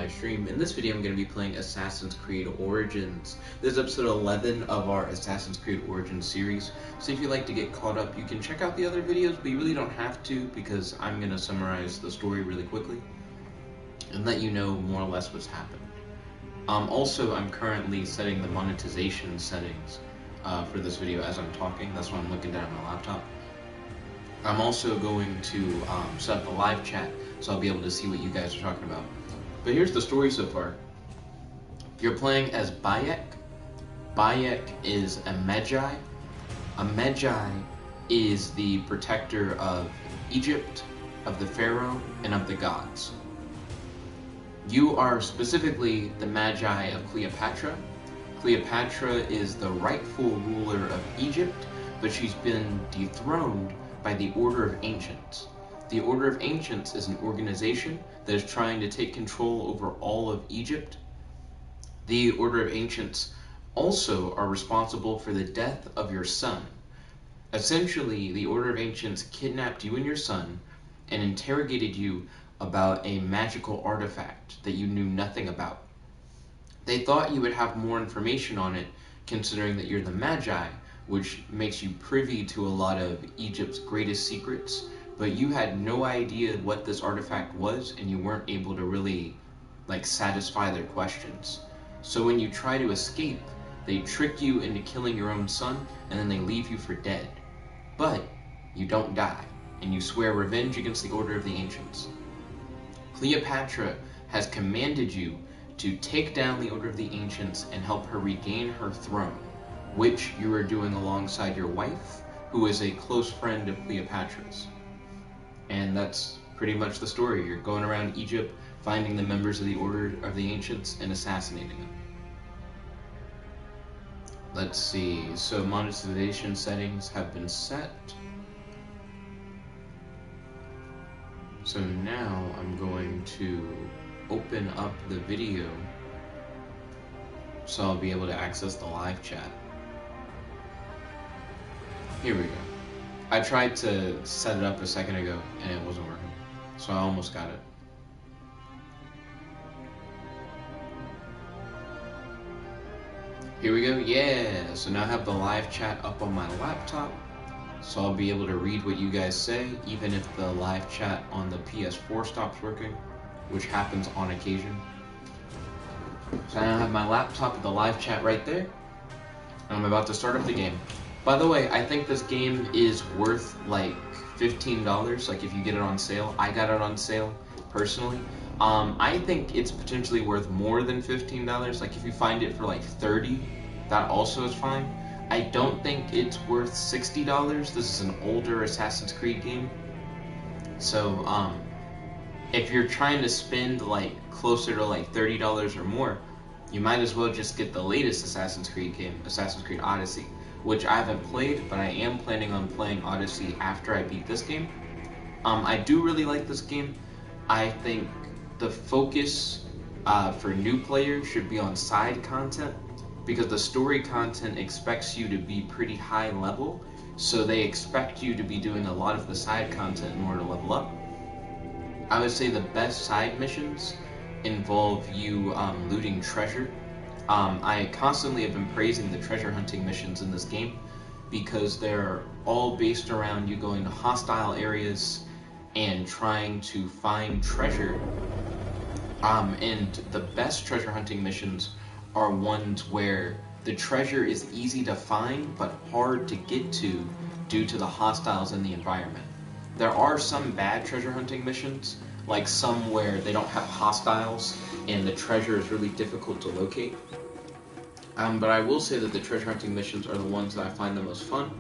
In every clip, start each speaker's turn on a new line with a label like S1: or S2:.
S1: live stream. In this video I'm going to be playing Assassin's Creed Origins. This is episode 11 of our Assassin's Creed Origins series, so if you'd like to get caught up you can check out the other videos, but you really don't have to because I'm going to summarize the story really quickly and let you know more or less what's happened. Also, I'm currently setting the monetization settings for this video as I'm talking. That's why I'm looking down at my laptop. I'm also going to set up a live chat so I'll be able to see what you guys are talking about. But here's the story so far. You're playing as Bayek. Bayek is a Magi. A Magi is the protector of Egypt, of the Pharaoh, and of the gods. You are specifically the Magi of Cleopatra. Cleopatra is the rightful ruler of Egypt, but she's been dethroned by the Order of Ancients. The Order of Ancients is an organization that is trying to take control over all of Egypt. The Order of Ancients also are responsible for the death of your son. Essentially, the Order of Ancients kidnapped you and your son and interrogated you about a magical artifact that you knew nothing about. They thought you would have more information on it, considering that you're the Magi, which makes you privy to a lot of Egypt's greatest secrets, but you had no idea what this artifact was, and you weren't able to really, satisfy their questions. So when you try to escape, they trick you into killing your own son, and then they leave you for dead. But you don't die, and you swear revenge against the Order of the Ancients. Cleopatra has commanded you to take down the Order of the Ancients and help her regain her throne, which you are doing alongside your wife, who is a close friend of Cleopatra's. And that's pretty much the story. You're going around Egypt, finding the members of the Order of the Ancients, and assassinating them. Let's see, so monetization settings have been set. So now I'm going to open up the video so I'll be able to access the live chat. Here we go. I tried to set it up a second ago and it wasn't working, so I almost got it. Here we go, yeah! So now I have the live chat up on my laptop, so I'll be able to read what you guys say, even if the live chat on the PS4 stops working, which happens on occasion. So now I have my laptop with the live chat right there, and I'm about to start up the game. By the way, I think this game is worth like $15, like if you get it on sale. I got it on sale, personally. I think it's potentially worth more than $15, like if you find it for like $30, that also is fine. I don't think it's worth $60. This is an older Assassin's Creed game. So, if you're trying to spend like closer to like $30 or more, you might as well just get the latest Assassin's Creed game, Assassin's Creed Odyssey, which I haven't played, but I am planning on playing Odyssey after I beat this game. I do really like this game. I think the focus for new players should be on side content, because the story content expects you to be pretty high level, so they expect you to be doing a lot of the side content in order to level up. I would say the best side missions involve you looting treasure. I constantly have been praising the treasure hunting missions in this game because they're all based around you going to hostile areas and trying to find treasure. And the best treasure hunting missions are ones where the treasure is easy to find but hard to get to due to the hostiles in the environment. There are some bad treasure hunting missions, like some where they don't have hostiles and the treasure is really difficult to locate. But I will say that the treasure hunting missions are the ones that I find the most fun.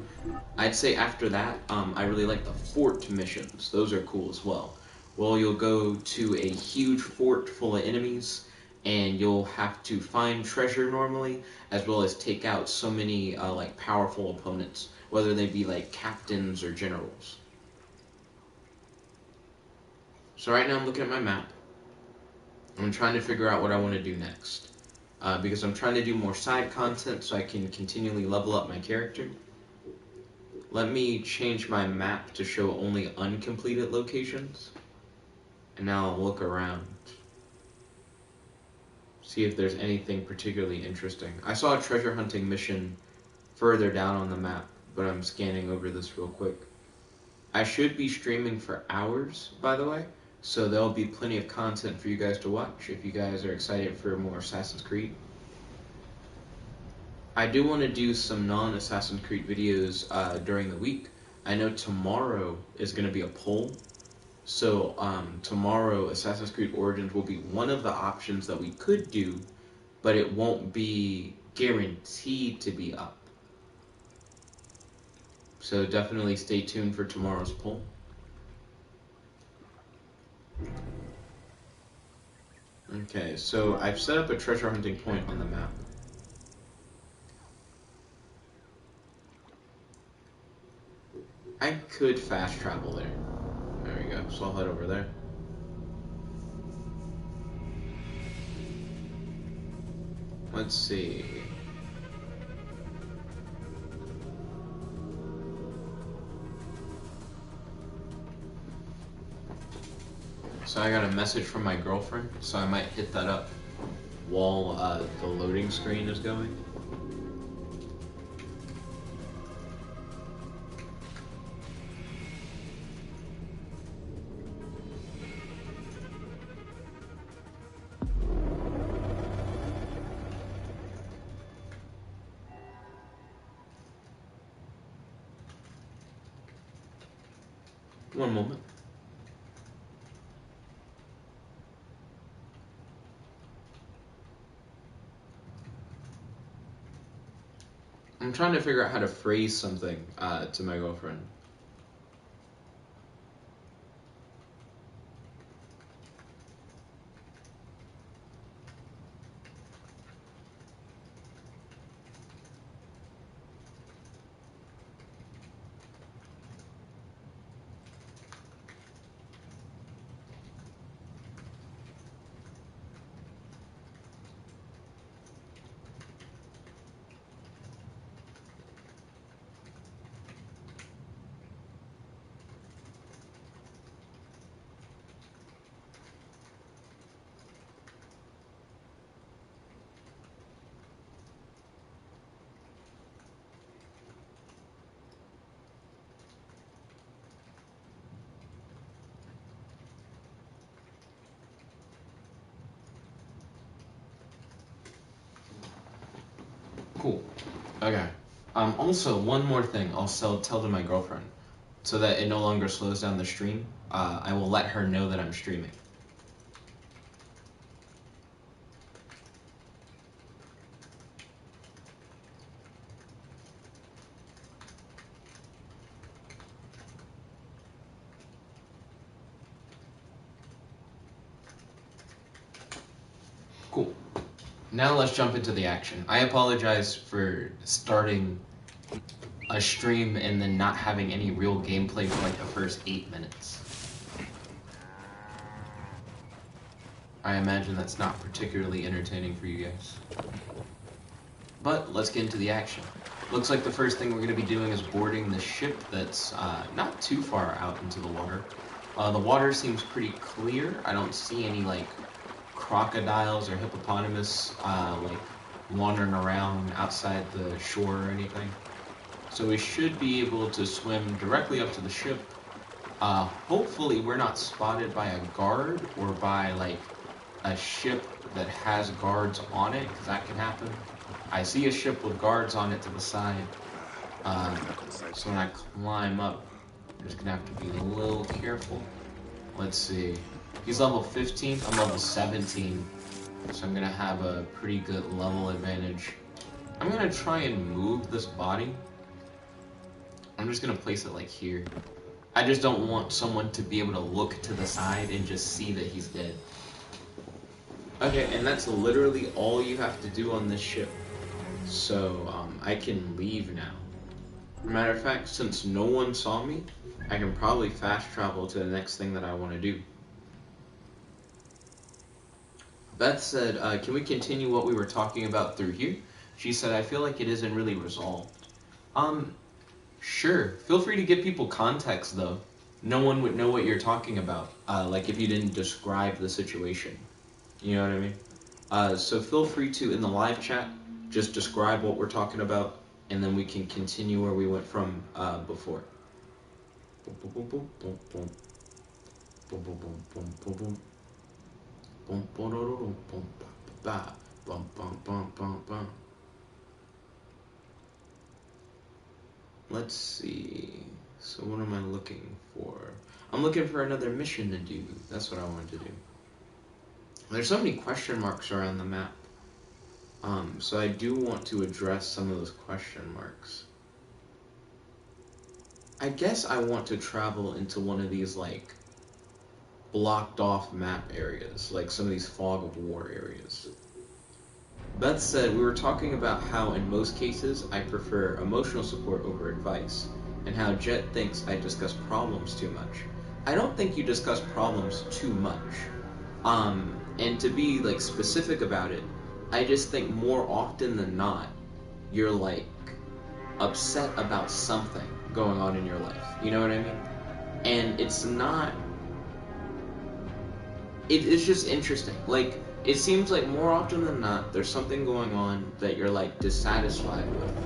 S1: I'd say after that, I really like the fort missions. Those are cool as well. Well, you'll go to a huge fort full of enemies, and you'll have to find treasure normally, as well as take out so many powerful opponents, whether they be like captains or generals. So right now I'm looking at my map. I'm trying to figure out what I want to do next, because I'm trying to do more side content so I can continually level up my character. Let me change my map to show only uncompleted locations, and now I'll look around. see if there's anything particularly interesting. I saw a treasure hunting mission further down on the map, but I'm scanning over this real quick. I should be streaming for hours, by the way, so there'll be plenty of content for you guys to watch if you guys are excited for more Assassin's Creed. I do want to do some non-Assassin's Creed videos during the week. I know tomorrow is going to be a poll, so tomorrow Assassin's Creed Origins will be one of the options that we could do, but it won't be guaranteed to be up. So definitely stay tuned for tomorrow's poll. Okay, so I've set up a treasure hunting point on the map. I could fast travel there. There we go, so I'll head over there. Let's see. So I got a message from my girlfriend, so I might hit that up while the loading screen is going. One moment. I'm trying to figure out how to phrase something to my girlfriend. Cool. Okay. Also, one more thing I'll tell to my girlfriend, so that it no longer slows down the stream. I will let her know that I'm streaming. Cool. Now let's jump into the action. I apologize for starting a stream and then not having any real gameplay for like the first 8 minutes. I imagine that's not particularly entertaining for you guys. But let's get into the action. Looks like the first thing we're going to be doing is boarding the ship that's not too far out into the water. The water seems pretty clear. I don't see any like crocodiles or hippopotamus like wandering around outside the shore or anything. So we should be able to swim directly up to the ship. Hopefully we're not spotted by a guard or by like a ship that has guards on it, because that can happen. I see a ship with guards on it to the side. So when I climb up, I'm just gonna have to be a little careful. Let's see. He's level 15, I'm level 17. So I'm gonna have a pretty good level advantage. I'm gonna try and move this body. I'm just gonna place it like here. I just don't want someone to be able to look to the side and just see that he's dead. Okay, and that's literally all you have to do on this ship. So, I can leave now. Matter of fact, since no one saw me, I can probably fast travel to the next thing that I want to do. Beth said, can we continue what we were talking about through here? She said, I feel like it isn't really resolved. Sure. Feel free to give people context, though. No one would know what you're talking about, like if you didn't describe the situation. You know what I mean? So feel free to, in the live chat, just describe what we're talking about, and then we can continue where we went from before. Let's see. So what am I looking for? I'm looking for another mission to do. That's what I wanted to do. There's so many question marks around the map. So I do want to address some of those question marks. I guess I want to travel into one of these, like, blocked off map areas, like some of these fog of war areas. That said, we were talking about how in most cases I prefer emotional support over advice, and how Jet thinks I discuss problems too much. I don't think you discuss problems too much. And to be, like, specific about it, I just think more often than not, you're, like, upset about something going on in your life. You know what I mean? And it's not... It's just interesting. Like, it seems like more often than not, there's something going on that you're, like, dissatisfied with.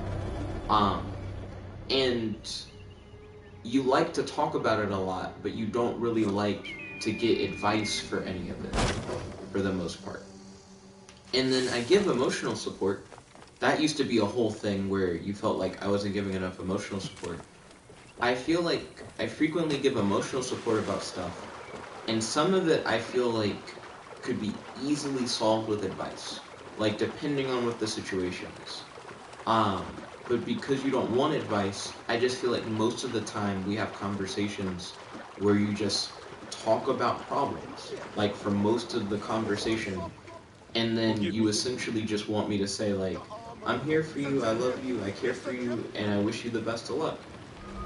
S1: And you like to talk about it a lot, but you don't really like to get advice for any of it, for the most part. And then I give emotional support. That used to be a whole thing where you felt like I wasn't giving enough emotional support. I feel like I frequently give emotional support about stuff, and some of it I feel like could be easily solved with advice, like depending on what the situation is. But because you don't want advice, I just feel like most of the time we have conversations where you just talk about problems, like for most of the conversation, and then you essentially just want me to say, like, I'm here for you, I love you, I care for you, and I wish you the best of luck.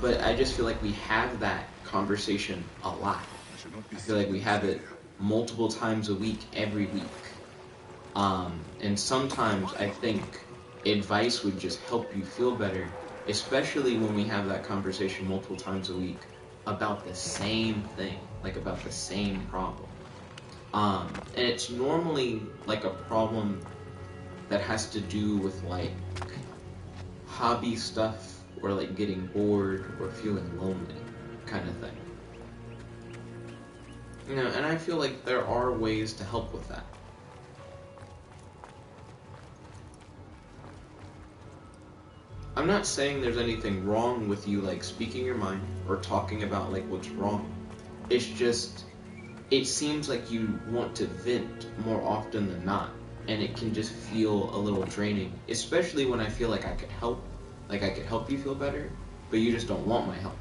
S1: But I just feel like we have that conversation a lot. I feel like we have it multiple times a week, every week. And sometimes I think advice would just help you feel better, especially when we have that conversation multiple times a week about the same thing, like about the same problem. And it's normally like a problem that has to do with like hobby stuff, or like getting bored or feeling lonely kind of thing. You know, and I feel like there are ways to help with that. I'm not saying there's anything wrong with you like speaking your mind or talking about like what's wrong. It's just, it seems like you want to vent more often than not, and it can just feel a little draining, especially when I feel like I could help. Like I could help you feel better, but you just don't want my help.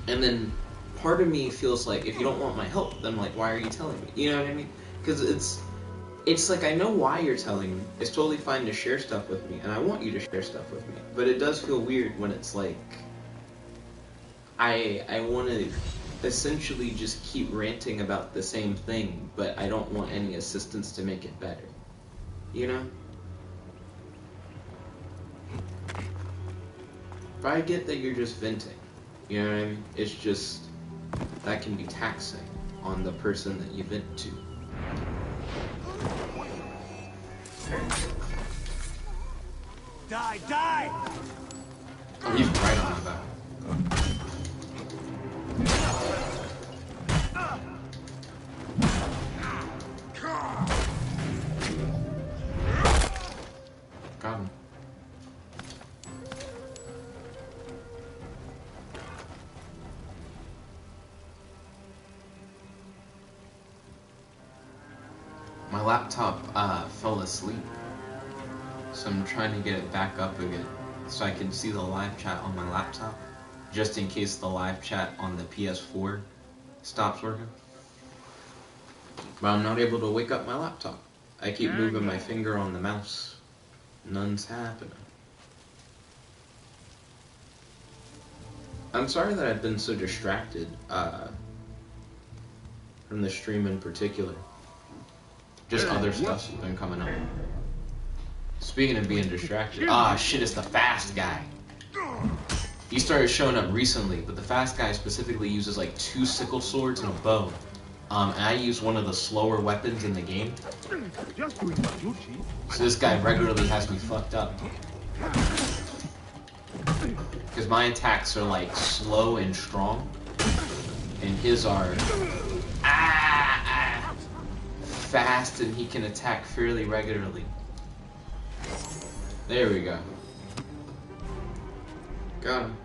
S1: And then part of me feels like, if you don't want my help, then like, why are you telling me? You know what I mean? Because it's like, I know why you're telling me. It's totally fine to share stuff with me, and I want you to share stuff with me. But it does feel weird when it's like, I want to essentially just keep ranting about the same thing, but I don't want any assistance to make it better. You know? But I get that you're just venting. You know what I mean? It's just, that can be taxing on the person that you vent to.
S2: Die, die!
S1: Oh, he's right on my back. Got him. My laptop fell asleep, so I'm trying to get it back up again so I can see the live chat on my laptop, just in case the live chat on the PS4 stops working. But I'm not able to wake up my laptop. I keep moving my finger on the mouse. None's happening. I'm sorry that I've been so distracted from the stream in particular. Just other stuff's been coming up. Speaking of being distracted, shit, it's the fast guy. He started showing up recently, but the fast guy specifically uses like 2 sickle swords and a bow. And I use one of the slower weapons in the game.
S2: Just doing my duty.
S1: So this guy regularly has me fucked up. Because my attacks are like slow and strong. And his are fast, and he can attack fairly regularly. There we go. Got him.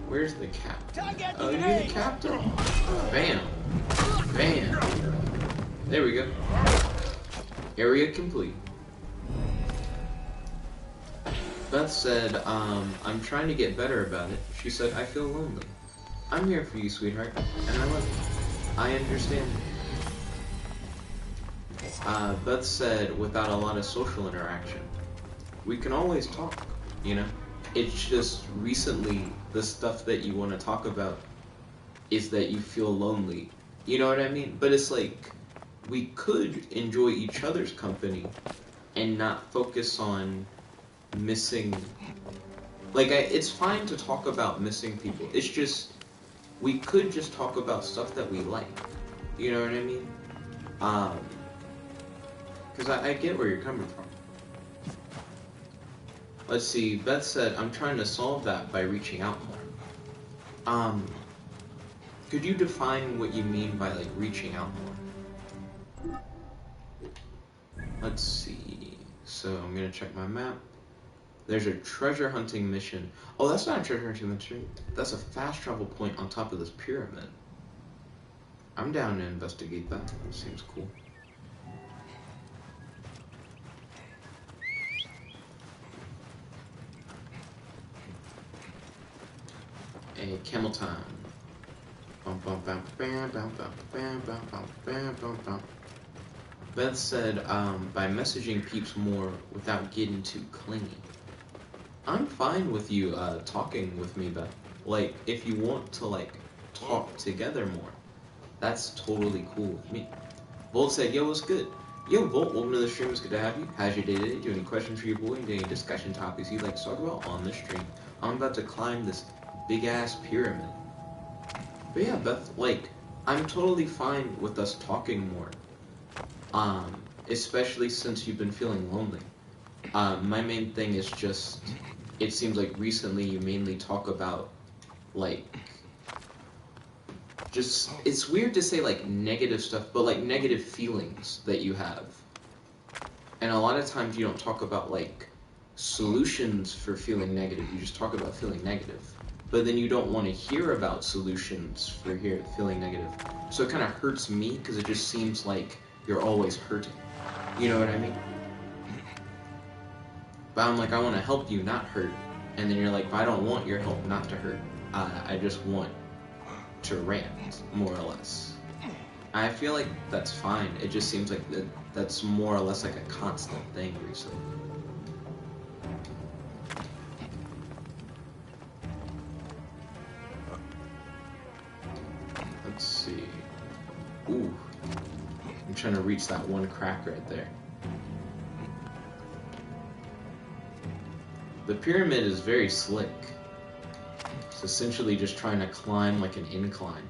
S1: Where's the captain? Oh, you're the captain? Bam. Bam. There we go. Area complete. Beth said, I'm trying to get better about it. She said, I feel lonely. I'm here for you, sweetheart, and I love you. I understand. Beth said, without a lot of social interaction. We can always talk, you know? It's just recently, the stuff that you want to talk about is that you feel lonely. You know what I mean? But it's like, we could enjoy each other's company and not focus on missing. Like, it's fine to talk about missing people. It's just, we could just talk about stuff that we like. You know what I mean? Because I get where you're coming from. Let's see, Beth said, I'm trying to solve that by reaching out more. Could you define what you mean by, like, reaching out more? Let's see. So, I'm gonna check my map. There's a treasure hunting mission. Oh, that's not a treasure hunting mission. That's a fast travel point on top of this pyramid. I'm down to investigate that. That seems cool. Hey, camel time. Bum, bum, bum, bam, bum, bum, bam, bum, bum, bam, bum, bum. Beth said, by messaging peeps more without getting too clingy. I'm fine with you talking with me, Beth. Like, if you want to, like, talk together more, that's totally cool with me. Volt said, yo, what's good? Yo, Volt, welcome to the stream. It's good to have you. How's your day today? Do you have any questions for your boy? Do you have any discussion topics you'd like to talk about on the stream? I'm about to climb this big-ass pyramid. But yeah, Beth, like, I'm totally fine with us talking more. Especially since you've been feeling lonely. My main thing is just, it seems like recently you mainly talk about, like, just, it's weird to say, like, negative stuff, but, like, negative feelings that you have. And a lot of times you don't talk about, like, solutions for feeling negative. You just talk about feeling negative. But then you don't want to hear about solutions for feeling negative. So it kind of hurts me, because it just seems like you're always hurting. You know what I mean? But I'm like, I want to help you not hurt. And then you're like, but I don't want your help not to hurt. I just want to rant, more or less. I feel like that's fine. It just seems like that's more or less like a constant thing recently. Let's see. Ooh. I'm trying to reach that one crack right there. The pyramid is very slick. It's essentially just trying to climb like an incline.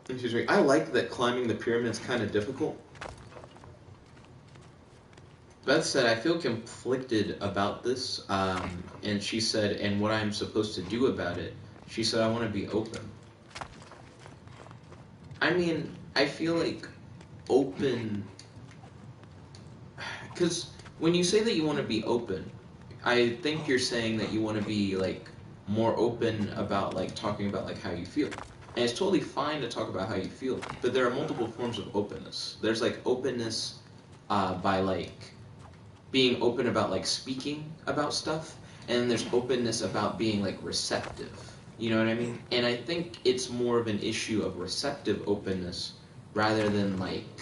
S1: Excuse me. I like that climbing the pyramid is kind of difficult. Beth said, I feel conflicted about this, and she said, and what I'm supposed to do about it. She said, I want to be open. I mean, I feel like open, because when you say that you want to be open, I think you're saying that you want to be, like, more open about, like, talking about, like, how you feel. And it's totally fine to talk about how you feel, but there are multiple forms of openness. There's, like, openness by, like, being open about, like, speaking about stuff, and there's openness about being, like, receptive. You know what I mean? And I think it's more of an issue of receptive openness rather than, like,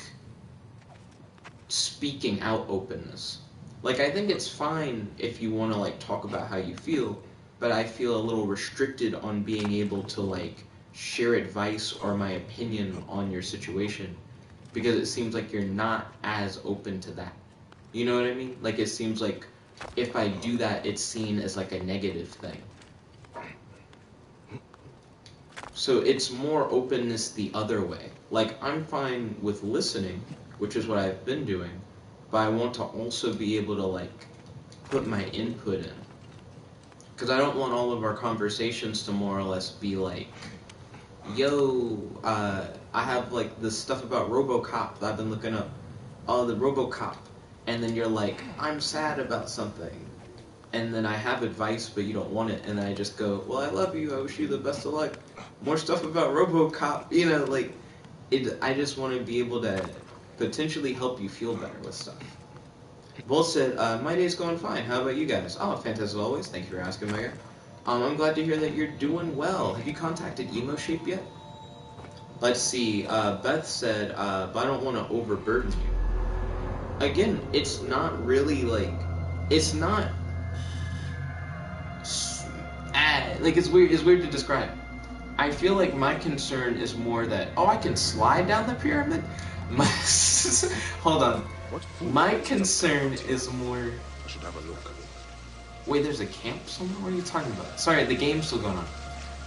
S1: speaking out openness. Like, I think it's fine if you want to, like, talk about how you feel, but I feel a little restricted on being able to, like, share advice or my opinion on your situation, because it seems like you're not as open to that. You know what I mean? Like, it seems like if I do that, it's seen as like a negative thing. So it's more openness the other way. Like, I'm fine with listening, which is what I've been doing, but I want to also be able to, like, put my input in. Because I don't want all of our conversations to more or less be like, yo, I have, like, this stuff about RoboCop that I've been looking up. Oh, the RoboCop. And then you're like, I'm sad about something. And then I have advice, but you don't want it. And then I just go, well, I love you. I wish you the best of luck. More stuff about RoboCop. You know, like, I just want to be able to potentially help you feel better with stuff. Bolt said, my day's going fine. How about you guys? Oh, fantastic as always. Thank you for asking, my guy. I'm glad to hear that you're doing well. Have you contacted Emo Shape yet? Let's see. Beth said, but I don't want to overburden you. Again, it's not really, like, it's not... like, it's weird to describe. I feel like my concern is more that, oh, I can slide down the pyramid? Hold on. My concern is more...
S2: I should have a look.
S1: Wait, there's a camp somewhere? What are you talking about? Sorry, the game's still going on.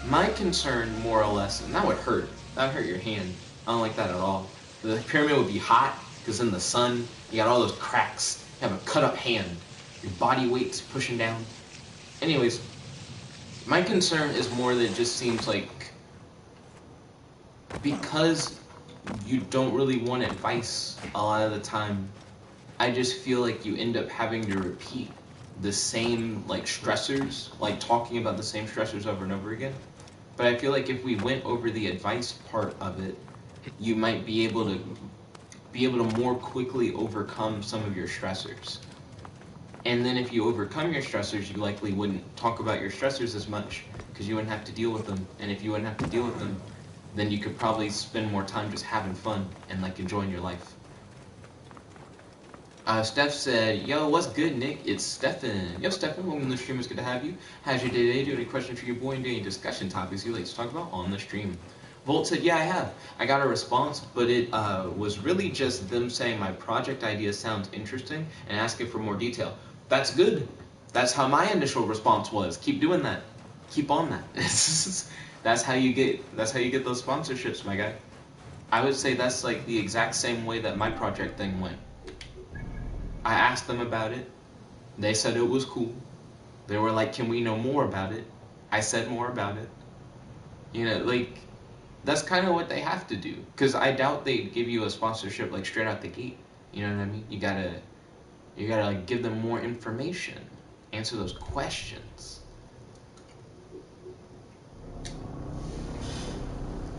S1: My concern, more or less, and that would hurt. That would hurt your hand. I don't like that at all. The pyramid would be hot, because in the sun, you got all those cracks. You have a cut-up hand. Your body weight's pushing down. Anyways, my concern is more that it just seems like, because you don't really want advice a lot of the time, I just feel like you end up having to repeat the same, like, stressors, like talking about the same stressors over and over again. But I feel like if we went over the advice part of it, you might be able to more quickly overcome some of your stressors. And then if you overcome your stressors, you likely wouldn't talk about your stressors as much, because you wouldn't have to deal with them. And if you wouldn't have to deal with them, then you could probably spend more time just having fun and, like, enjoying your life. Steph said, yo, what's good, Nick? It's Stefan. Yo, Stefan, welcome to the stream. It's good to have you. How's your day today? Do you have any questions for your boy and any discussion topics you'd like to talk about on the stream? Volt said, yeah, I have. I got a response, but it was really just them saying my project idea sounds interesting and asking for more detail. That's good. That's how my initial response was. Keep doing that. Keep on that. That's how you get those sponsorships, my guy. I would say that's like the exact same way that my project thing went. I asked them about it. They said it was cool. They were like, can we know more about it? I said more about it. You know, like, that's kind of what they have to do. Because I doubt they'd give you a sponsorship, like, straight out the gate. You know what I mean? You gotta like, give them more information. Answer those questions.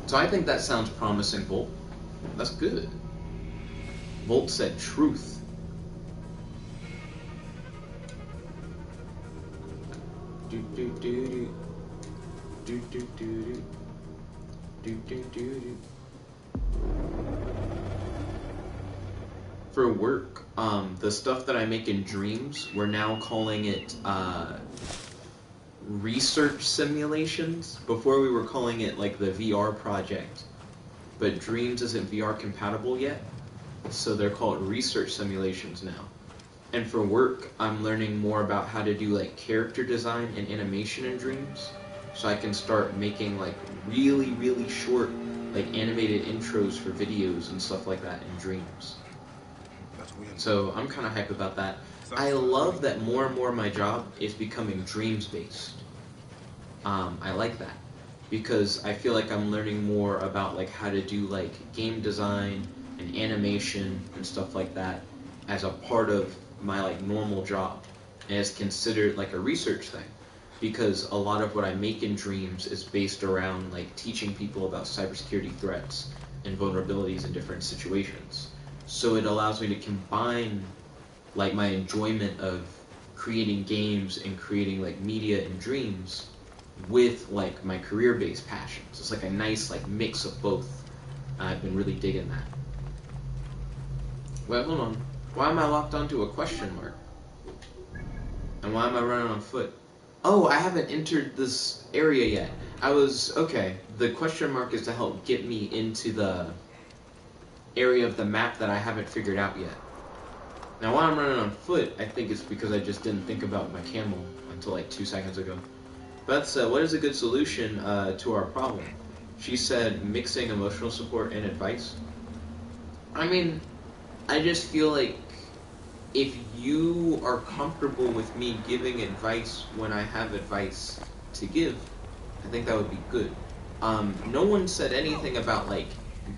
S1: So I think that sounds promising, Volt. That's good. Volt said truth. Do do do do do do do do do do do. For work, the stuff that I make in Dreams, we're now calling it research simulations. Before we were calling it like the VR project, but Dreams isn't VR compatible yet, so they're called research simulations now. And for work, I'm learning more about how to do like character design and animation in Dreams, so I can start making like really, really short like animated intros for videos and stuff like that in Dreams. So I'm kind of hype about that. I love that more and more of my job is becoming Dreams based. I like that because I feel like I'm learning more about like how to do like game design and animation and stuff like that as a part of my like normal job, and it's considered like a research thing because a lot of what I make in Dreams is based around like teaching people about cybersecurity threats and vulnerabilities in different situations. So it allows me to combine like my enjoyment of creating games and creating like media and Dreams with like my career-based passions. It's like a nice like mix of both. I've been really digging that. Wait, hold on. Why am I locked onto a question mark? And why am I running on foot? Oh, I haven't entered this area yet. Okay, the question mark is to help get me into the area of the map that I haven't figured out yet. Now, why I'm running on foot, I think it's because I just didn't think about my camel until like 2 seconds ago. Beth said, what is a good solution to our problem? She said, mixing emotional support and advice. I mean, I just feel like if you are comfortable with me giving advice when I have advice to give, I think that would be good. No one said anything about like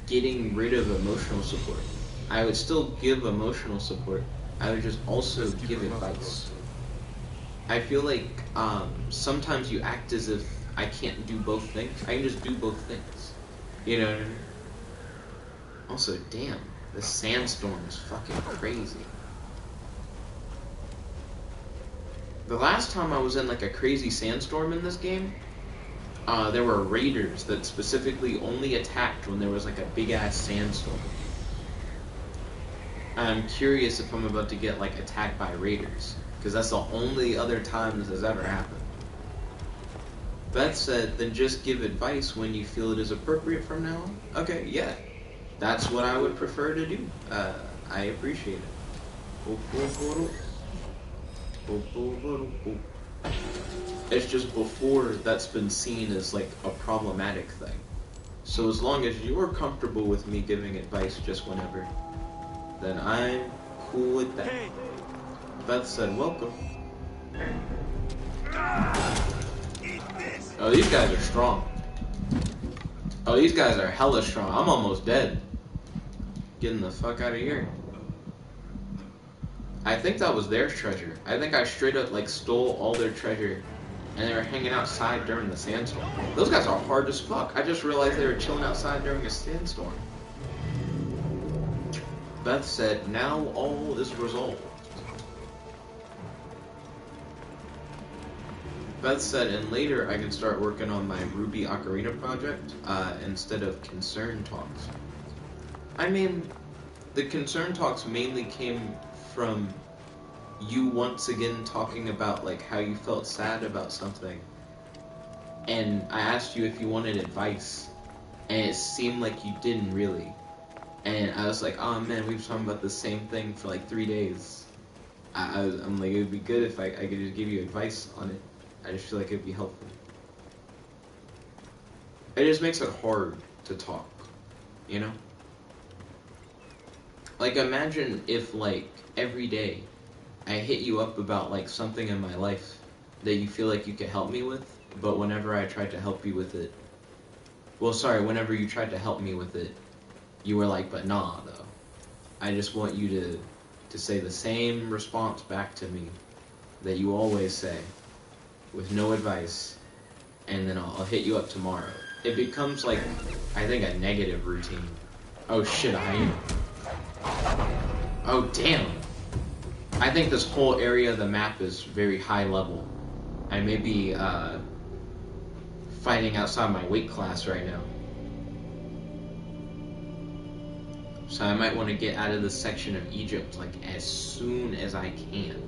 S1: getting rid of emotional support. I would still give emotional support. I would just also give advice. I feel like sometimes you act as if I can't do both things. I can just do both things. You know what I mean? Also, damn, the sandstorm is fucking crazy. The last time I was in like a crazy sandstorm in this game, there were raiders that specifically only attacked when there was like a big ass sandstorm. I'm curious if I'm about to get like attacked by raiders, because that's the only other time this has ever happened. Beth said, then just give advice when you feel it is appropriate from now on. Okay, yeah. That's what I would prefer to do. I appreciate it. It's just before that's been seen as like a problematic thing. So as long as you're comfortable with me giving advice just whenever, then I'm cool with that. Beth said, welcome. Oh, these guys are strong. Oh, these guys are hella strong. I'm almost dead. Getting the fuck out of here. I think that was their treasure. I think I straight up like stole all their treasure and they were hanging outside during the sandstorm. Those guys are hard as fuck. I just realized they were chilling outside during a sandstorm. Beth said, now all is resolved. Beth said, and later I can start working on my Ruby Ocarina project instead of concern talks. I mean, the concern talks mainly came from you once again talking about like how you felt sad about something. And I asked you if you wanted advice, and it seemed like you didn't really. And I was like, oh man, we've been talking about the same thing for like 3 days. I'm like, it would be good if I could just give you advice on it. I just feel like it'd be helpful. It just makes it hard to talk, you know? Like, imagine if, like, every day I hit you up about, like, something in my life that you feel like you could help me with, but whenever I tried to help you with it, well, sorry, whenever you tried to help me with it, you were like, but nah, though. I just want you to say the same response back to me that you always say, with no advice, and then I'll hit you up tomorrow. It becomes, like, I think a negative routine. Oh shit, I am. Oh damn. I think this whole area of the map is very high level. I may be fighting outside my weight class right now. So I might want to get out of this section of Egypt like as soon as I can.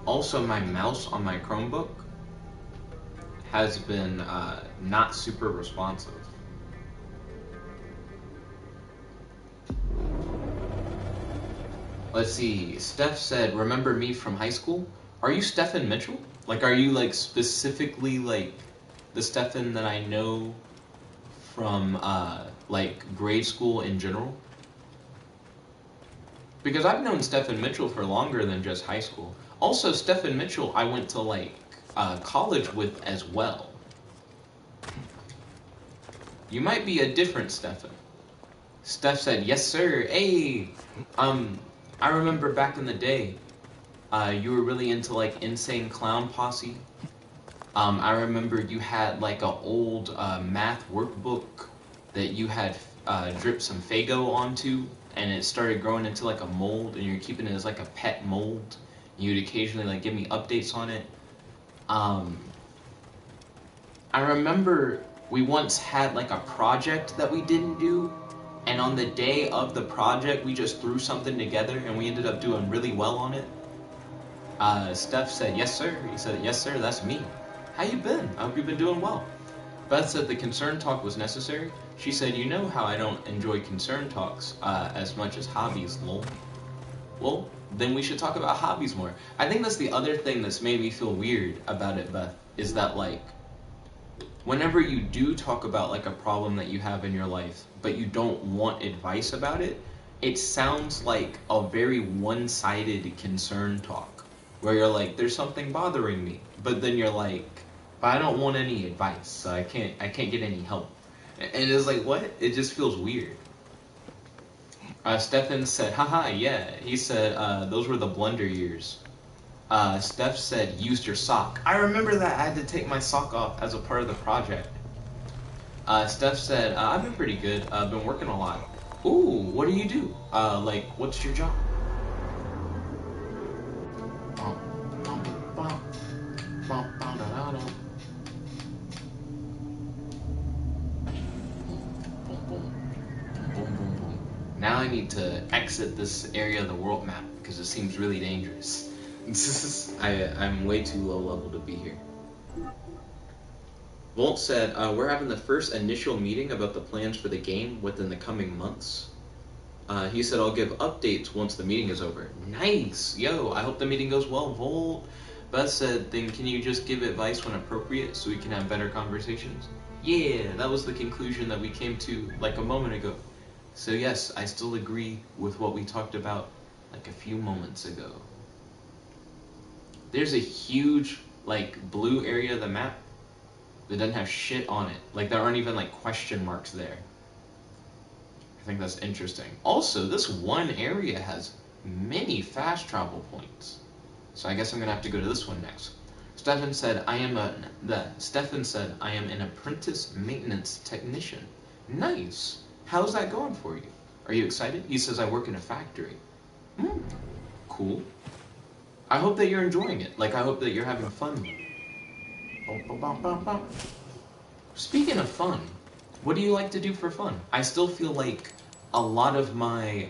S1: Also, my mouse on my Chromebook has been not super responsive. Let's see, Steph said, remember me from high school? Are you Stephen Mitchell? Like, are you, like, specifically, like, the Stephen that I know from, like, grade school in general? Because I've known Stephen Mitchell for longer than just high school. Also, Stephen Mitchell I went to, like, college with as well. You might be a different Stephen. Steph said, yes, sir. Hey, I remember back in the day, you were really into, like, Insane Clown Posse. I remember you had, like, an old math workbook that you had dripped some Faygo onto, and it started growing into, like, a mold, and you're keeping it as, like, a pet mold. You'd occasionally, like, give me updates on it. I remember we once had, like, a project that we didn't do, and on the day of the project, we just threw something together, and we ended up doing really well on it. Steph said, yes, sir. He said, yes, sir, that's me. How you been? I hope you've been doing well. Beth said the concern talk was necessary. She said, you know how I don't enjoy concern talks as much as hobbies, lol. Well, then we should talk about hobbies more. I think that's the other thing that's made me feel weird about it, Beth, is that like whenever you do talk about like a problem that you have in your life, but you don't want advice about it, it sounds like a very one-sided concern talk, where you're like, there's something bothering me, but then you're like, but I don't want any advice, so I can't get any help. And it's like, what? It just feels weird. Stefan said, haha, yeah. He said, those were the blunder years. Steph said, used your sock. I remember that. I had to take my sock off as a part of the project. Steph said, I've been pretty good. I've been working a lot. Ooh, what do you do? Like, what's your job? Now I need to exit this area of the world map because it seems really dangerous. I'm way too low level to be here. Volt said, we're having the first initial meeting about the plans for the game within the coming months. He said, I'll give updates once the meeting is over. Nice! Yo, I hope the meeting goes well, Volt. Beth said, then can you just give advice when appropriate so we can have better conversations? Yeah, that was the conclusion that we came to like a moment ago. So yes, I still agree with what we talked about like a few moments ago. There's a huge like blue area of the map that doesn't have shit on it. Like there aren't even like question marks there. I think that's interesting. Also, this one area has many fast travel points. So I guess I'm gonna have to go to this one next. Stefan said I am an apprentice maintenance technician. Nice. How's that going for you? Are you excited? He says I work in a factory. Cool. I hope that you're enjoying it. Like I hope that you're having fun. Speaking of fun, what do you like to do for fun? I still feel like a lot of my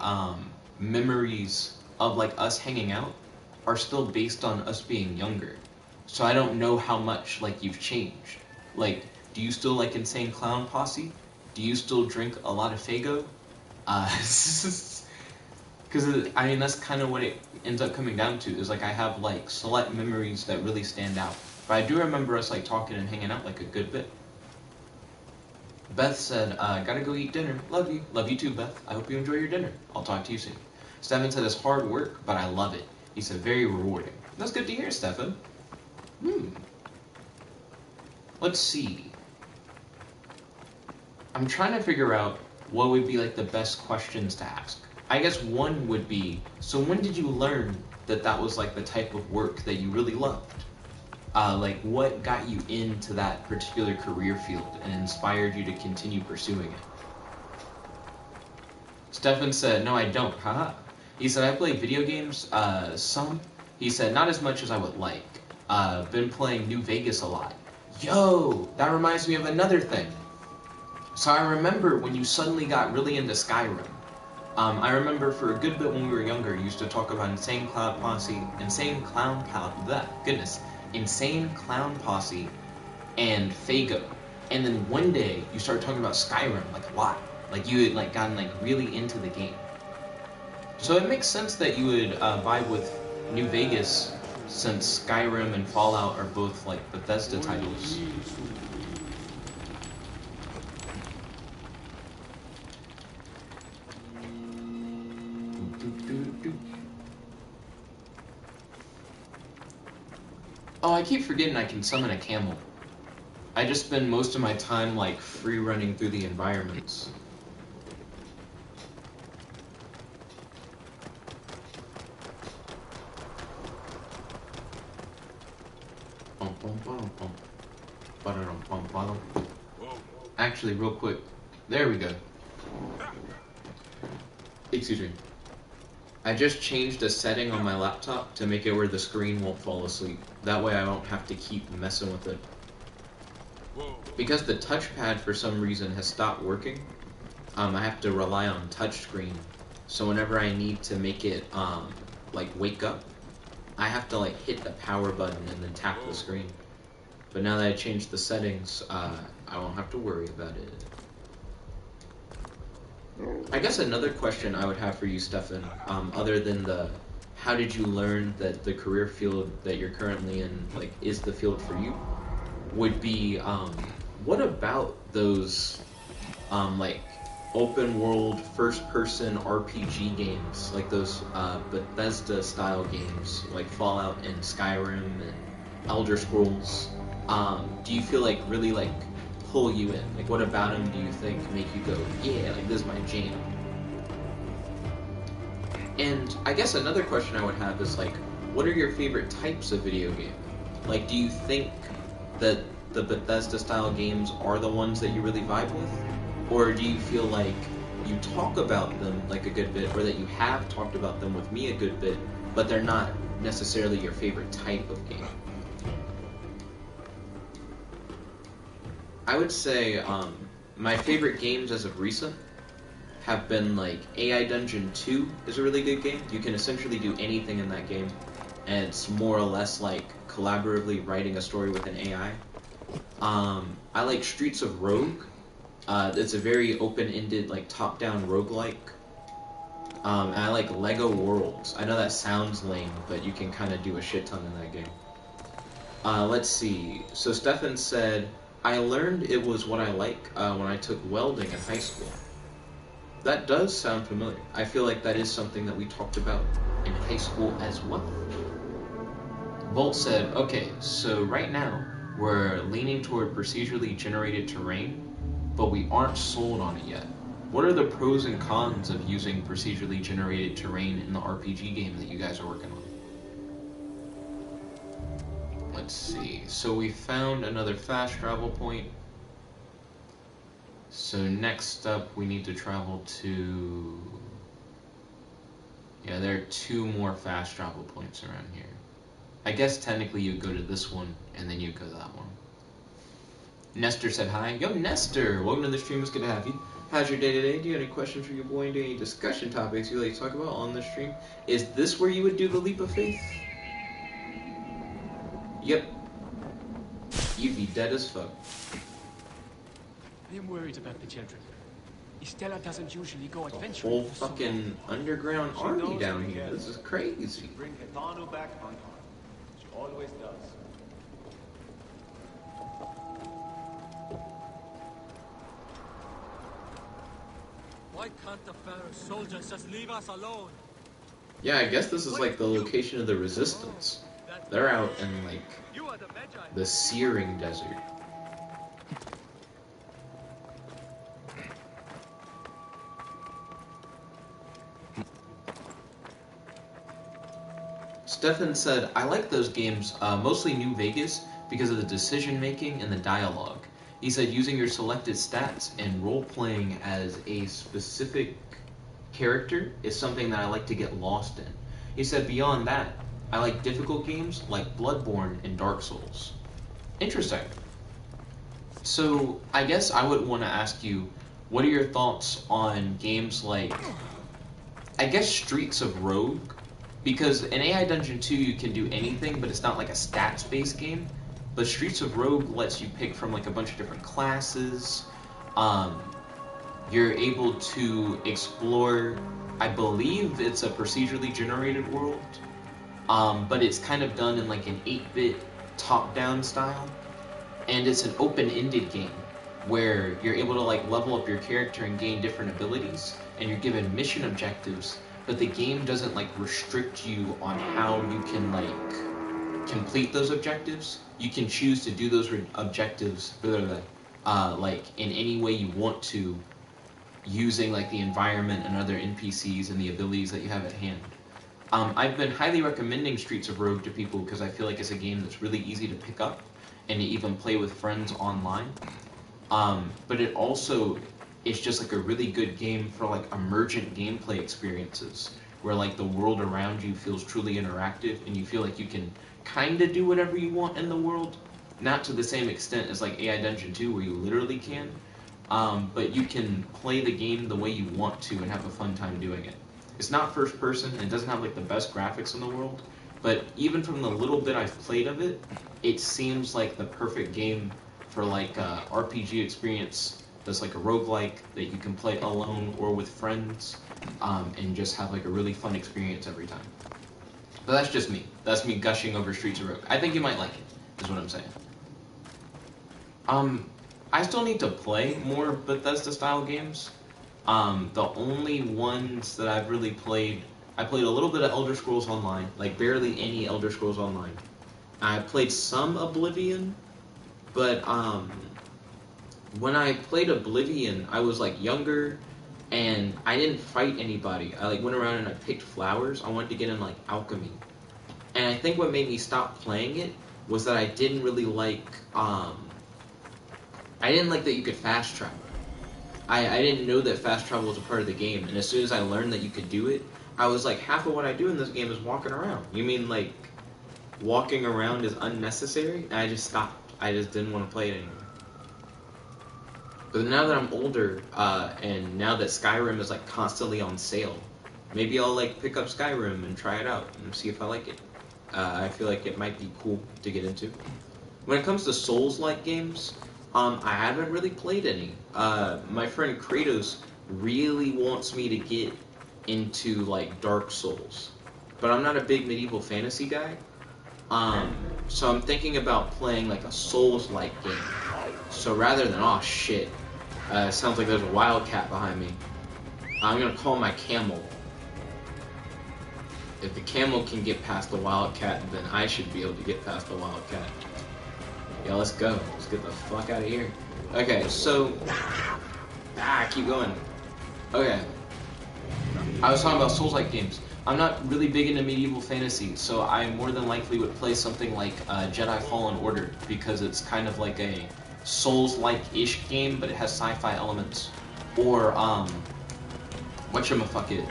S1: memories of like us hanging out are still based on us being younger. So I don't know how much like you've changed. Like, do you still like Insane Clown Posse? Do you still drink a lot of Faygo? Because I mean that's kind of what it ends up coming down to. Is like I have like select memories that really stand out. But I do remember us like talking and hanging out like a good bit. Beth said, gotta go eat dinner. Love you. Love you too, Beth. I hope you enjoy your dinner. I'll talk to you soon. Stefan said it's hard work, but I love it. He said very rewarding. That's good to hear, Stefan. Let's see. I'm trying to figure out what would be like the best questions to ask. I guess one would be, so when did you learn that that was like the type of work that you really loved? Like what got you into that particular career field and inspired you to continue pursuing it? Stefan said, no, I don't. Haha. He said, I play video games, some. He said, not as much as I would like. Been playing New Vegas a lot. Yo, that reminds me of another thing. So I remember when you suddenly got really into Skyrim. I remember for a good bit when we were younger, you used to talk about Insane Clown Posse, Insane Clown Posse, and Faygo. And then one day you started talking about Skyrim like a lot, like you had like gotten like really into the game. So it makes sense that you would vibe with New Vegas, since Skyrim and Fallout are both like Bethesda titles. Oh, I keep forgetting I can summon a camel. I just spend most of my time like free running through the environments. Actually, real quick. There we go. Excuse me. I just changed a setting on my laptop to make it where the screen won't fall asleep. That way I don't have to keep messing with it. Because the touchpad for some reason has stopped working, I have to rely on touchscreen. So whenever I need to make it like wake up, I have to like hit the power button and then tap the screen. But now that I changed the settings, I won't have to worry about it. I guess another question I would have for you, Stefan, other than the how did you learn that the career field that you're currently in, like, is the field for you, would be, what about those, like, open world first person RPG games, like those Bethesda style games like Fallout and Skyrim and Elder Scrolls, do you feel like really like pull you in? Like, what about them do you think make you go, yeah, like this is my jam? And I guess another question I would have is like, what are your favorite types of video game? Like, do you think that the Bethesda style games are the ones that you really vibe with? Or do you feel like you talk about them like a good bit, or that you have talked about them with me a good bit, but they're not necessarily your favorite type of game? I would say my favorite games as of recent have been like AI Dungeon 2 is a really good game. You can essentially do anything in that game, and it's more or less like collaboratively writing a story with an AI. I like Streets of Rogue. It's a very open-ended, like, top-down roguelike. And I like Lego Worlds. I know that sounds lame, but you can kind of do a shit ton in that game. Let's see. So Stefan said, I learned it was what I like when I took welding in high school. That does sound familiar. I feel like that is something that we talked about in high school as well. Volt said, okay, so right now we're leaning toward procedurally generated terrain, but we aren't sold on it yet. What are the pros and cons of using procedurally generated terrain in the RPG game that you guys are working on? Let's see. So we found another fast travel point. So next up we need to travel to... Yeah, there are 2 more fast travel points around here. I guess technically you go to this one and then you go to that one. Nestor said hi. Yo, Nestor! Welcome to the stream. It's good to have you. How's your day today? Do you have any questions for your boy? Do you have any discussion topics you like to talk about on the stream? Is this where you would do the leap of faith? Yep. You'd be dead as fuck.
S3: I am worried about the children. Estella doesn't usually go adventuring.
S1: Whole fucking underground army down here. This is crazy.
S4: Bring Hetano back unharmed. She always does.
S5: Why can't the Pharaoh's soldiers just leave us alone?
S1: Yeah, I guess this is like the location of the resistance. They're out in like the searing desert. Stefan said, I like those games, mostly New Vegas, because of the decision making and the dialogue. He said using your selected stats and role-playing as a specific character is something that I like to get lost in. He said beyond that, I like difficult games like Bloodborne and Dark Souls. Interesting. So I guess I would want to ask you, what are your thoughts on games like, I guess, Streets of Rogue? Because in AI Dungeon 2 you can do anything, but it's not like a stats-based game. But Streets of Rogue lets you pick from like a bunch of different classes. You're able to explore, I believe it's a procedurally generated world, but it's kind of done in like an 8-bit top-down style. And it's an open-ended game where you're able to like level up your character and gain different abilities, and you're given mission objectives, but the game doesn't like restrict you on how you can like complete those objectives. You can choose to do those objectives like in any way you want to, using like the environment and other NPCs and the abilities that you have at hand. I've been highly recommending Streets of Rogue to people because I feel like it's a game that's really easy to pick up and to even play with friends online. But it also is just like a really good game for like emergent gameplay experiences where like the world around you feels truly interactive and you feel like you can kind of do whatever you want in the world. Not to the same extent as like AI Dungeon 2 where you literally can, but you can play the game the way you want to and have a fun time doing it. It's not first person and it doesn't have like the best graphics in the world, but even from the little bit I've played of it, it seems like the perfect game for like a RPG experience that's like a roguelike that you can play alone or with friends, and just have like a really fun experience every time. But that's just me. That's me gushing over Streets of Rogue. I think you might like it, is what I'm saying. I still need to play more Bethesda style games. The only ones that I've really played, I played a little bit of Elder Scrolls Online, like barely any Elder Scrolls Online. I played some Oblivion, but when I played Oblivion, I was like younger, and I didn't fight anybody. I like went around and I picked flowers. I wanted to get in like alchemy, and I think what made me stop playing it was that I didn't really like I didn't like that you could fast travel. I didn't know that fast travel was a part of the game, and as soon as I learned that you could do it, I was like, half of what I do in this game is walking around. You mean like walking around is unnecessary? And I just stopped. I just didn't want to play it anymore. But now that I'm older, and now that Skyrim is like constantly on sale, maybe I'll like pick up Skyrim and try it out and see if I like it. I feel like it might be cool to get into. When it comes to Souls-like games, I haven't really played any. My friend Kratos really wants me to get into like Dark Souls, but I'm not a big medieval fantasy guy. So I'm thinking about playing like a Souls-like game. So rather than, oh shit, sounds like there's a wildcat behind me. I'm gonna call my camel. If the camel can get past the wildcat, then I should be able to get past the wildcat. Yeah, let's go. Let's get the fuck out of here. Okay, so... keep going. Okay. I was talking about Souls-like games. I'm not really big into medieval fantasy, so I more than likely would play something like Jedi Fallen Order, because it's kind of like a Souls-like-ish game, but it has sci-fi elements. Or, whatchamaffuckit.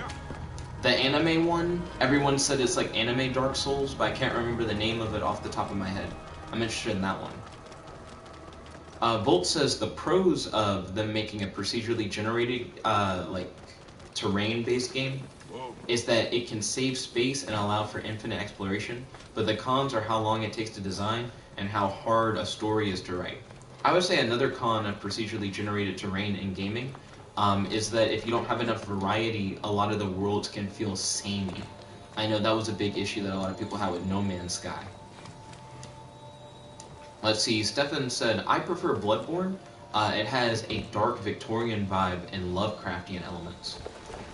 S1: The anime one, everyone said it's like anime Dark Souls, but I can't remember the name of it off the top of my head. I'm interested in that one. Volt says the pros of them making a procedurally generated, like, terrain-based game is that it can save space and allow for infinite exploration, but the cons are how long it takes to design and how hard a story is to write. I would say another con of procedurally generated terrain in gaming is that if you don't have enough variety, a lot of the worlds can feel samey. I know that was a big issue that a lot of people had with No Man's Sky. Let's see, Stefan said, I prefer Bloodborne. It has a dark Victorian vibe and Lovecraftian elements.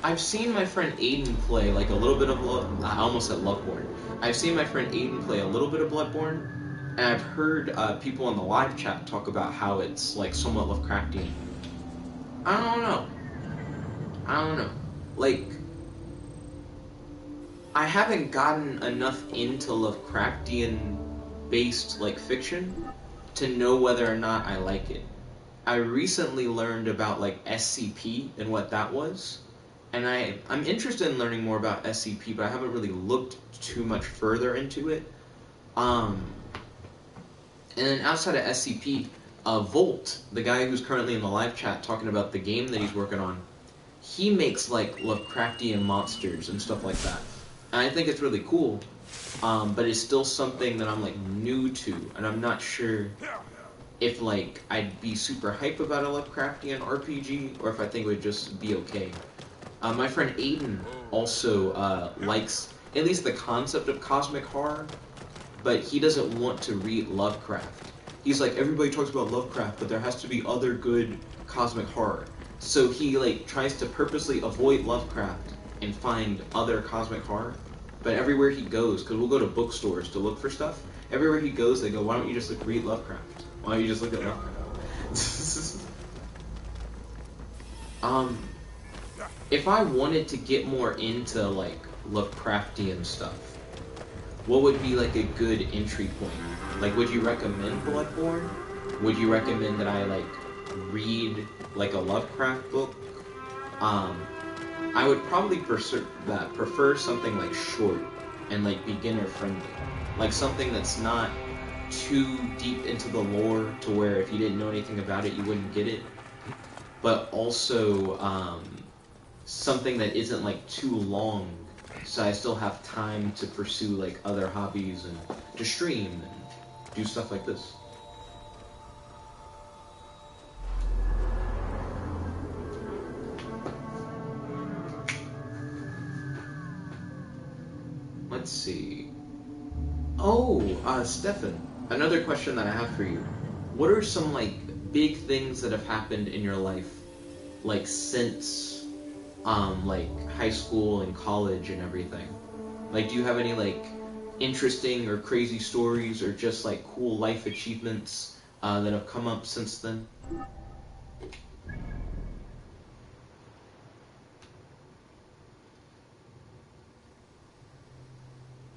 S1: I've seen my friend Aiden play like a little bit of I almost said Bloodborne. I've seen my friend Aiden play a little bit of Bloodborne, and I've heard people in the live chat talk about how it's like somewhat Lovecraftian. I don't know. Like, I haven't gotten enough into Lovecraftian-based, like, fiction to know whether or not I like it. I recently learned about, like, SCP and what that was, and I'm interested in learning more about SCP, but I haven't really looked too much further into it. And then outside of SCP, Volt, the guy who's currently in the live chat talking about the game that he's working on, he makes like Lovecraftian monsters and stuff like that. And I think it's really cool, but it's still something that I'm like new to, and I'm not sure if like I'd be super hype about a Lovecraftian RPG or if I think it would just be okay. My friend Aiden also likes at least the concept of cosmic horror, but he doesn't want to read Lovecraft. He's like, everybody talks about Lovecraft, but there has to be other good cosmic horror. So he like tries to purposely avoid Lovecraft and find other cosmic horror. But everywhere he goes, because we'll go to bookstores to look for stuff, everywhere he goes they go, why don't you just like read Lovecraft? Why don't you just look at Lovecraft? If I wanted to get more into like Lovecraftian stuff, what would be like a good entry point? Like, would you recommend Bloodborne? Would you recommend that I like read like a Lovecraft book? I would probably prefer something like short and like beginner friendly, like something that's not too deep into the lore to where if you didn't know anything about it you wouldn't get it, but also something that isn't like too long, so I still have time to pursue like other hobbies and to stream and do stuff like this. let's see. Oh, Stefan, another question that I have for you. What are some, like, big things that have happened in your life, like, since, like, high school and college and everything? Like, do you have any, like, interesting or crazy stories or just, like, cool life achievements that have come up since then?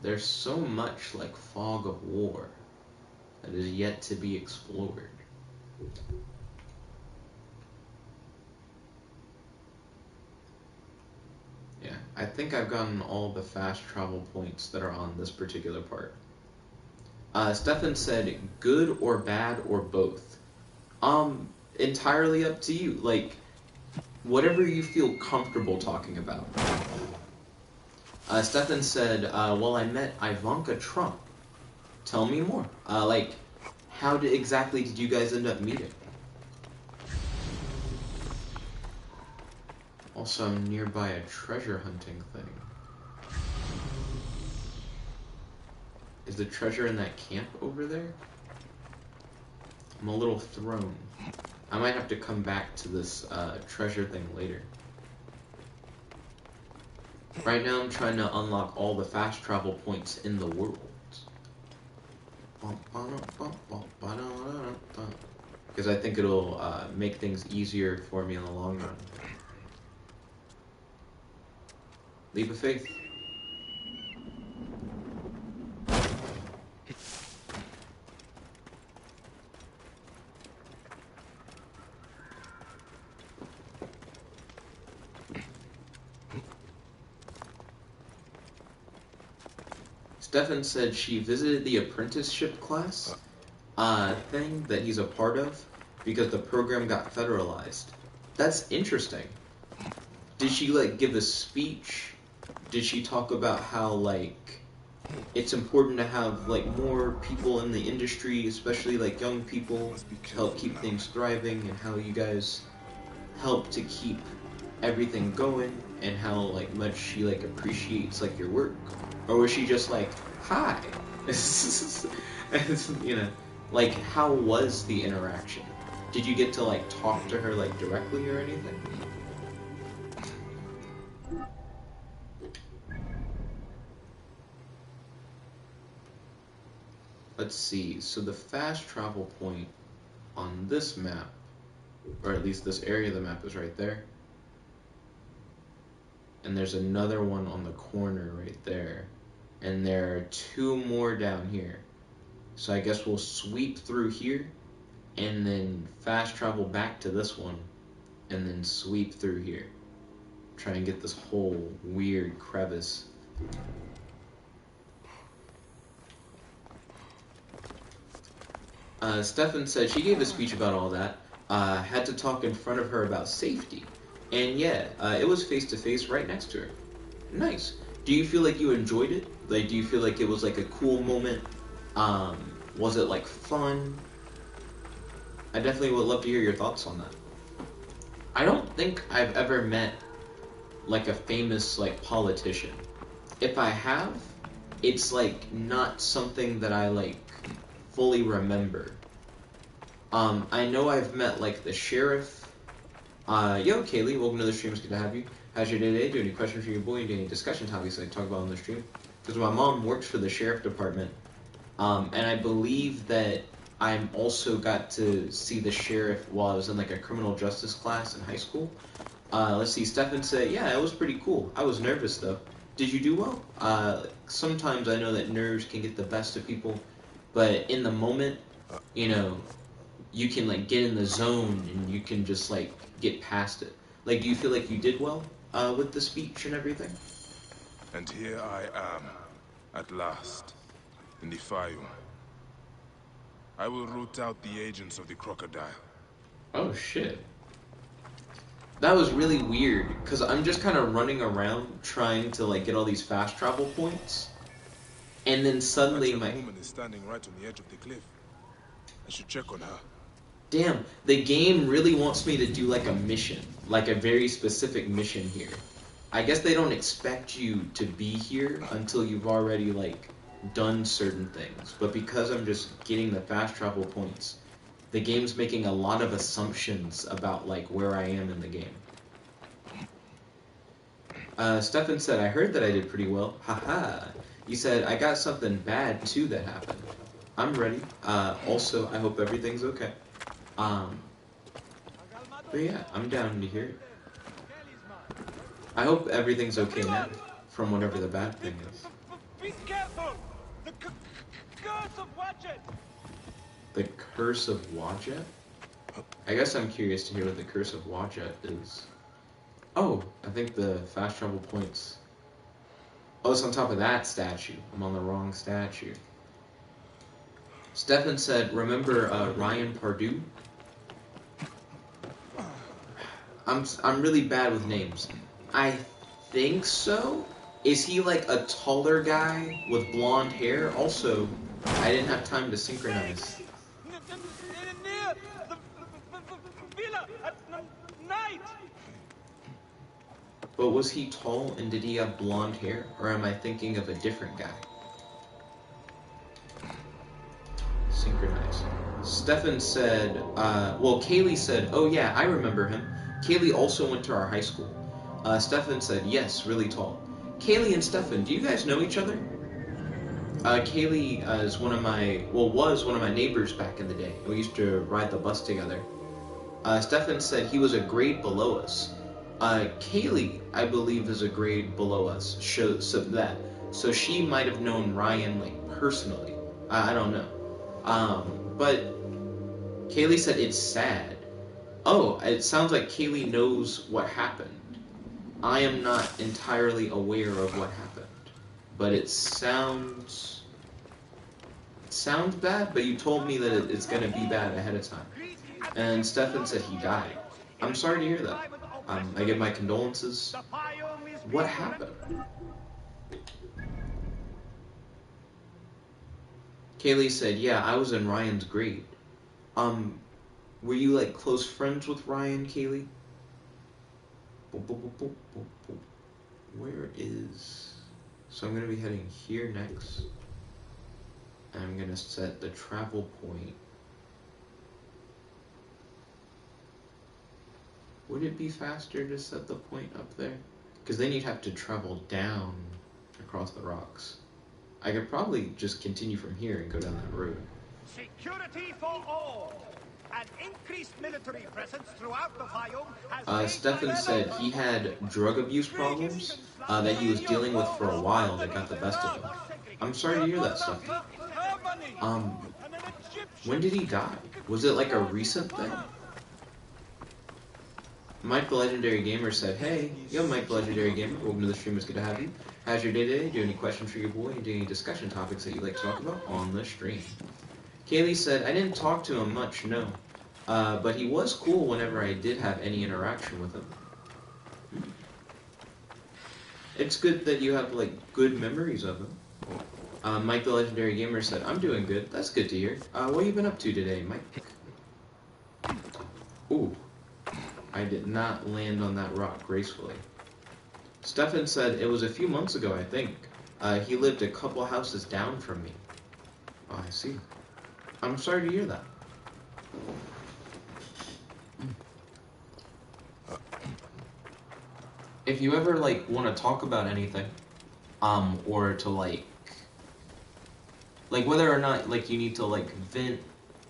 S1: There's so much like fog of war that is yet to be explored. Yeah, I think I've gotten all the fast travel points that are on this particular part. Stefan said good or bad or both. Entirely up to you. Like, whatever you feel comfortable talking about. Stefan said, well, I met Ivanka Trump. Tell me more. Like, how exactly did you guys end up meeting? Also, I'm nearby a treasure hunting thing. Is the treasure in that camp over there? I'm a little thrown. I might have to come back to this treasure thing later. Right now I'm trying to unlock all the fast travel points in the world. Because I think it'll make things easier for me in the long run. Leap of faith. Stefan said she visited the apprenticeship class thing that he's a part of because the program got federalized. That's interesting. Did she like give a speech? Did she talk about how like it's important to have like more people in the industry, especially like young people, to help keep things thriving, and how you guys help to keep everything going, and how like much she like appreciates like your work? Or was she just like, hi? You know, like, how was the interaction? Did you get to like talk to her like directly or anything? Let's see, so the fast travel point on this map, or at least this area of the map, is right there. And there's another one on the corner right there. And there are two more down here. So I guess we'll sweep through here, and then fast travel back to this one, and then sweep through here. Try and get this whole weird crevice. Stefan said she gave a speech about all that. Had to talk in front of her about safety. And yeah, it was face-to-face right next to her. Nice. Do you feel like you enjoyed it? Like, do you feel like it was like a cool moment? Was it like fun? I definitely would love to hear your thoughts on that. I don't think I've ever met like a famous like politician. If I have, it's like not something that I like fully remember. I know I've met like the sheriff. Yo, Kaylee, welcome to the stream. It's good to have you. How's your day today? Do any questions for your boy? Do any discussion topics I talk about on the stream? Because my mom works for the sheriff department, and I believe that I also got to see the sheriff while I was in like a criminal justice class in high school. Let's see, Stefan said, yeah, it was pretty cool. I was nervous though. Did you do well? Sometimes I know that nerves can get the best of people, but in the moment, you know, you can like get in the zone and you can just like get past it. Like, do you feel like you did well with the speech and everything?
S6: And here I am, at last, in the Fayu. I will root out the agents of the crocodile.
S1: Oh shit. That was really weird, because I'm just kind of running around trying to like get all these fast travel points. And then suddenly
S6: That woman is standing right on the edge of the cliff. I should check on her.
S1: Damn, the game really wants me to do like a mission. Like a very specific mission here. I guess they don't expect you to be here until you've already, like, done certain things. But because I'm just getting the fast travel points, the game's making a lot of assumptions about, like, where I am in the game. Stefan said, I heard that I did pretty well. Haha. He said, I got something bad, too, that happened. I'm ready. Also, I hope everything's okay. But yeah, I'm down to hear it. I hope everything's okay now, from whatever the bad thing is.
S4: Be careful! The curse of Wadjet!
S1: The Curse of Wadjet? I guess I'm curious to hear what the Curse of Wadjet is. Oh, I think the fast travel points. Oh, it's on top of that statue. I'm on the wrong statue. Stefan said, remember Ryan Pardue? I'm really bad with names. I think so? Is he like a taller guy with blonde hair? Also, I didn't have time to synchronize.
S4: Near the villa at night!
S1: But was he tall and did he have blonde hair? Or am I thinking of a different guy? Synchronize. Stefan said, well, Kaylee said, oh yeah, I remember him. Kaylee also went to our high school. Stefan said, yes, really tall. Kaylee and Stefan, do you guys know each other? Kaylee is was one of my neighbors back in the day. We used to ride the bus together. Stefan said he was a grade below us. Kaylee, I believe, is a grade below us. So she might have known Ryan, like, personally. I don't know. But Kaylee said it's sad. Oh, it sounds like Kaylee knows what happened. I am not entirely aware of what happened. But it sounds bad, but you told me that it's going to be bad ahead of time. And Stefan said he died. I'm sorry to hear that. I give my condolences. What happened? Kaylee said, yeah, I was in Ryan's grade. Were you, like, close friends with Ryan, Kaylee? Where is... So I'm going to be heading here next. And I'm going to set the travel point. Would it be faster to set the point up there? Because then you'd have to travel down across the rocks. I could probably just continue from here and go down that road.
S4: Security for all! An increased military presence throughout the Fayoum has...
S1: Stefan said he had drug abuse problems that he was dealing with for a while that got the best of him. I'm sorry to hear that, Stefan. When did he die? Was it like a recent thing? Mike the Legendary Gamer said, hey, yo Mike the Legendary Gamer, welcome to the stream, it's good to have you. How's your day today? Do you have any questions for your boy? And do you have any discussion topics that you'd like to talk about on the stream? Kaylee said, I didn't talk to him much, no. But he was cool whenever I did have any interaction with him. It's good that you have, like, good memories of him. Mike the Legendary Gamer said, I'm doing good. That's good to hear. What have you been up to today, Mike? Ooh. I did not land on that rock gracefully. Stefan said, it was a few months ago, I think. He lived a couple houses down from me. Oh, I see. I'm sorry to hear that. If you ever, like, want to talk about anything, or to, like, whether or not, like, you need to, like, vent,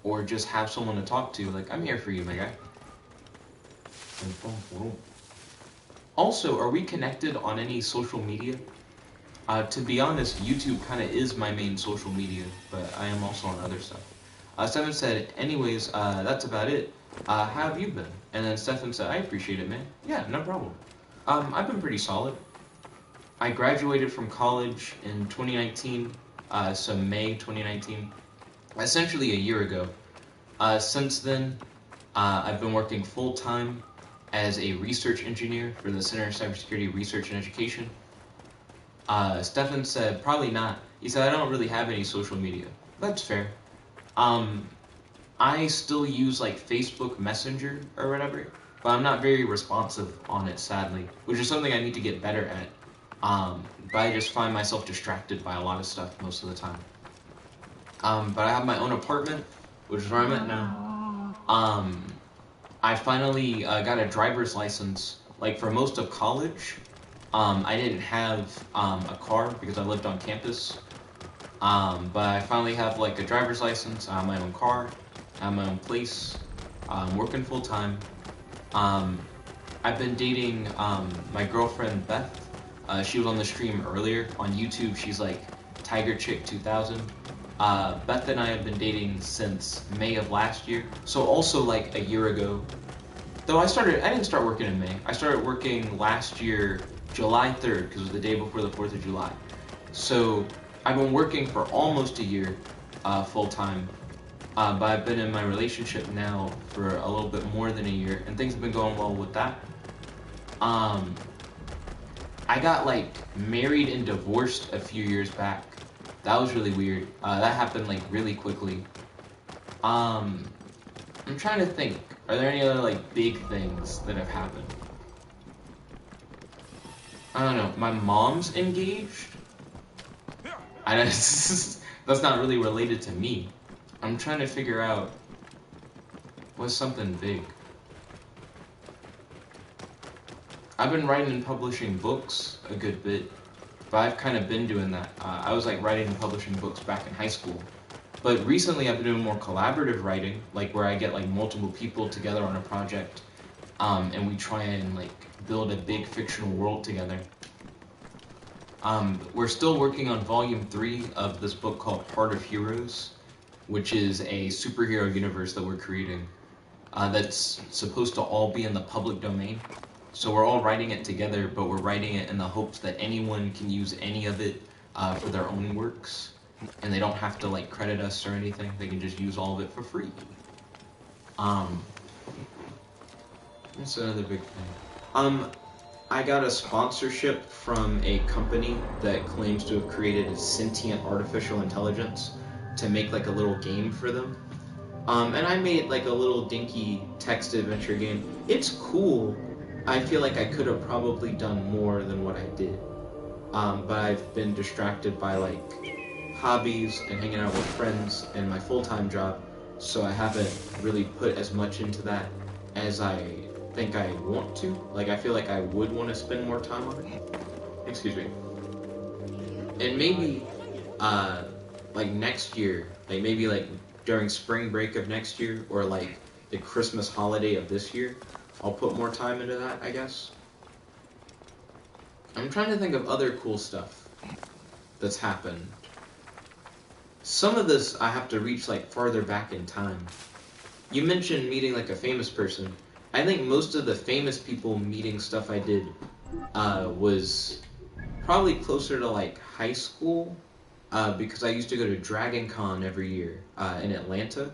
S1: or just have someone to talk to, like, I'm here for you, my guy. Also, are we connected on any social media? To be honest, YouTube kind of is my main social media, but I am also on other stuff. Stefan said, anyways, that's about it. How have you been? And then Stefan said, I appreciate it, man. Yeah, no problem. I've been pretty solid. I graduated from college in 2019, so May 2019, essentially a year ago. Since then, I've been working full-time as a research engineer for the Center of Cybersecurity Research and Education. Stefan said, probably not. He said, I don't really have any social media. That's fair. I still use, like, Facebook Messenger or whatever. but I'm not very responsive on it, sadly, which is something I need to get better at. But I just find myself distracted by a lot of stuff most of the time. But I have my own apartment, which is where I'm at now. I finally got a driver's license. Like for most of college, I didn't have a car because I lived on campus. But I finally have like a driver's license. I have my own car. I have my own place. I'm working full time. I've been dating my girlfriend Beth. She was on the stream earlier on YouTube. She's like Tiger Chick 2000. Beth and I have been dating since May of last year. So also like a year ago. Though I didn't start working in May. I started working last year, July 3rd, because it was the day before the 4th of July. So I've been working for almost a year, full time. But I've been in my relationship now for a little bit more than a year, and things have been going well with that. I got like married and divorced a few years back. That was really weird. That happened like really quickly. I'm trying to think. Are there any other like big things that have happened? I don't know. My mom's engaged. That's not really related to me. I'm trying to figure out what's something big. I've been writing and publishing books a good bit, but I've kind of been doing that. I was like writing and publishing books back in high school. But recently I've been doing more collaborative writing, like where I get like multiple people together on a project, and we try and like build a big fictional world together. We're still working on volume 3 of this book called Heart of Heroes, which is a superhero universe that we're creating that's supposed to all be in the public domain. So we're all writing it together, but we're writing it in the hopes that anyone can use any of it for their own works. And they don't have to like credit us or anything. They can just use all of it for free. That's another big thing. I got a sponsorship from a company that claims to have created a sentient artificial intelligence to make like a little game for them. And I made like a little dinky text adventure game. It's cool. I feel like I could have probably done more than what I did. But I've been distracted by like hobbies and hanging out with friends and my full-time job, so I haven't really put as much into that as I think I want to. Like, I feel like I would want to spend more time on it. Excuse me. And maybe, like next year, like maybe like during spring break of next year, or like the Christmas holiday of this year, I'll put more time into that, I guess. I'm trying to think of other cool stuff that's happened. Some of this I have to reach like farther back in time. You mentioned meeting like a famous person. I think most of the famous people meeting stuff I did was probably closer to like high school, because I used to go to Dragon Con every year in Atlanta.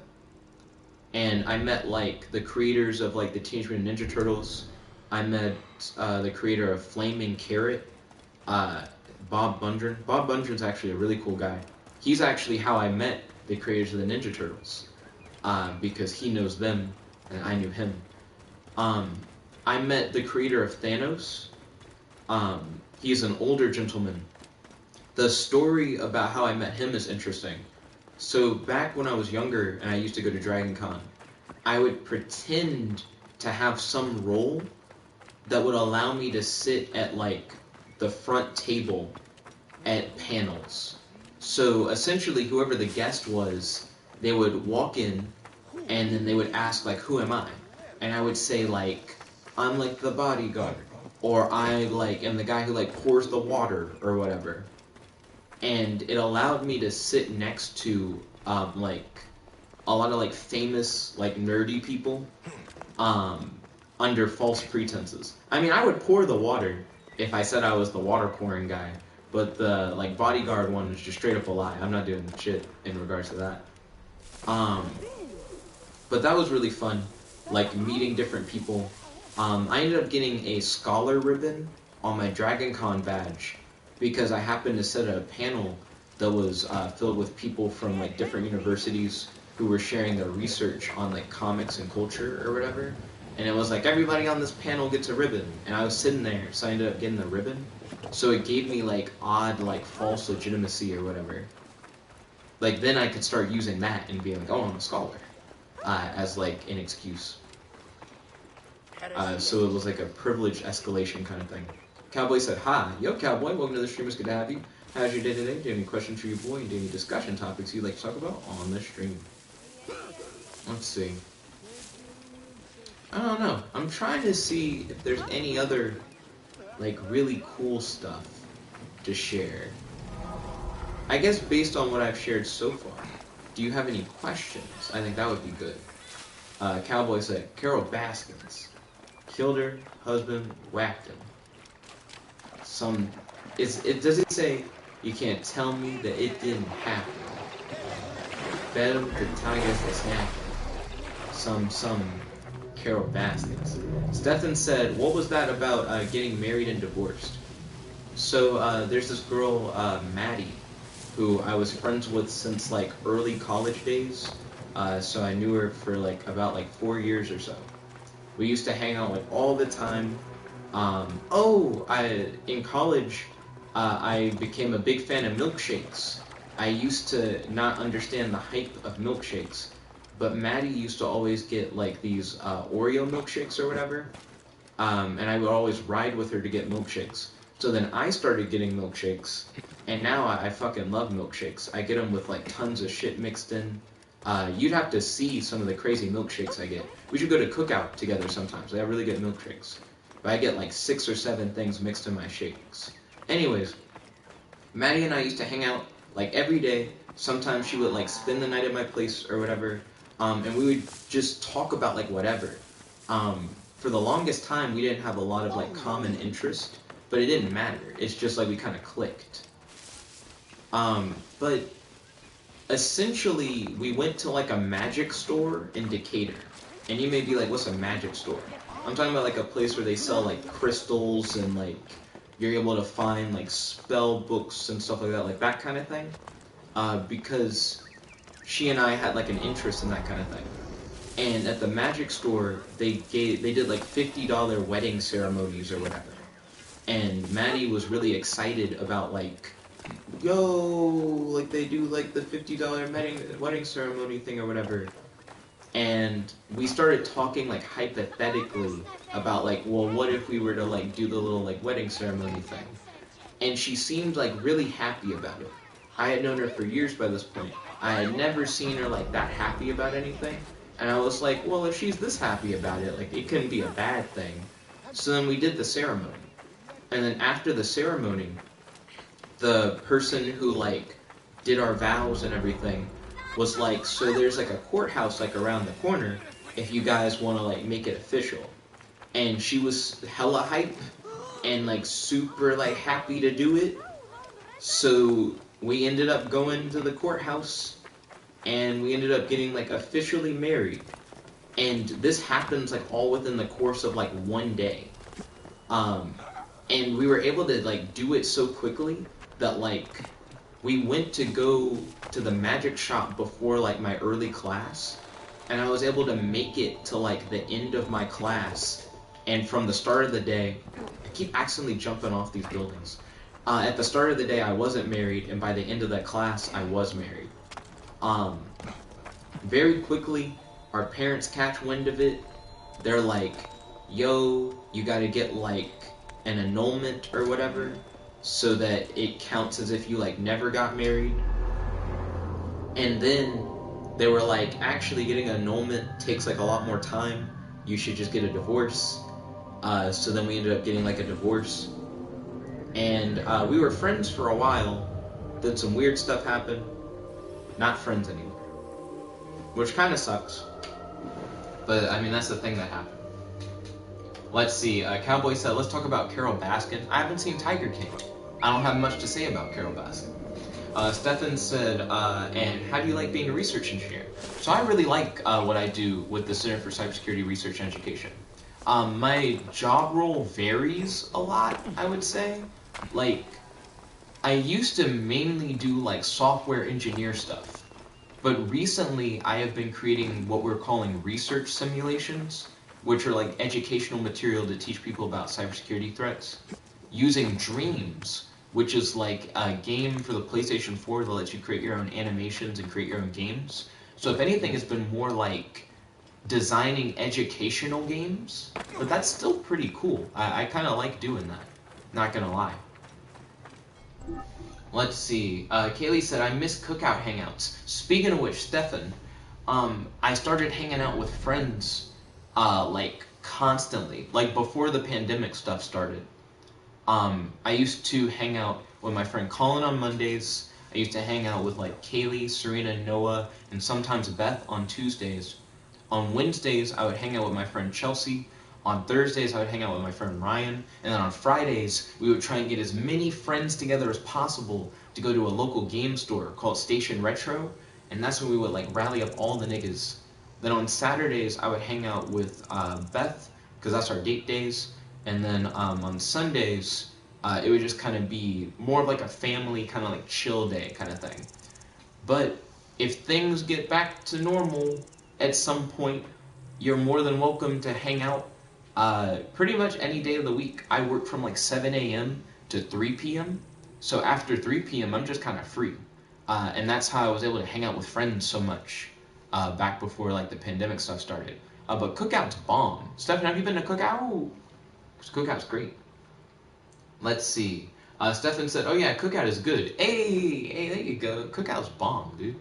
S1: And I met like the creators of like the Teenage Mutant Ninja Turtles. I met the creator of Flaming Carrot, Bob Bundren. Bob Bundren's actually a really cool guy. He's actually how I met the creators of the Ninja Turtles, because he knows them and I knew him. I met the creator of Thanos. He's an older gentleman. The story about how I met him is interesting. So back when I was younger and I used to go to Dragon Con, I would pretend to have some role that would allow me to sit at like the front table at panels. So essentially whoever the guest was, they would walk in and then they would ask like, who am I? And I would say like, I'm like the bodyguard, or I like am the guy who like pours the water or whatever. And it allowed me to sit next to like a lot of like famous like nerdy people under false pretenses. I mean, I would pour the water if I said I was the water pouring guy, but the like bodyguard one is just straight up a lie. I'm not doing shit in regards to that. But that was really fun, like meeting different people. I ended up getting a scholar ribbon on my Dragon Con badge because I happened to sit at a panel that was filled with people from like different universities who were sharing their research on like comics and culture or whatever. and it was like everybody on this panel gets a ribbon, and I was sitting there, so I ended up getting the ribbon. So it gave me like odd, like false legitimacy or whatever. Like then I could start using that and being like, oh, I'm a scholar, as like an excuse. So it was like a privilege escalation kind of thing. Cowboy said, hi, yo Cowboy, welcome to the stream, it's good to have you. How's your day today? Do you have any questions for your boy? Do you have any discussion topics you'd like to talk about on the stream? Let's see. I don't know. I'm trying to see if there's any other, like, really cool stuff to share. I guess based on what I've shared so far, do you have any questions? I think that would be good. Cowboy said, Carol Baskins. Killed her husband, whacked him. Does it say, you can't tell me that it didn't happen? Bet him the tigers the snapping. Some Carol Baskins. Stefan said, what was that about getting married and divorced? So there's this girl, Maddie, who I was friends with since like early college days. So I knew her for like about like 4 years or so. We used to hang out like all the time. In college, I became a big fan of milkshakes. I used to not understand the hype of milkshakes, but Maddie used to always get like these Oreo milkshakes or whatever, and I would always ride with her to get milkshakes. So then I started getting milkshakes, and now I fucking love milkshakes. I get them with like tons of shit mixed in. You'd have to see some of the crazy milkshakes I get. We should go to Cookout together sometimes. They have really good milkshakes. But I get like 6 or 7 things mixed in my shakes. Anyways, Maddie and I used to hang out like every day. Sometimes she would like spend the night at my place or whatever. And we would just talk about like whatever. For the longest time, we didn't have a lot of like common interest, but it didn't matter. It's just like we kind of clicked. But essentially, we went to like a magic store in Decatur. And you may be like, what's a magic store? I'm talking about like a place where they sell like crystals and like you're able to find like spell books and stuff like that kind of thing. Because she and I had like an interest in that kind of thing. And at the magic store, they did like $50 wedding ceremonies or whatever. And Maddie was really excited about like, yo, like they do like the $50 wedding ceremony thing or whatever. And we started talking like hypothetically about like, well, what if we were to like do the little like wedding ceremony thing? And she seemed like really happy about it. I had known her for years by this point. I had never seen her like that happy about anything. And I was like, well, if she's this happy about it, like it couldn't be a bad thing. So then we did the ceremony. And then after the ceremony, the person who like did our vows and everything was like, so there's like a courthouse like around the corner if you guys want to like make it official. And she was hella hype and like super like happy to do it. So we ended up going to the courthouse and we ended up getting like officially married. And this happens like all within the course of like one day. And we were able to like do it so quickly that like we went to go to the magic shop before like my early class, and I was able to make it to like the end of my class. And from the start of the day, I keep accidentally jumping off these buildings. At the start of the day, I wasn't married, and by the end of that class, I was married. Very quickly, our parents catch wind of it. They're like, yo, you gotta get like an annulment or whatever, so that it counts as if you like never got married. And then they were like, actually getting an annulment takes like a lot more time. You should just get a divorce. So then we ended up getting like a divorce. And we were friends for a while. Then some weird stuff happened. Not friends anymore. Which kind of sucks. But I mean, that's the thing that happened. Let's see. Cowboy said, let's talk about Carol Baskin. I haven't seen Tiger King. I don't have much to say about Carol Baskin. Stefan said, and how do you like being a research engineer? So I really like what I do with the Center for Cybersecurity Research and Education. My job role varies a lot, I would say. Like, I used to mainly do like software engineer stuff. But recently I have been creating what we're calling research simulations. which are like educational material to teach people about cybersecurity threats. Using Dreams, which is like a game for the PlayStation 4 that lets you create your own animations and create your own games. So if anything, it's been more like designing educational games, but that's still pretty cool. I kind of like doing that, not gonna lie. Let's see. Kaylee said, I miss cookout hangouts. Speaking of which, Stefan, I started hanging out with friends, like, constantly. Like, before the pandemic stuff started. I used to hang out with my friend Colin on Mondays. I used to hang out with, like, Kaylee, Serena, Noah, and sometimes Beth on Tuesdays. On Wednesdays, I would hang out with my friend Chelsea. On Thursdays, I would hang out with my friend Ryan. And then on Fridays, we would try and get as many friends together as possible to go to a local game store called Station Retro. And that's when we would, like, rally up all the niggas. Then on Saturdays, I would hang out with Beth, because that's our date days. And then on Sundays, it would just kind of be more of like a family, kind of like chill day kind of thing. But if things get back to normal at some point, you're more than welcome to hang out pretty much any day of the week. I work from like 7 a.m. to 3 p.m. So after 3 p.m., I'm just kind of free. And that's how I was able to hang out with friends so much back before like the pandemic stuff started. But Cookout's bomb. Stefan, have you been to Cookout? Cookout's great. Let's see. Stefan said, oh yeah, Cookout is good. Hey, there you go. Cookout's bomb, dude.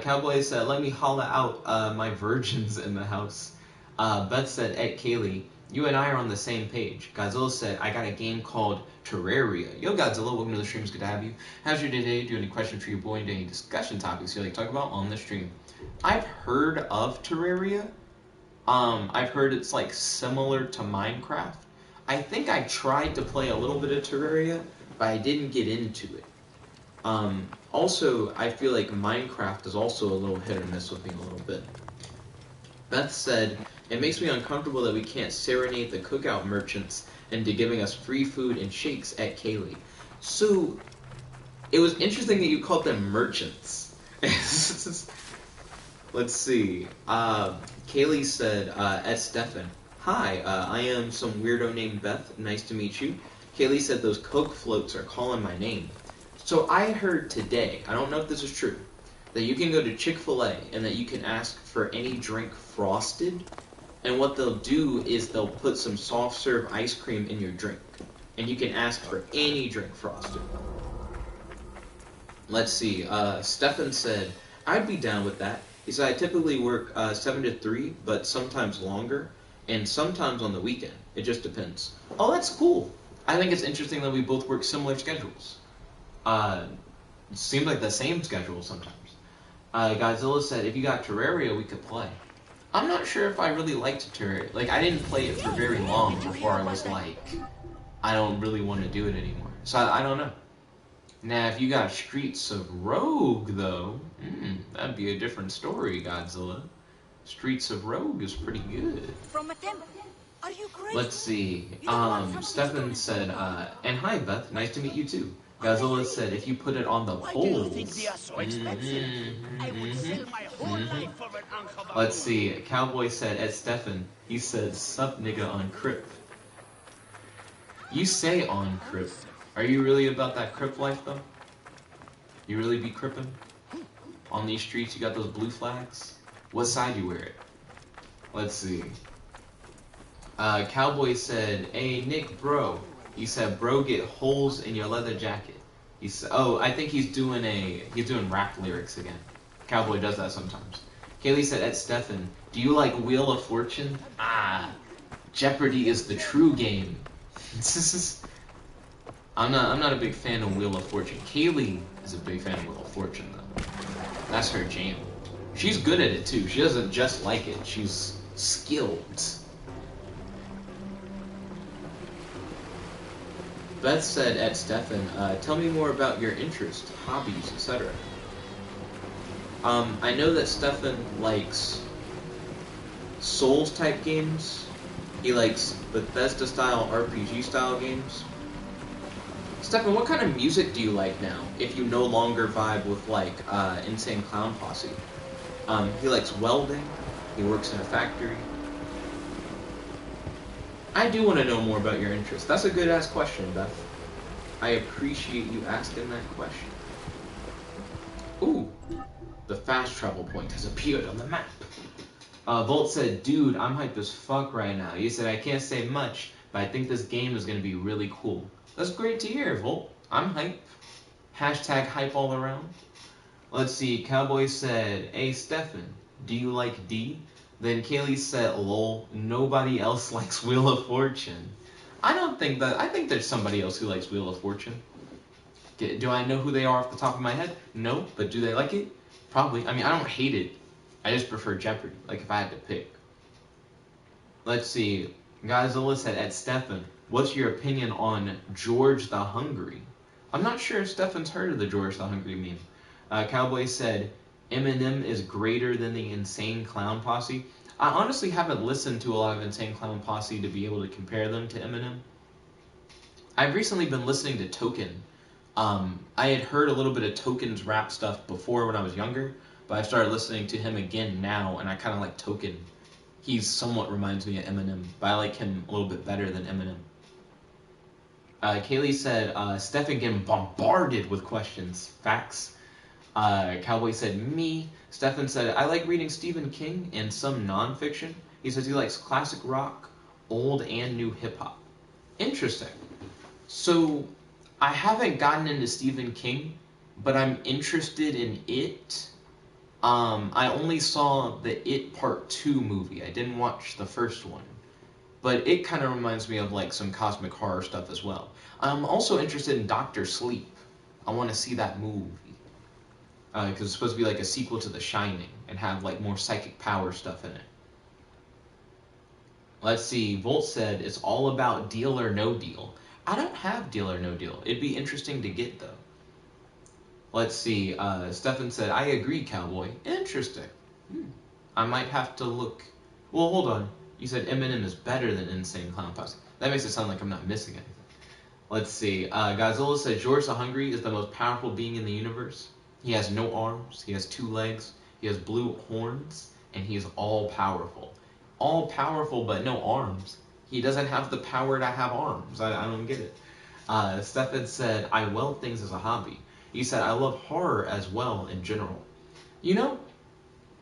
S1: Cowboy said, let me holla out my virgins in the house. Beth said, Ed Kaylee, you and I are on the same page. Godzilla said, I got a game called Terraria. Yo, Godzilla, welcome to the stream. It's good to have you. How's your day today? Do you have any questions for your boy and any discussion topics you like to talk about on the stream? I've heard of Terraria. I've heard it's like similar to Minecraft. I think I tried to play a little bit of Terraria, but I didn't get into it. Also, I feel like Minecraft is also a little hit or miss with me a little bit. Beth said, it makes me uncomfortable that we can't serenade the Cookout merchants into giving us free food and shakes at Kaylee. So, it was interesting that you called them merchants. Let's see. Kaylee said, at Stefan, hi, I am some weirdo named Beth. Nice to meet you. Kaylee said those Coke floats are calling my name. So I heard today, I don't know if this is true, that you can go to Chick-fil-A and that you can ask for any drink frosted. And what they'll do is they'll put some soft serve ice cream in your drink. And you can ask for any drink frosted. Let's see. Stefan said, I'd be down with that. He said, I typically work 7 to 3, but sometimes longer. And sometimes on the weekend. It just depends. Oh, that's cool. I think it's interesting that we both work similar schedules. It seems like the same schedule sometimes. Godzilla said, if you got Terraria, we could play. I'm not sure if I really liked Terraria. Like, I didn't play it for very long before I was like, I don't really want to do it anymore. So I don't know. Now, if you got Streets of Rogue, though, that'd be a different story, Godzilla. Streets of Rogue is pretty good.
S7: From a temple. Are you crazy?
S1: Let's see. Stefan said, and hi, Beth. Nice to meet you, too. Godzilla said, if you put it on the
S4: Why do you
S1: poles.
S4: think they are so expensive? I would sell my whole life for an uncle.
S1: Let's see. Cowboy said, at Stefan, he said, sup nigga on Crip. You say on Crip. Are you really about that Crip life, though? You really be crippin'? On these streets, you got those blue flags? What side you wear it? Let's see. Cowboy said, hey, Nick, bro. He said, bro, get holes in your leather jacket. He said, oh, I think he's doing rap lyrics again. Cowboy does that sometimes. Kaylee said, at Stefan, do you like Wheel of Fortune? Ah, Jeopardy is the true game. I'm not a big fan of Wheel of Fortune. Kaylee is a big fan of Wheel of Fortune, though. That's her jam. She's good at it, too. She doesn't just like it. She's skilled. Beth said at Stefan, tell me more about your interests, hobbies, etc. I know that Stefan likes Souls-type games. He likes Bethesda-style RPG-style games. Stefan, what kind of music do you like now, if you no longer vibe with, like, Insane Clown Posse? He likes welding. He works in a factory. I do want to know more about your interests. That's a good ass question, Beth. I appreciate you asking that question. Ooh, the fast travel point has appeared on the map. Volt said, dude, I'm hyped as fuck right now. You said, I can't say much, but I think this game is going to be really cool. That's great to hear, Volt. I'm hype. Hashtag hype all around. Let's see, Cowboy said, hey, Stefan, do you like D? Then Kaylee said, lol, nobody else likes Wheel of Fortune. I don't think that, I think there's somebody else who likes Wheel of Fortune. Do I know who they are off the top of my head? No, but do they like it? Probably. I mean, I don't hate it. I just prefer Jeopardy, like if I had to pick. Let's see, Godzilla said, at Stefan, what's your opinion on George the Hungry? I'm not sure if Stefan's heard of the George the Hungry meme. Cowboy said, Eminem is greater than the Insane Clown Posse. I honestly haven't listened to a lot of Insane Clown Posse to be able to compare them to Eminem. I've recently been listening to Token. I had heard a little bit of Token's rap stuff before when I was younger, but I started listening to him again now, and I kind of like Token. He somewhat reminds me of Eminem, but I like him a little bit better than Eminem. Kaylee said, Stefan getting bombarded with questions. Facts. Cowboy said, me. Stefan said, I like reading Stephen King and some nonfiction. He says he likes classic rock, old and new hip-hop. Interesting. So, I haven't gotten into Stephen King, but I'm interested in It. I only saw the It Part 2 movie. I didn't watch the first one. But it kind of reminds me of like some cosmic horror stuff as well. I'm also interested in Dr. Sleep. I want to see that movie. Because it's supposed to be like a sequel to The Shining and have like more psychic power stuff in it. Let's see, Volt said it's all about Deal or No Deal. I don't have Deal or No Deal. It'd be interesting to get though. Let's see, Stefan said, I agree, Cowboy. Interesting. I might have to look. Well, hold on. You said Eminem is better than Insane Clown Posse. That makes it sound like I'm not missing anything. Let's see, Godzilla said George the Hungry is the most powerful being in the universe. He has no arms, he has 2 legs, he has blue horns, and he is all-powerful. All-powerful, but no arms. He doesn't have the power to have arms. I don't get it. Stefan said, I weld things as a hobby. He said, I love horror as well in general. You know,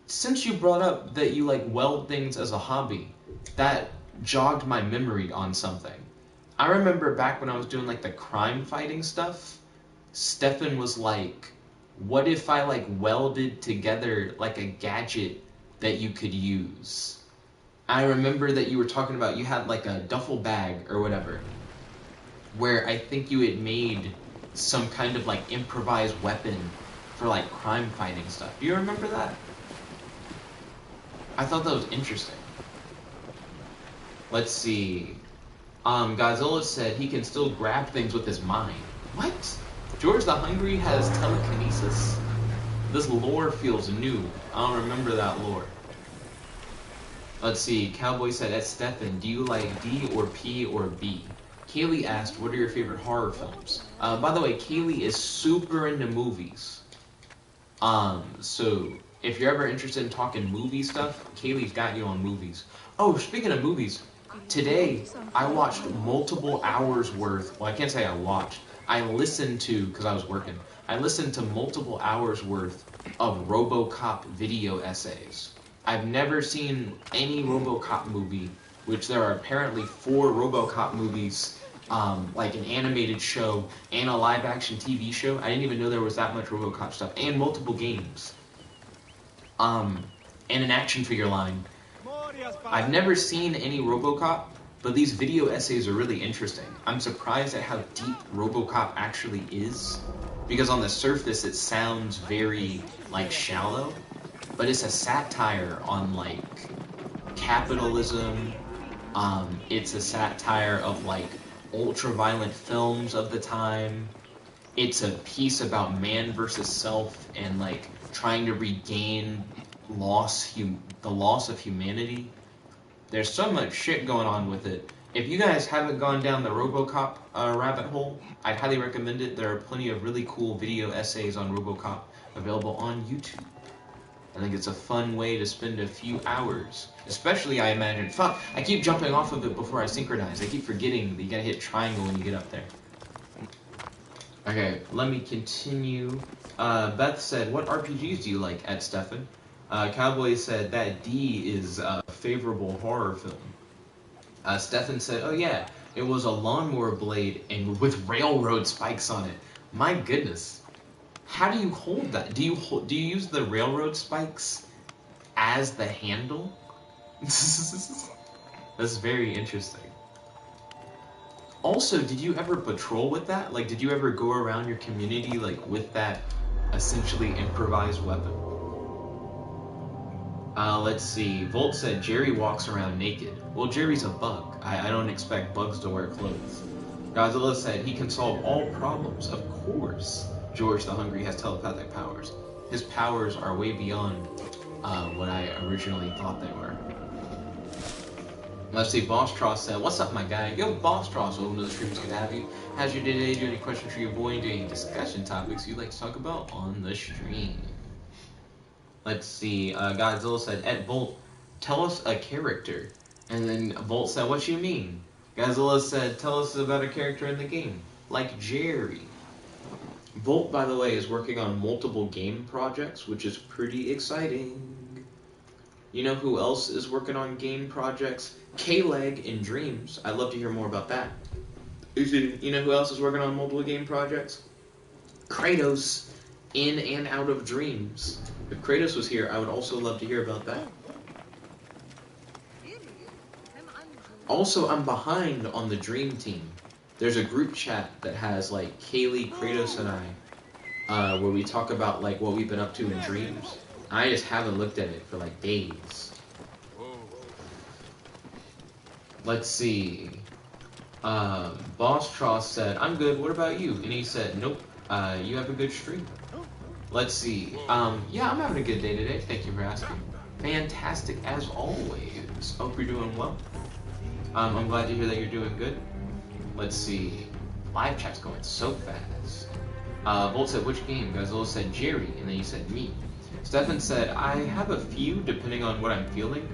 S1: since you brought up that you like weld things as a hobby, that jogged my memory on something. I remember back when I was doing like the crime fighting stuff, Stefan was like, what if I like welded together like a gadget that you could use? I remember that you were talking about you had like a duffel bag or whatever, where I think you had made some kind of like improvised weapon for like crime fighting stuff. Do you remember that? I thought that was interesting. Let's see. Godzilla said he can still grab things with his mind. What? George the Hungry has telekinesis? This lore feels new. I don't remember that lore. Let's see. Cowboy said, at Stefan, do you like D or P or B? Kaylee asked, what are your favorite horror films? By the way, Kaylee is super into movies. So if you're ever interested in talking movie stuff, Kaylee's got you on movies. Oh, speaking of movies, today I watched multiple hours worth. Well, I can't say I watched. I listened to, because I was working, I listened to multiple hours worth of RoboCop video essays. I've never seen any RoboCop movie, which there are apparently 4 RoboCop movies, like an animated show and a live-action TV show. I didn't even know there was that much RoboCop stuff, and multiple games, and an action figure line. I've never seen any RoboCop, but these video essays are really interesting. I'm surprised at how deep RoboCop actually is, because on the surface it sounds very, like, shallow, but it's a satire on, like, capitalism. It's a satire of, like, ultra-violent films of the time. It's a piece about man versus self and, like, trying to regain the loss of humanity. There's so much shit going on with it. If you guys haven't gone down the RoboCop rabbit hole, I'd highly recommend it. There are plenty of really cool video essays on RoboCop available on YouTube. I think it's a fun way to spend a few hours. Especially, I imagine... Fuck, I keep jumping off of it before I synchronize. I keep forgetting that you gotta hit triangle when you get up there. Okay, let me continue. Beth said, what RPGs do you like, at Stefan? Cowboy said, that D is a favorable horror film. Stefan said, oh yeah, it was a lawnmower blade and with railroad spikes on it. My goodness. How do you hold that? Do you use the railroad spikes as the handle? That's very interesting. Also, did you ever patrol with that? Like, did you ever go around your community, like, with that essentially improvised weapon? Let's see. Volt said Jerry walks around naked. Well, Jerry's a bug. I don't expect bugs to wear clothes. Godzilla said he can solve all problems. Of course. George the Hungry has telepathic powers. His powers are way beyond what I originally thought they were. Let's see, Boss Tross said, what's up, my guy? Yo, Boss Tross, welcome to the stream. It's good to have you. How's your day today? Do you have any questions for your boy? Do you have any discussion topics you'd like to talk about on the stream? Let's see, Godzilla said, Ed Volt, tell us a character. And then Volt said, what you mean? Godzilla said, tell us about a character in the game. Like Jerry. Volt, by the way, is working on multiple game projects, which is pretty exciting. You know who else is working on game projects? K-Leg in Dreams. I'd love to hear more about that. You know who else is working on multiple game projects? Kratos in and out of Dreams. If Kratos was here, I would also love to hear about that. Also, I'm behind on the Dream Team. There's a group chat that has, like, Kaylee, Kratos, and I, where we talk about, like, what we've been up to in Dreams. I just haven't looked at it for, like, days. Let's see. Boss Tross said, I'm good, what about you? And he said, nope, you have a good stream. Let's see. Yeah, I'm having a good day today. Thank you for asking. Fantastic as always. Hope you're doing well. I'm glad to hear that you're doing good. Let's see. Live chat's going so fast. Volt said, which game? Godzilla said Jerry, and then he said me. Stefan said, I have a few depending on what I'm feeling.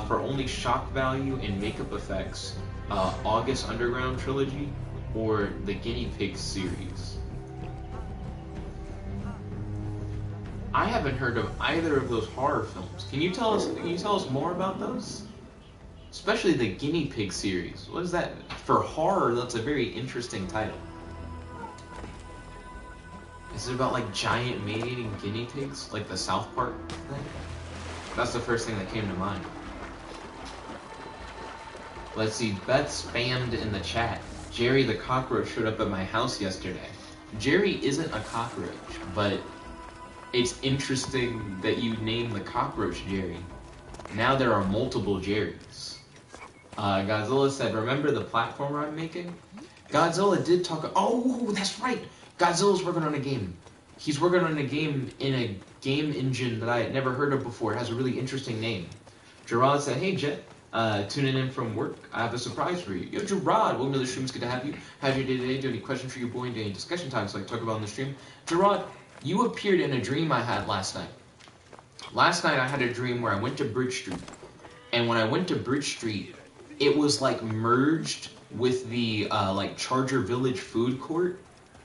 S1: For only shock value and makeup effects, August Underground Trilogy or the Guinea Pig series. I haven't heard of either of those horror films. Can you tell us more about those? Especially the Guinea Pig series. What is that? For horror, that's a very interesting title. Is it about, like, giant man-eating guinea pigs? Like the South Park thing? That's the first thing that came to mind. Let's see, Beth spammed in the chat. Jerry the cockroach showed up at my house yesterday. Jerry isn't a cockroach, but it's interesting that you name the cockroach Jerry. Now there are multiple Jerrys. Godzilla said, remember the platformer I'm making? Godzilla did talk... Oh, that's right! Godzilla's working on a game. He's working on a game in a game engine that I had never heard of before. It has a really interesting name. Gerard said, hey, Jet. Tuning in from work. I have a surprise for you. Yo, Gerard, welcome to the stream. It's good to have you. How's your day today? Do you have any questions for your boy? Do you have any discussion topics like talk about on the stream? Gerard, you appeared in a dream I had last night. Last night I had a dream where I went to Bridge Street. And when I went to Bridge Street, it was like merged with the like Charger Village food court.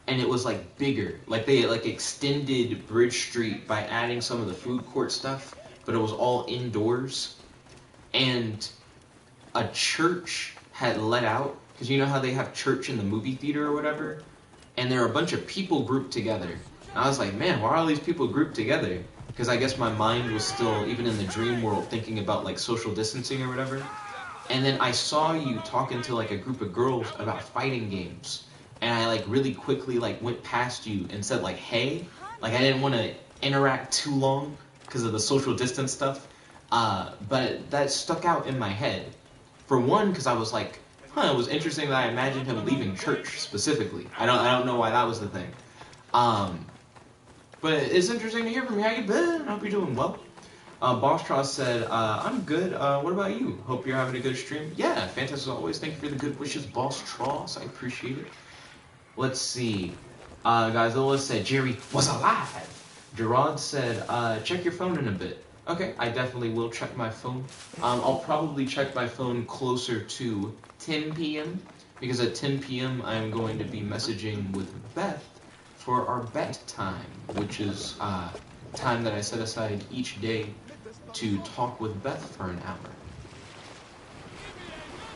S1: And it was like bigger. Like they like extended Bridge Street by adding some of the food court stuff. But it was all indoors. And a church had let out, because you know how they have church in the movie theater or whatever? And there are a bunch of people grouped together. And I was like, man, why are all these people grouped together? Because I guess my mind was still, even in the dream world, thinking about like social distancing or whatever. And then I saw you talking to like a group of girls about fighting games. And I like really quickly like went past you and said like, hey. Like I didn't want to interact too long because of the social distance stuff. But that stuck out in my head. For one, because I was like, it was interesting that I imagined him leaving church specifically. I don't know why that was the thing. But it's interesting to hear from you. How you been? I hope you're doing well. Boss Tross said, I'm good. What about you? Hope you're having a good stream. Yeah, fantastic as always. Thank you for the good wishes, Boss Tross. I appreciate it. Let's see. Godzilla said Jerry was alive. Gerard said, check your phone in a bit. Okay, I definitely will check my phone. I'll probably check my phone closer to 10 p.m. because at 10 p.m. I'm going to be messaging with Beth for our bet time, which is time that I set aside each day to talk with Beth for an hour.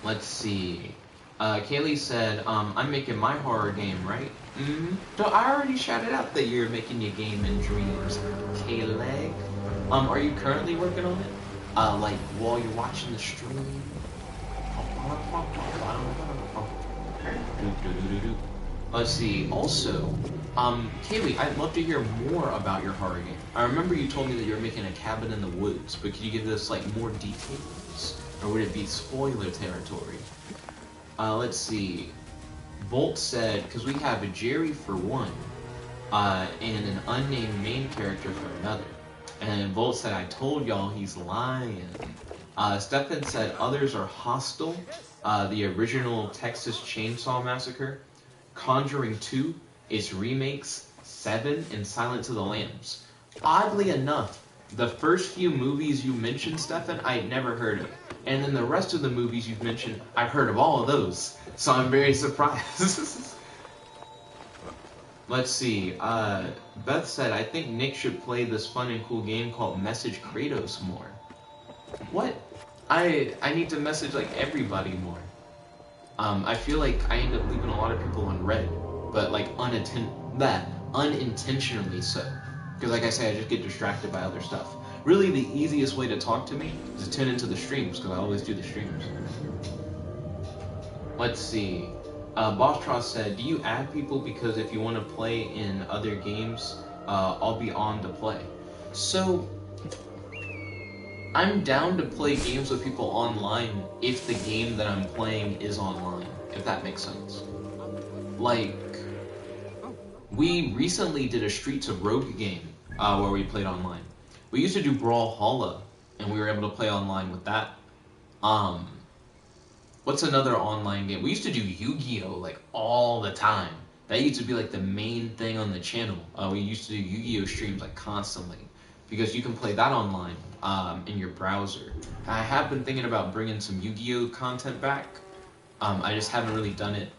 S1: Let's see. Kaylee said, I'm making my horror game, right? Mm-hmm. So I already shouted out that you're making your game in dreams, Kaylee. Are you currently working on it? Like, while you're watching the stream? Let's see. Also, Kaylee, I'd love to hear more about your horror game. I remember you told me that you're making a cabin in the woods, but could you give us, like, more details? Or would it be spoiler territory? Let's see. Bolt said, because we have a Jerry for one, and an unnamed main character for another. And Bolt said, I told y'all he's lying. Stefan said, others are Hostile, the original Texas Chainsaw Massacre, Conjuring 2, its remakes, 7, and Silence of the Lambs. Oddly enough, the first few movies you mentioned, Stefan, I'd never heard of. And then the rest of the movies you've mentioned, I've heard of all of those. So I'm very surprised. Let's see. Beth said, I think Nick should play this fun and cool game called Message Kratos more. What? I need to message, like, everybody more. I feel like I end up leaving a lot of people on red. But, like, unintentionally so. Because, like I say, I just get distracted by other stuff. Really, the easiest way to talk to me is to tune into the streams, because I always do the streams. Let's see. Boss said, do you add people because if you want to play in other games, I'll be on to play. So, I'm down to play games with people online if the game that I'm playing is online, if that makes sense. Like, we recently did a Streets of Rogue game where we played online. We used to do Brawlhalla, and we were able to play online with that. What's another online game? We used to do Yu-Gi-Oh! Like, all the time. That used to be, like, the main thing on the channel. We used to do Yu-Gi-Oh! Streams, like, constantly. Because you can play that online in your browser. I have been thinking about bringing some Yu-Gi-Oh! Content back. I just haven't really done it.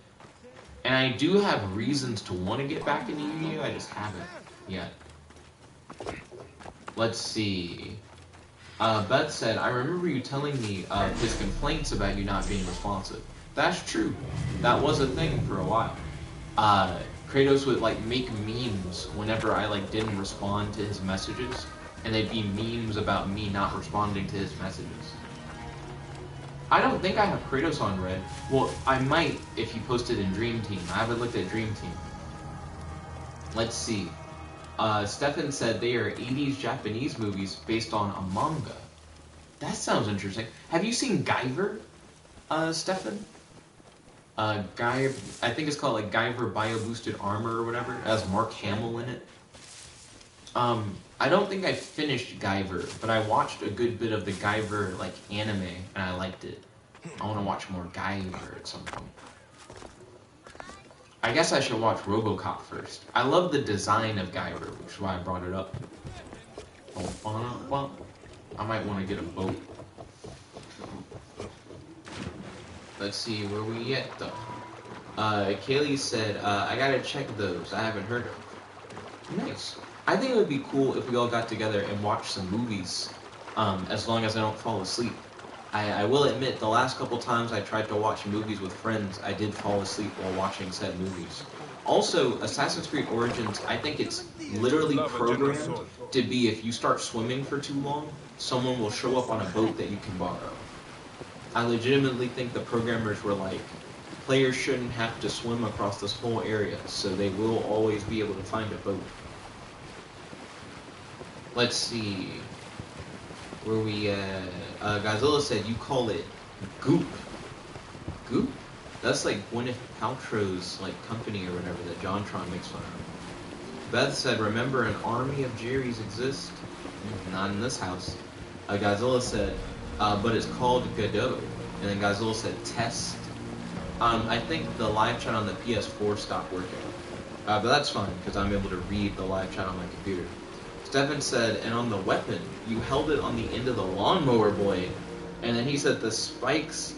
S1: And I do have reasons to want to get back into Yu-Gi-Oh! I just haven't yet. Let's see. Beth said, I remember you telling me of his complaints about you not being responsive. That's true. That was a thing for a while. Kratos would, like, make memes whenever I, like, didn't respond to his messages. And they'd be memes about me not responding to his messages. I don't think I have Kratos on Red. Well, I might if you posted in Dream Team. I haven't looked at Dream Team. Let's see. Stefan said they are 80s Japanese movies based on a manga. That sounds interesting. Have you seen Guyver, Stefan? I think it's called, like, Guyver Bio Boosted Armor or whatever. It has Mark Hamill in it. I don't think I finished Guyver, but I watched a good bit of the Guyver, like, anime, and I liked it. I want to watch more Guyver at some point. I guess I should watch RoboCop first. I love the design of Guyver, which is why I brought it up. I might want to get a boat. Let's see, where we at, though? Kaylee said, I gotta check those. I haven't heard of them. Nice. I think it would be cool if we all got together and watched some movies, as long as I don't fall asleep. I will admit, the last couple times I tried to watch movies with friends, I did fall asleep while watching said movies. Also, Assassin's Creed Origins, I think it's literally programmed to be if you start swimming for too long, someone will show up on a boat that you can borrow. I legitimately think the programmers were like, players shouldn't have to swim across this whole area, so they will always be able to find a boat. Let's see. Where we Godzilla said you call it Goop. Goop? That's like Gwyneth Paltrow's, like, company or whatever that JonTron makes fun of. Beth said, remember an army of Jerrys exist? Not in this house. Godzilla said, but it's called Godot. And then Godzilla said, test. I think the live chat on the PS4 stopped working. But that's fine, because I'm able to read the live chat on my computer. Stefan said, and on the weapon, you held it on the end of the lawnmower blade. And then he said the spikes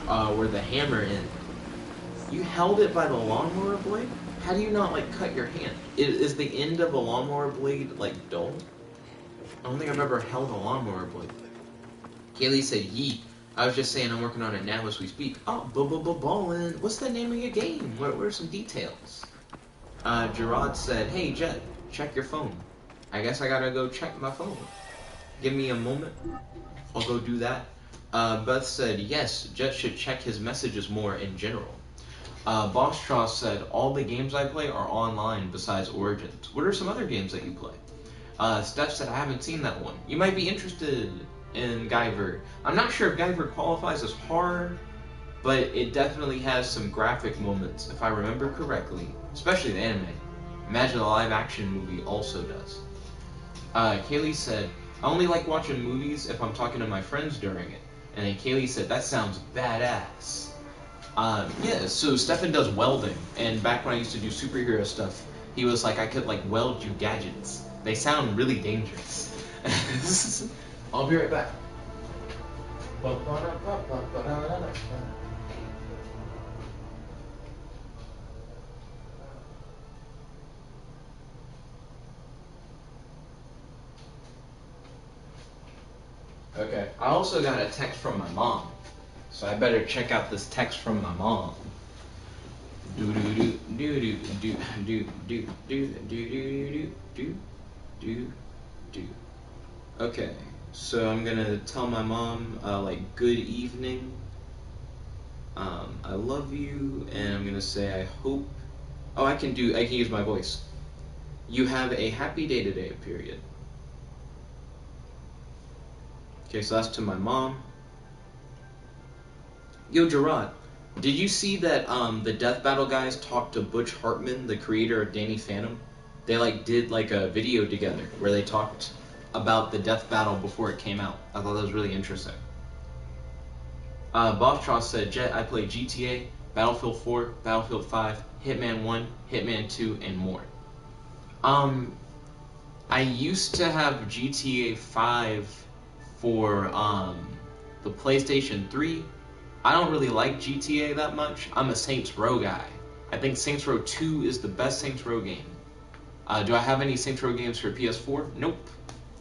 S1: were the hammer end. You held it by the lawnmower blade? How do you not, like, cut your hand? Is the end of a lawnmower blade, like, dull? I don't think I've ever held a lawnmower blade. Kaylee said, yeet. I was just saying I'm working on it now as we speak. Oh, ballin'. What's the name of your game? What are some details? Gerard said, hey, Jet, check your phone. I guess I gotta go check my phone. Give me a moment. I'll go do that. Beth said, yes, Jet should check his messages more in general. Boss Straw said, all the games I play are online besides Origins. What are some other games that you play? Steph said, I haven't seen that one. You might be interested in Guyver. I'm not sure if Guyver qualifies as horror, but it definitely has some graphic moments, if I remember correctly. Especially the anime. Imagine the live action movie also does. Kaylee said, I only like watching movies if I'm talking to my friends during it. And then Kaylee said, that sounds badass. Yeah, so Stefan does welding, and back when I used to do superhero stuff, he was like, I could like weld you gadgets. They sound really dangerous. I'll be right back. Okay, I also got a text from my mom. So I better check out this text from my mom. Okay, so I'm gonna tell my mom like good evening. I love you, and I'm gonna say I hope. Oh, I can use my voice. You have a happy day today. Period. Okay, so that's to my mom. Yo, Gerard, did you see that the Death Battle guys talked to Butch Hartman, the creator of Danny Phantom? They like did like a video together where they talked about the Death Battle before it came out. I thought that was really interesting. Boss said, Jet, I play GTA, Battlefield 4, Battlefield 5, Hitman 1, Hitman 2, and more. I used to have GTA 5 for the PlayStation 3. I don't really like GTA that much. I'm a Saints Row guy. I think Saints Row 2 is the best Saints Row game. Do I have any Saints Row games for PS4? Nope.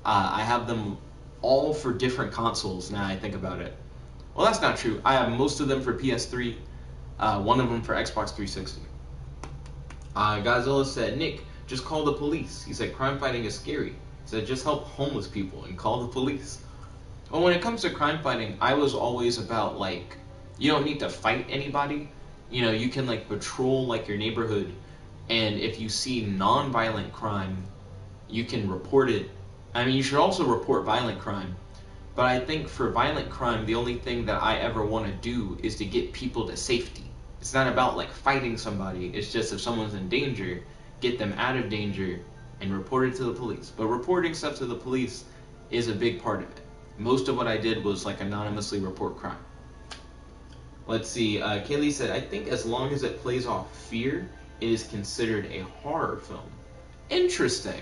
S1: I have them all for different consoles now I think about it. Well, that's not true. I have most of them for PS3, one of them for Xbox 360. Godzilla said, Nick, just call the police. He said, crime fighting is scary. He said, just help homeless people and call the police. Well, when it comes to crime fighting, I was always about, like, you don't need to fight anybody. You know, you can, like, patrol, like, your neighborhood, and if you see non-violent crime, you can report it. I mean, you should also report violent crime, but I think for violent crime, the only thing that I ever want to do is to get people to safety. It's not about, like, fighting somebody. It's just if someone's in danger, get them out of danger and report it to the police. But reporting stuff to the police is a big part of it. Most of what I did was, like, anonymously report crime. Let's see, Kaylee said, I think as long as it plays off fear, it is considered a horror film. Interesting.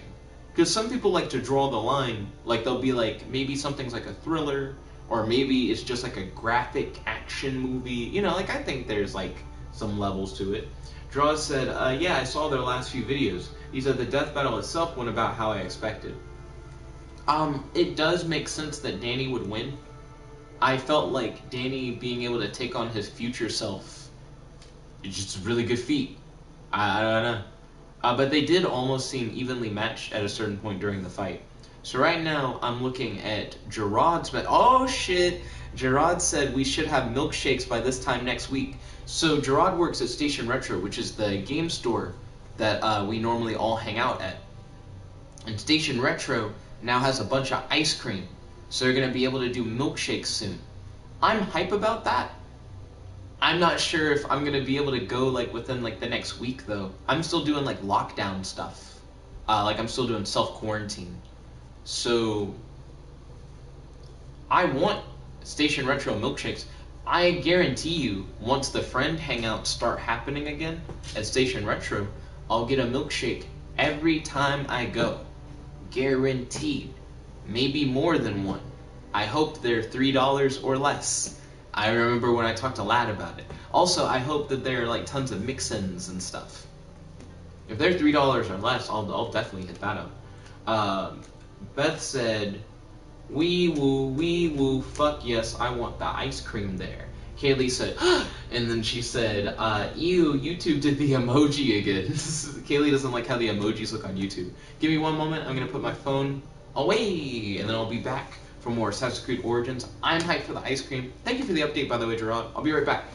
S1: Because some people like to draw the line, like they'll be like, maybe something's like a thriller, or maybe it's just like a graphic action movie. You know, like I think there's like some levels to it. Draw said, yeah, I saw their last few videos. He said the death battle itself went about how I expected. It does make sense that Danny would win. I felt like Danny being able to take on his future self is just a really good feat. I don't know. But they did almost seem evenly matched at a certain point during the fight. So right now, I'm looking at Gerard's... Oh, shit! Gerard said we should have milkshakes by this time next week. So Gerard works at Station Retro, which is the game store that we normally all hang out at. And Station Retro now has a bunch of ice cream. So they're going to be able to do milkshakes soon. I'm hype about that. I'm not sure if I'm going to be able to go like within like the next week though. I'm still doing like lockdown stuff. Like I'm still doing self-quarantine. So I want Station Retro milkshakes. I guarantee you once the friend hangouts start happening again at Station Retro, I'll get a milkshake every time I go. Guaranteed. Maybe more than one. I hope they're $3 or less. I remember when I talked to Lad about it. Also, I hope that there are like tons of mix-ins and stuff. If they're $3 or less, I'll definitely hit that up. Beth said, wee woo, fuck yes, I want the ice cream there. Kaylee said, and then she said, ew, YouTube did the emoji again. Kaylee doesn't like how the emojis look on YouTube. Give me one moment, I'm gonna put my phone away, and then I'll be back for more Assassin's Creed Origins. I'm hyped for the ice cream. Thank you for the update, by the way, Gerard. I'll be right back.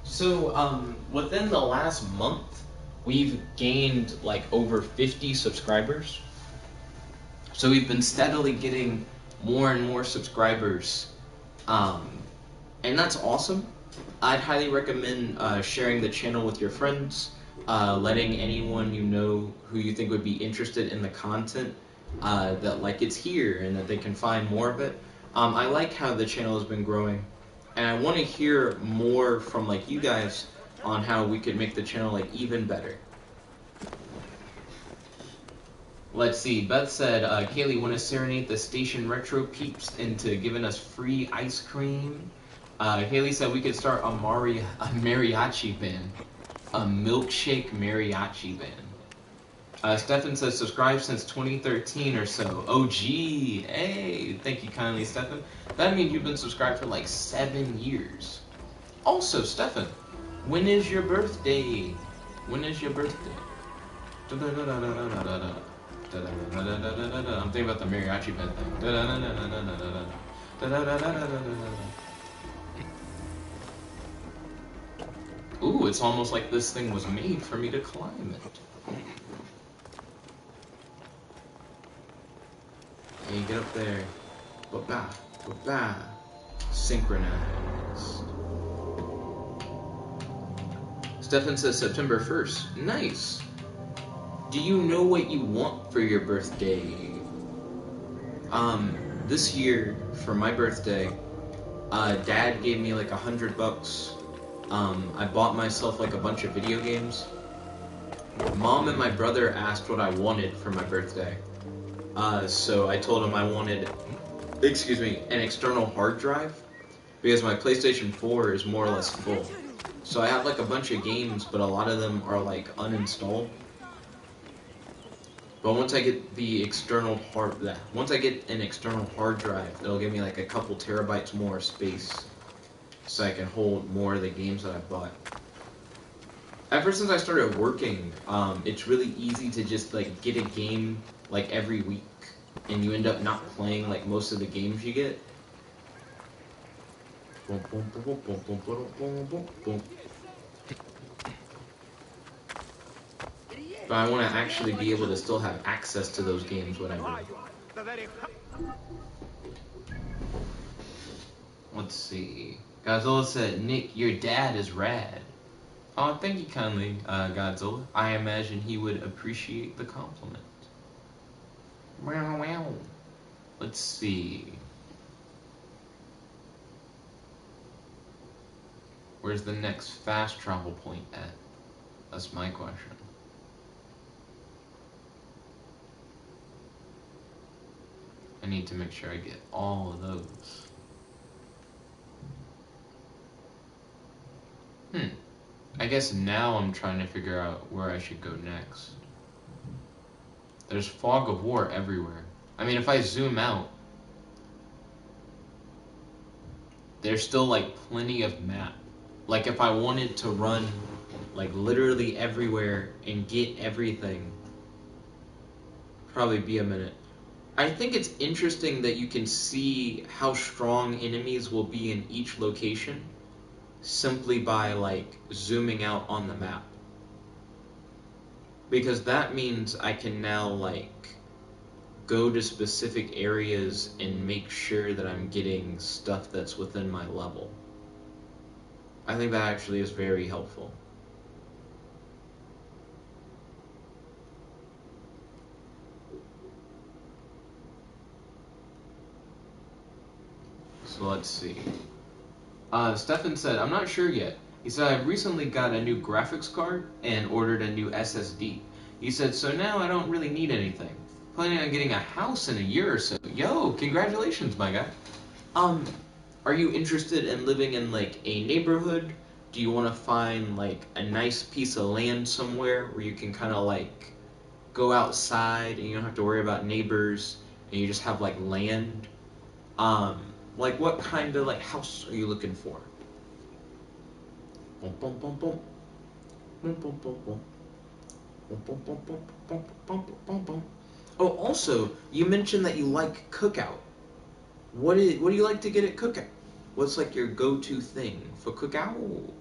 S1: So, within the last month, we've gained like over 50 subscribers. So we've been steadily getting more and more subscribers, and that's awesome. I'd highly recommend sharing the channel with your friends, letting anyone you know who you think would be interested in the content that like it's here and that they can find more of it. I like how the channel has been growing, and I want to hear more from like you guys on how we could make the channel like even better. Let's see, Beth said, Kaylee, want to serenade the station retro peeps into giving us free ice cream? Haley said we could start a mariachi band. A milkshake mariachi band. Stefan says, subscribed since 2013 or so. OG, hey, thank you kindly, Stefan. That means you've been subscribed for like 7 years. Also, Stefan, when is your birthday? When is your birthday? I'm thinking about the mariachi band thing. Ooh, it's almost like this thing was made for me to climb it. Hey, get up there. Ba-ba, ba-ba. Synchronized. Stefan says September 1st. Nice. Do you know what you want for your birthday? This year, for my birthday, Dad gave me like $100. I bought myself like a bunch of video games. Mom and my brother asked what I wanted for my birthday. So I told them I wanted, an external hard drive, because my PlayStation 4 is more or less full. So I have like a bunch of games, but a lot of them are like uninstalled. But once I get an external hard drive, it'll give me like a couple terabytes more space, so I can hold more of the games that I bought. Ever since I started working, it's really easy to just like get a game like every week, and you end up not playing like most of the games you get. But I want to actually be able to still have access to those games when I do. Let's see. Godzilla said, Nick, your dad is rad. Oh, thank you kindly, Godzilla. I imagine he would appreciate the compliment. Wow. Let's see. Where's the next fast travel point at? That's my question. I need to make sure I get all of those. I guess now I'm trying to figure out where I should go next. There's fog of war everywhere. I mean, if I zoom out, there's still like plenty of map. Like if I wanted to run like literally everywhere and get everything, probably be a minute. I think it's interesting that you can see how strong enemies will be in each location simply by like zooming out on the map. Because that means I can now like go to specific areas and make sure that I'm getting stuff that's within my level. I think that actually is very helpful. So let's see. Stefan said, I'm not sure yet. He said, I've recently got a new graphics card and ordered a new SSD. He said, so now I don't really need anything. Planning on getting a house in a year or so. Yo, congratulations, my guy. Are you interested in living in, like, a neighborhood? Do you want to find, like, a nice piece of land somewhere where you can kind of, like, go outside and you don't have to worry about neighbors and you just have, like, land? Like, what kind of, like, house are you looking for? Boom, boom, boom, boom. Boom, boom, boom, boom. Boom, boom, boom, boom, boom, boom, boom, boom. Oh, also, you mentioned that you like Cookout. What do you like to get at Cookout? What's, like, your go-to thing for Cookout?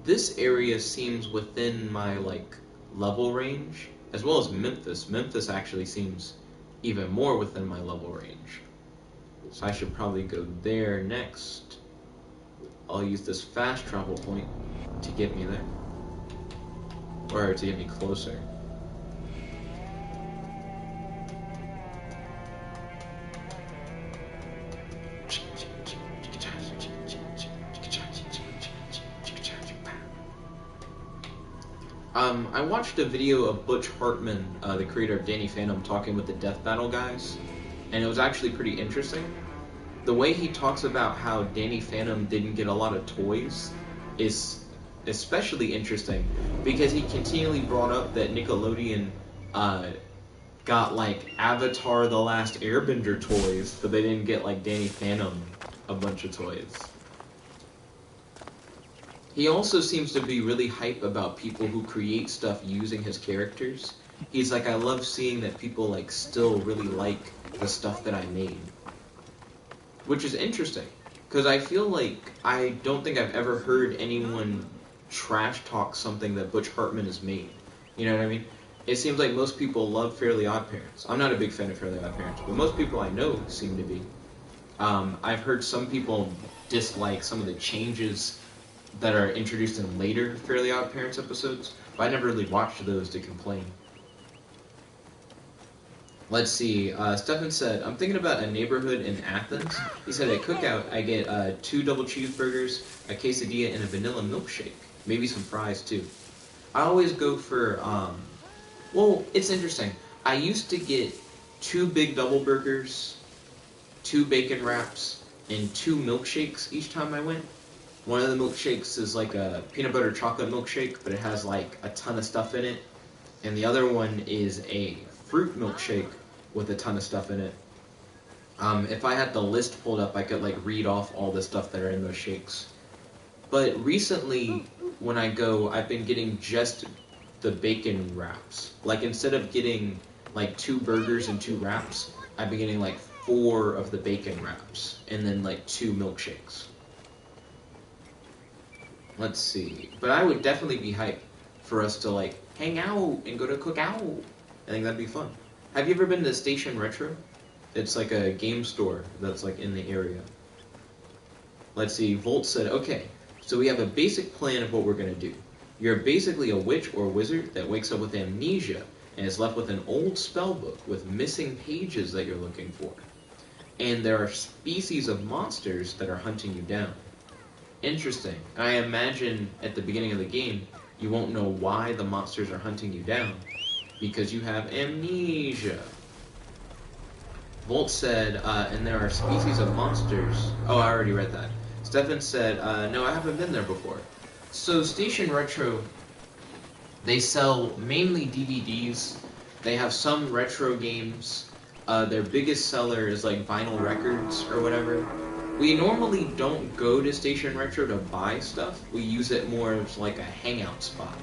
S1: This area seems within my, like, level range, as well as Memphis. Memphis actually seems even more within my level range. So I should probably go there next. I'll use this fast travel point to get me there. Or to get me closer. I watched a video of Butch Hartman, the creator of Danny Phantom, talking with the Death Battle guys, and it was actually pretty interesting. The way he talks about how Danny Phantom didn't get a lot of toys is especially interesting, because he continually brought up that Nickelodeon got, like, Avatar The Last Airbender toys, but they didn't get, like, Danny Phantom a bunch of toys. He also seems to be really hype about people who create stuff using his characters. He's like, I love seeing that people, like, still really like the stuff that I made. Which is interesting, because I feel like I don't think I've ever heard anyone trash talk something that Butch Hartman has made. You know what I mean? It seems like most people love Fairly Odd Parents. I'm not a big fan of Fairly Odd Parents, but most people I know seem to be. I've heard some people dislike some of the changes that are introduced in later Fairly Odd Parents episodes, but I never really watched those to complain. Let's see, Stefan said, I'm thinking about a neighborhood in Athens. He said at Cookout, I get 2 double cheeseburgers, a quesadilla, and a vanilla milkshake. Maybe some fries, too. I always go for, well, it's interesting. I used to get 2 big double burgers, 2 bacon wraps, and 2 milkshakes each time I went. One of the milkshakes is like a peanut butter chocolate milkshake, but it has like a ton of stuff in it. And the other one is a fruit milkshake with a ton of stuff in it. If I had the list pulled up, I could like read off all the stuff that are in those shakes. But recently, when I go, I've been getting just the bacon wraps. Like, instead of getting like 2 burgers and 2 wraps, I've been getting like 4 of the bacon wraps, and then like 2 milkshakes. Let's see. But I would definitely be hyped for us to, like, hang out and go to Cookout. I think that'd be fun. Have you ever been to Station Retro? It's like a game store that's, like, in the area. Let's see. Volt said, okay, so we have a basic plan of what we're going to do. You're basically a witch or wizard that wakes up with amnesia and is left with an old spell book with missing pages that you're looking for. And there are species of monsters that are hunting you down. Interesting. I imagine at the beginning of the game, you won't know why the monsters are hunting you down, because you have amnesia. Volt said, and there are species of monsters. Oh, I already read that. Stefan said, no, I haven't been there before. So Station Retro, they sell mainly DVDs. They have some retro games. Their biggest seller is like vinyl records or whatever. We normally don't go to Station Retro to buy stuff. We use it more as like a hangout spot.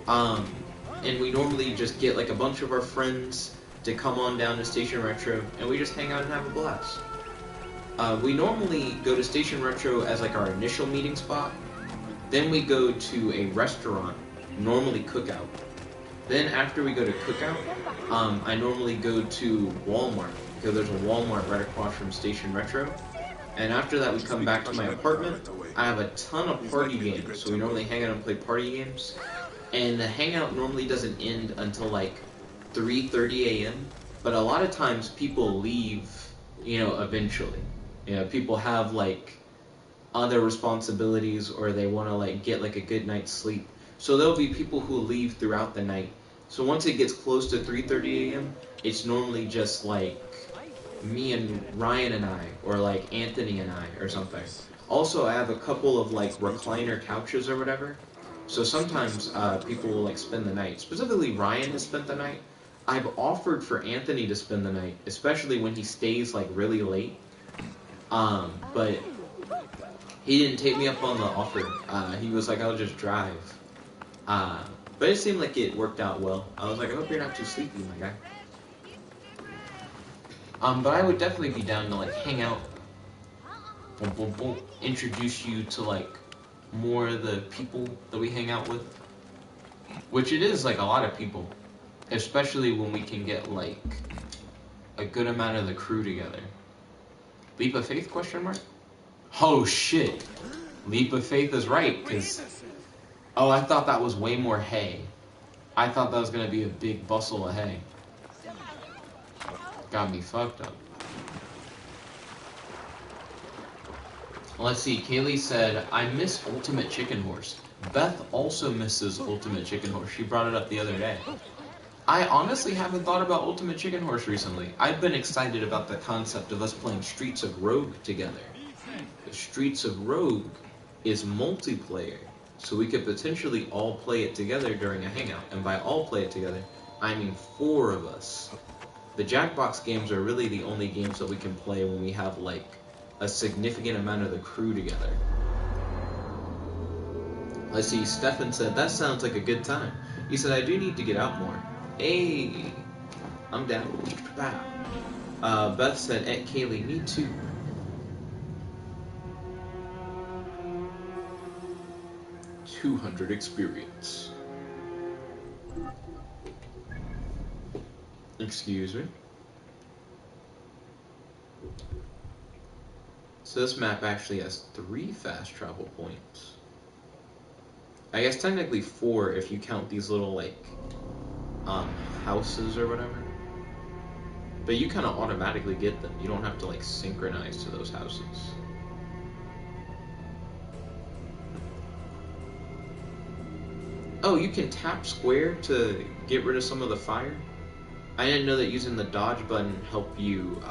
S1: And we normally just get like a bunch of our friends to come on down to Station Retro, and we just hang out and have a blast. We normally go to Station Retro as like our initial meeting spot. Then we go to a restaurant, normally Cookout. Then after we go to Cookout, I normally go to Walmart, because there's a Walmart right across from Station Retro. And after that, we come back to my apartment. I have a ton of party games, so we normally hang out and play party games. And the hangout normally doesn't end until like 3:30 a.m., but a lot of times people leave, you know, eventually. You know, people have like other responsibilities or they want to like get like a good night's sleep. So there'll be people who leave throughout the night. So once it gets close to 3:30 a.m., it's normally just like me and Ryan and I, or like Anthony and I, or something. Also, I have a couple of like recliner couches or whatever. So sometimes people will like spend the night. Specifically, Ryan has spent the night. I've offered for Anthony to spend the night, especially when he stays like really late. But he didn't take me up on the offer. He was like, I'll just drive. But it seemed like it worked out well. I was like, I hope you're not too sleepy, my guy. But I would definitely be down to like hang out, boom, boom, boom, introduce you to like more of the people that we hang out with, which it is like a lot of people, especially when we can get like a good amount of the crew together. Leap of faith, question mark? Oh shit, leap of faith is right, because oh, I thought that was way more hay. I thought that was gonna be a big bustle of hay. Got me fucked up. Let's see, Kaylee said, I miss Ultimate Chicken Horse. Beth also misses Ultimate Chicken Horse. She brought it up the other day. I honestly haven't thought about Ultimate Chicken Horse recently. I've been excited about the concept of us playing Streets of Rogue together. Streets of Rogue is multiplayer, so we could potentially all play it together during a hangout. And by all play it together, I mean 4 of us. The Jackbox games are really the only games that we can play when we have like a significant amount of the crew together. Let's see, Stefan said, that sounds like a good time. He said, I do need to get out more. Hey, I'm down. Beth said, Kaylee, me too. $200 experience. Excuse me. So this map actually has 3 fast travel points. I guess technically 4 if you count these little like houses or whatever. But you kind of automatically get them. You don't have to like synchronize to those houses. Oh, you can tap square to get rid of some of the fire? I didn't know that using the dodge button helped you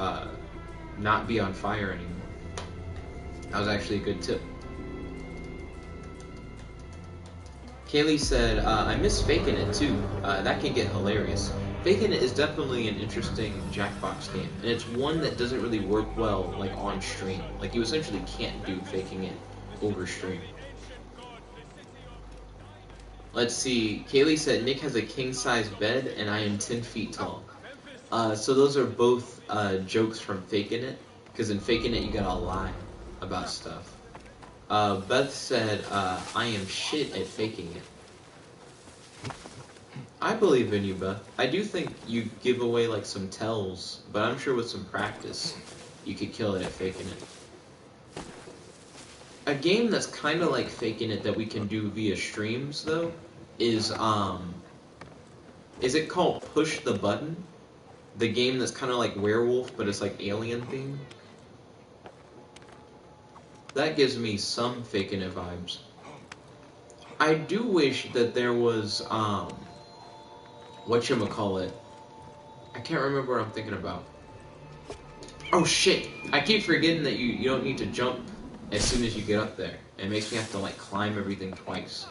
S1: not be on fire anymore. That was actually a good tip. Kaylee said, I miss faking it too. That can get hilarious. Faking it is definitely an interesting Jackbox game, and it's one that doesn't really work well like on stream. Like you essentially can't do faking it over stream. Let's see, Kaylee said Nick has a king-size bed and I am 10 feet tall. So those are both jokes from Faking It, because in Faking It you gotta lie about stuff. Beth said, I am shit at faking it. I believe in you, Beth. I do think you give away like some tells, but I'm sure with some practice you could kill it at faking it. A game that's kind of like Faking It that we can do via streams though is it called Push the Button? The game that's kind of like Werewolf, but it's like alien themed. That gives me some Faking It vibes. I do wish that there was whatchamacallit. I can't remember what I'm thinking about. Oh shit! I keep forgetting that you don't need to jump as soon as you get up there. It makes me have to like climb everything twice.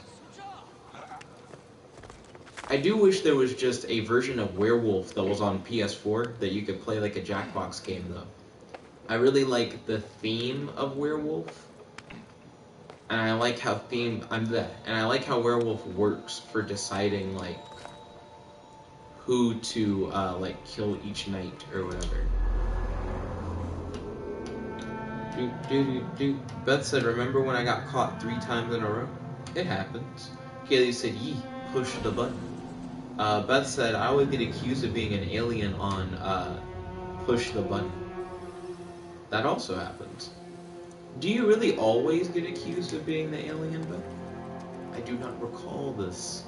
S1: I do wish there was just a version of Werewolf that was on PS4 that you could play like a Jackbox game though. I really like the theme of Werewolf, and I like how Werewolf works for deciding like who to like kill each night or whatever. Beth said, remember when I got caught 3 times in a row? It happens. Kaylee said, yee, push the button. Beth said, I would get accused of being an alien on push the button. That also happens. Do you really always get accused of being the alien, Beth? I do not recall this.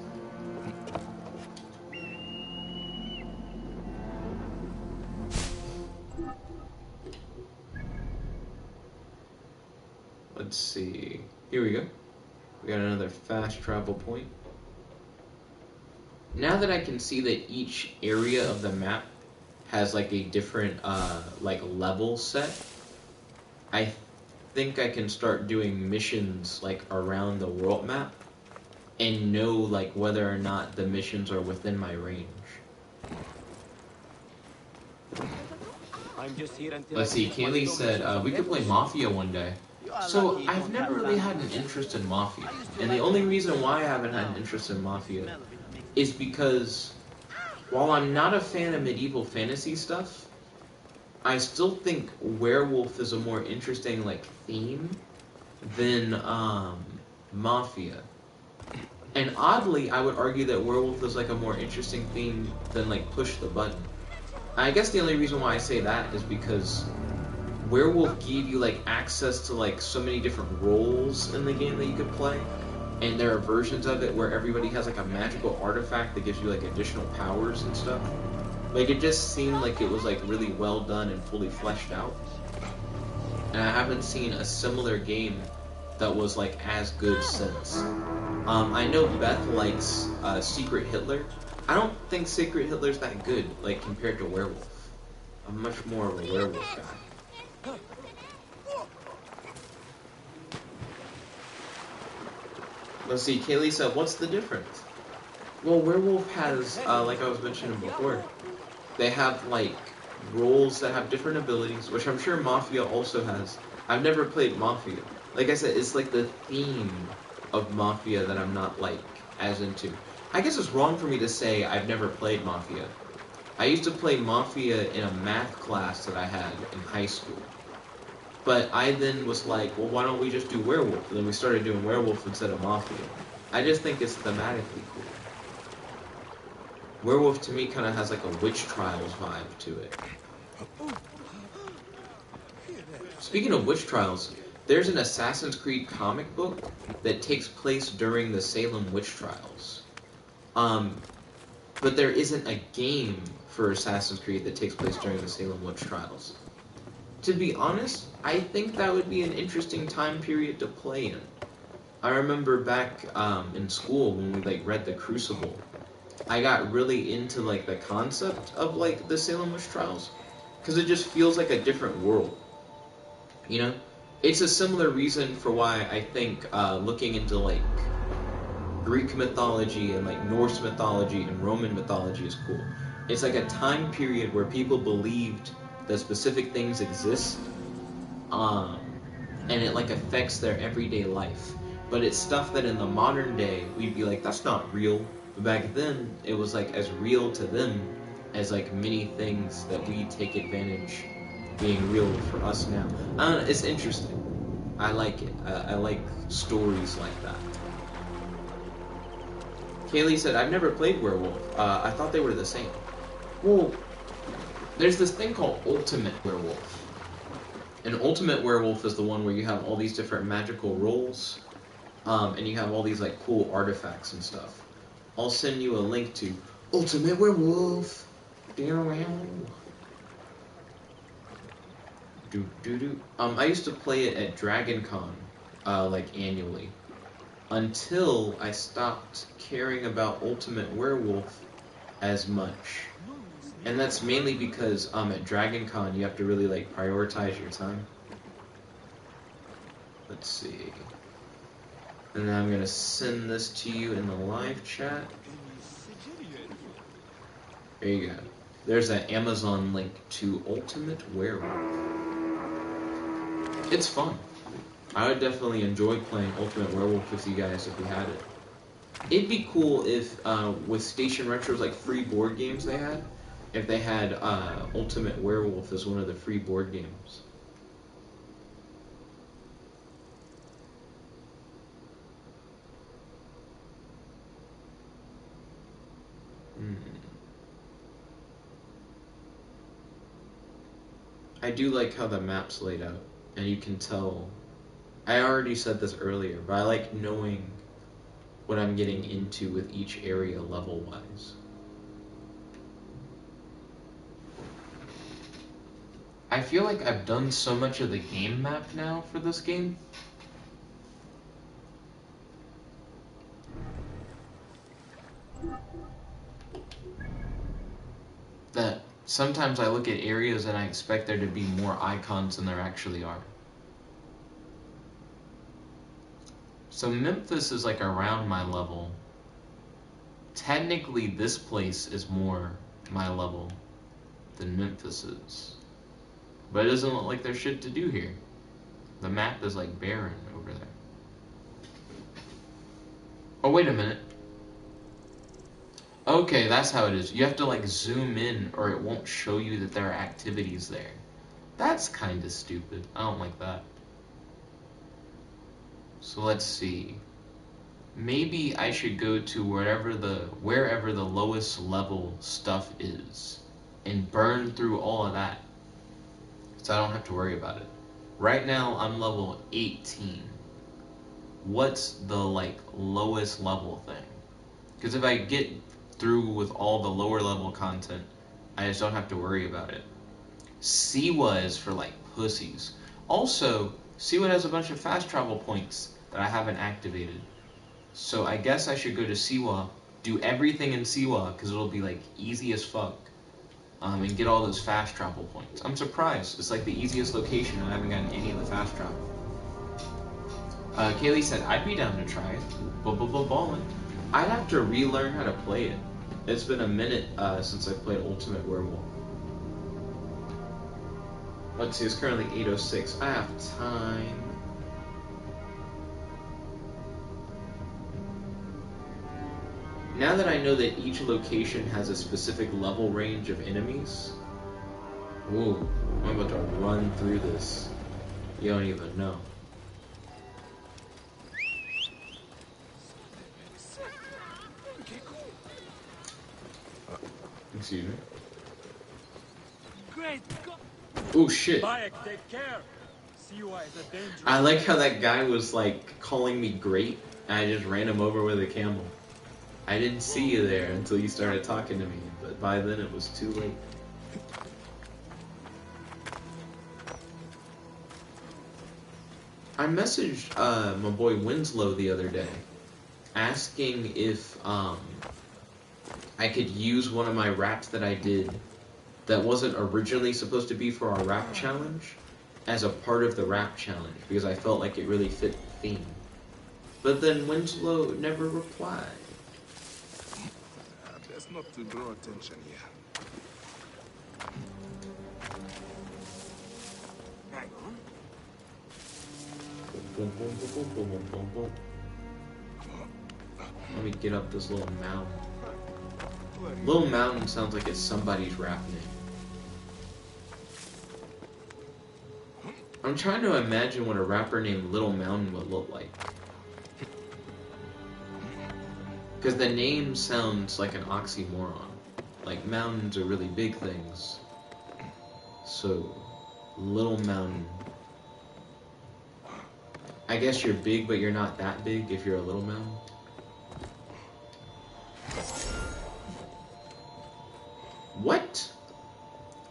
S1: Let's see. Here we go. We got another fast travel point. Now that I can see that each area of the map has like a different like level set, I think I can start doing missions like around the world map and know like whether or not the missions are within my range.
S3: I'm just here until
S1: Let's see, Kaylee said we could play Mafia one day. So I've never really had an interest in Mafia, and the only reason why I haven't had an interest in Mafia is because while I'm not a fan of medieval fantasy stuff, I still think werewolf is a more interesting like theme than Mafia. And oddly, I would argue that werewolf is like a more interesting theme than like push the button. I guess the only reason why I say that is because werewolf gave you like access to like so many different roles in the game that you could play, and there are versions of it where everybody has like a magical artifact that gives you like additional powers and stuff. Like it just seemed like it was like really well done and fully fleshed out, and I haven't seen a similar game that was like as good since. I know Beth likes Secret Hitler. I don't think Secret Hitler's that good like compared to werewolf. I'm much more of a werewolf guy. Let's see, Kaylee said, what's the difference? Well, werewolf has, like I was mentioning before, they have, like, roles that have different abilities, which I'm sure Mafia also has. I've never played Mafia. Like I said, it's like the theme of Mafia that I'm not, like, as into. I guess it's wrong for me to say I've never played Mafia. I used to play Mafia in a math class that I had in high school. But I then was like, well, why don't we just do werewolf? And then we started doing werewolf instead of Mafia. I just think it's thematically cool. Werewolf to me kind of has like a witch trials vibe to it. Speaking of witch trials, there's an Assassin's Creed comic book that takes place during the Salem witch trials. But there isn't a game for Assassin's Creed that takes place during the Salem witch trials. To be honest, I think that would be an interesting time period to play in. I remember back in school when we like read The Crucible, I got really into like the concept of like the Salem witch trials because it just feels like a different world. You know, it's a similar reason for why I think looking into like Greek mythology and like Norse mythology and Roman mythology is cool. It's like a time period where people believed that specific things exist, and it like affects their everyday life. But it's stuff that in the modern day we'd be like, that's not real. But back then it was like as real to them as like many things that we take advantage being real for us now. I don't know, it's interesting. I like it. I like stories like that. Kaylee said, I've never played werewolf. I thought they were the same. Well, there's this thing called Ultimate Werewolf. And Ultimate Werewolf is the one where you have all these different magical roles, and you have all these like cool artifacts and stuff. I'll send you a link to Ultimate Werewolf. I used to play it at Dragon Con, like annually, until I stopped caring about Ultimate Werewolf as much. And that's mainly because at Dragon Con you have to really like prioritize your time. Let's see. And then I'm gonna send this to you in the live chat. There you go. There's an Amazon link to Ultimate Werewolf. It's fun. I would definitely enjoy playing Ultimate Werewolf with you guys if we had it. It'd be cool if with Station Retro's like free board games they had, if they had Ultimate Werewolf as one of the free board games. I do like how the map's laid out, and you can tell. I already said this earlier, but I like knowing what I'm getting into with each area level-wise. I feel like I've done so much of the game map now for this game Sometimes I look at areas and I expect there to be more icons than there actually are. So Memphis is like around my level. Technically, this place is more my level than Memphis is. But it doesn't look like there's shit to do here. The map is like barren over there. Oh, wait a minute. Okay, that's how it is. You have to like zoom in or it won't show you that there are activities there. That's kind of stupid. I don't like that. So let's see. Maybe I should go to wherever the lowest level stuff is and burn through all of that, so I don't have to worry about it. Right now I'm level 18. What's the like lowest level thing? Because if I get through with all the lower level content, I just don't have to worry about it. Siwa is for like pussies. Also, Siwa has a bunch of fast travel points that I haven't activated. So I guess I should go to Siwa, do everything in Siwa, because it'll be like easy as fuck, and get all those fast travel points. I'm surprised. It's like the easiest location and I haven't gotten any of the fast travel. Kaylee said, I'd be down to try it. Ballin'. I'd have to relearn how to play it. It's been a minute since I played Ultimate Werewolf. Let's see, it's currently 8:06. I have time. Now that I know that each location has a specific level range of enemies, ooh, I'm about to run through this. You don't even know. Excuse me.
S5: Great God!
S1: Oh shit.
S5: Bayek, take care! Siwa is a dangerous...
S1: I like how that guy was like calling me great, and I just ran him over with a camel. I didn't see you there until you started talking to me, but by then it was too late. I messaged my boy Winslow the other day, asking if I could use one of my raps that I did that wasn't originally supposed to be for our rap challenge as a part of the rap challenge, because I felt like it really fit the theme. But then Winslow never replied.
S6: Best not to draw attention here.
S5: Hang on.
S1: Boom, boom, boom, boom, boom, boom, boom, boom. Let me get up this little mountain. Little Mountain sounds like it's somebody's rap name. I'm trying to imagine what a rapper named Little Mountain would look like. Because the name sounds like an oxymoron. Like, mountains are really big things. So, Little Mountain. I guess you're big, but you're not that big if you're a little mountain. What?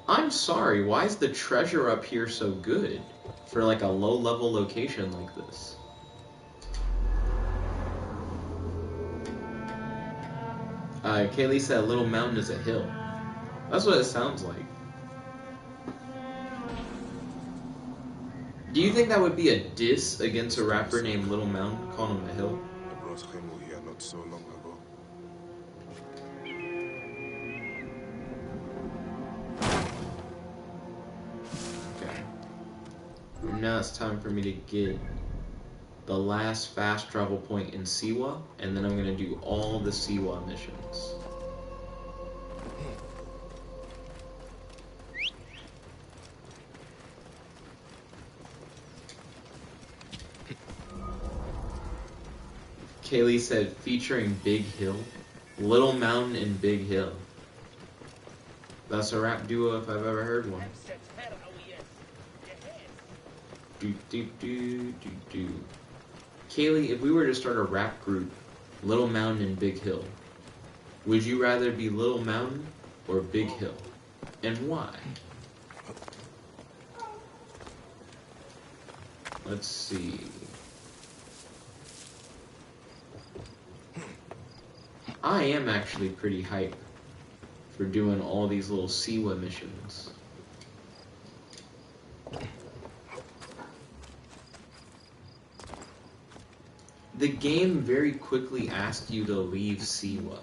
S1: I'm sorry, why is the treasure up here so good for like a low-level location like this? Kaylee said Little Mountain is a hill. That's what it sounds like. Do you think that would be a diss against a rapper named Little Mountain, calling him a hill?
S6: I brought Remo here not so long ago.
S1: Okay. Now it's time for me to get the last fast travel point in Siwa, and then I'm gonna do all the Siwa missions. Kaylee said featuring Big Hill, Little Mountain and Big Hill. That's a rap duo if I've ever heard one. Do do do do do. Kaylee, if we were to start a rap group, Little Mountain and Big Hill, would you rather be Little Mountain or Big Hill? And why? Let's see. I am actually pretty hyped for doing all these little Siwa missions. The game very quickly asked you to leave Siwa.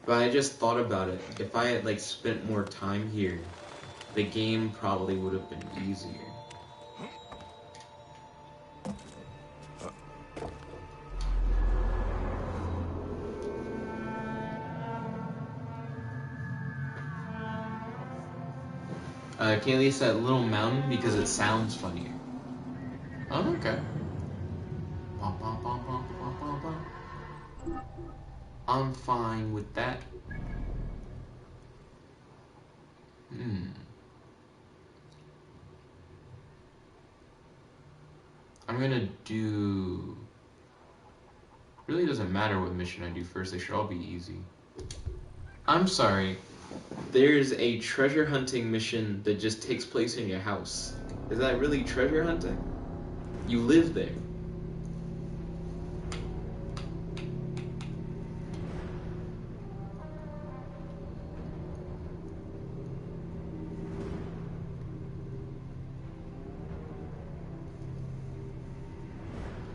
S1: But I just thought about it. If I had like spent more time here, the game probably would have been easier. Can you leave that little mountain because it sounds funnier? Oh, okay. I'm fine with that. I'm gonna do... Really doesn't matter what mission I do first, they should all be easy. I'm sorry. There's a treasure hunting mission that just takes place in your house. Is that really treasure hunting? You live there.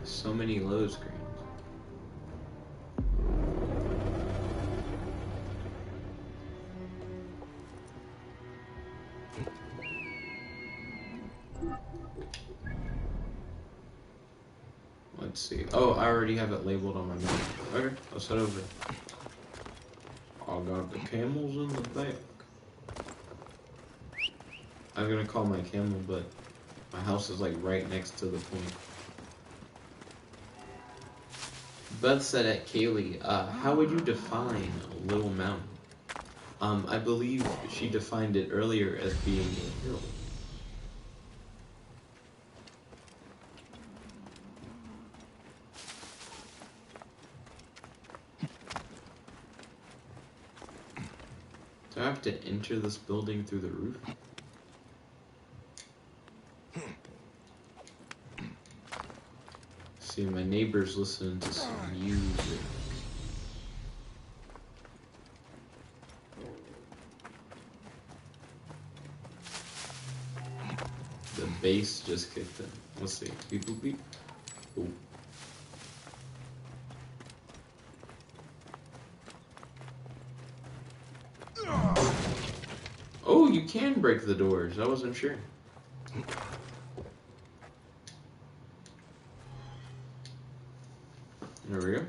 S1: So many load screens. Let's see. Oh, I already have it labeled on my map. Okay, let's head over. I got the camels in the back. I'm gonna call my camel, but my house is like right next to the point. Beth said at Kaylee, how would you define a little mountain? I believe she defined it earlier as being a hill. Do I have to enter this building through the roof? See, my neighbor's listening to some music. The bass just kicked in. Let's see. Beep, boop, beep. Ooh. Oh, you can break the doors. I wasn't sure. There we go.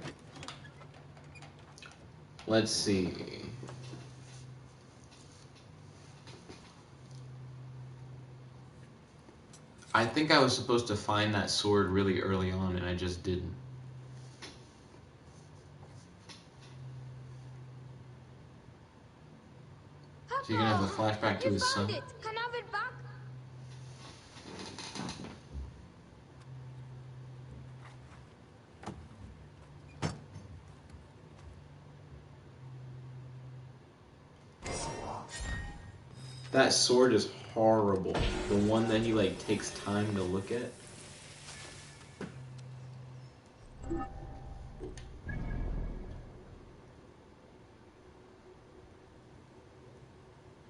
S1: Let's see. I think I was supposed to find that sword really early on, and I just didn't. So you're gonna have a flashback to his son.
S8: Can I have it back?
S1: That sword is horrible. The one that he like takes time to look at.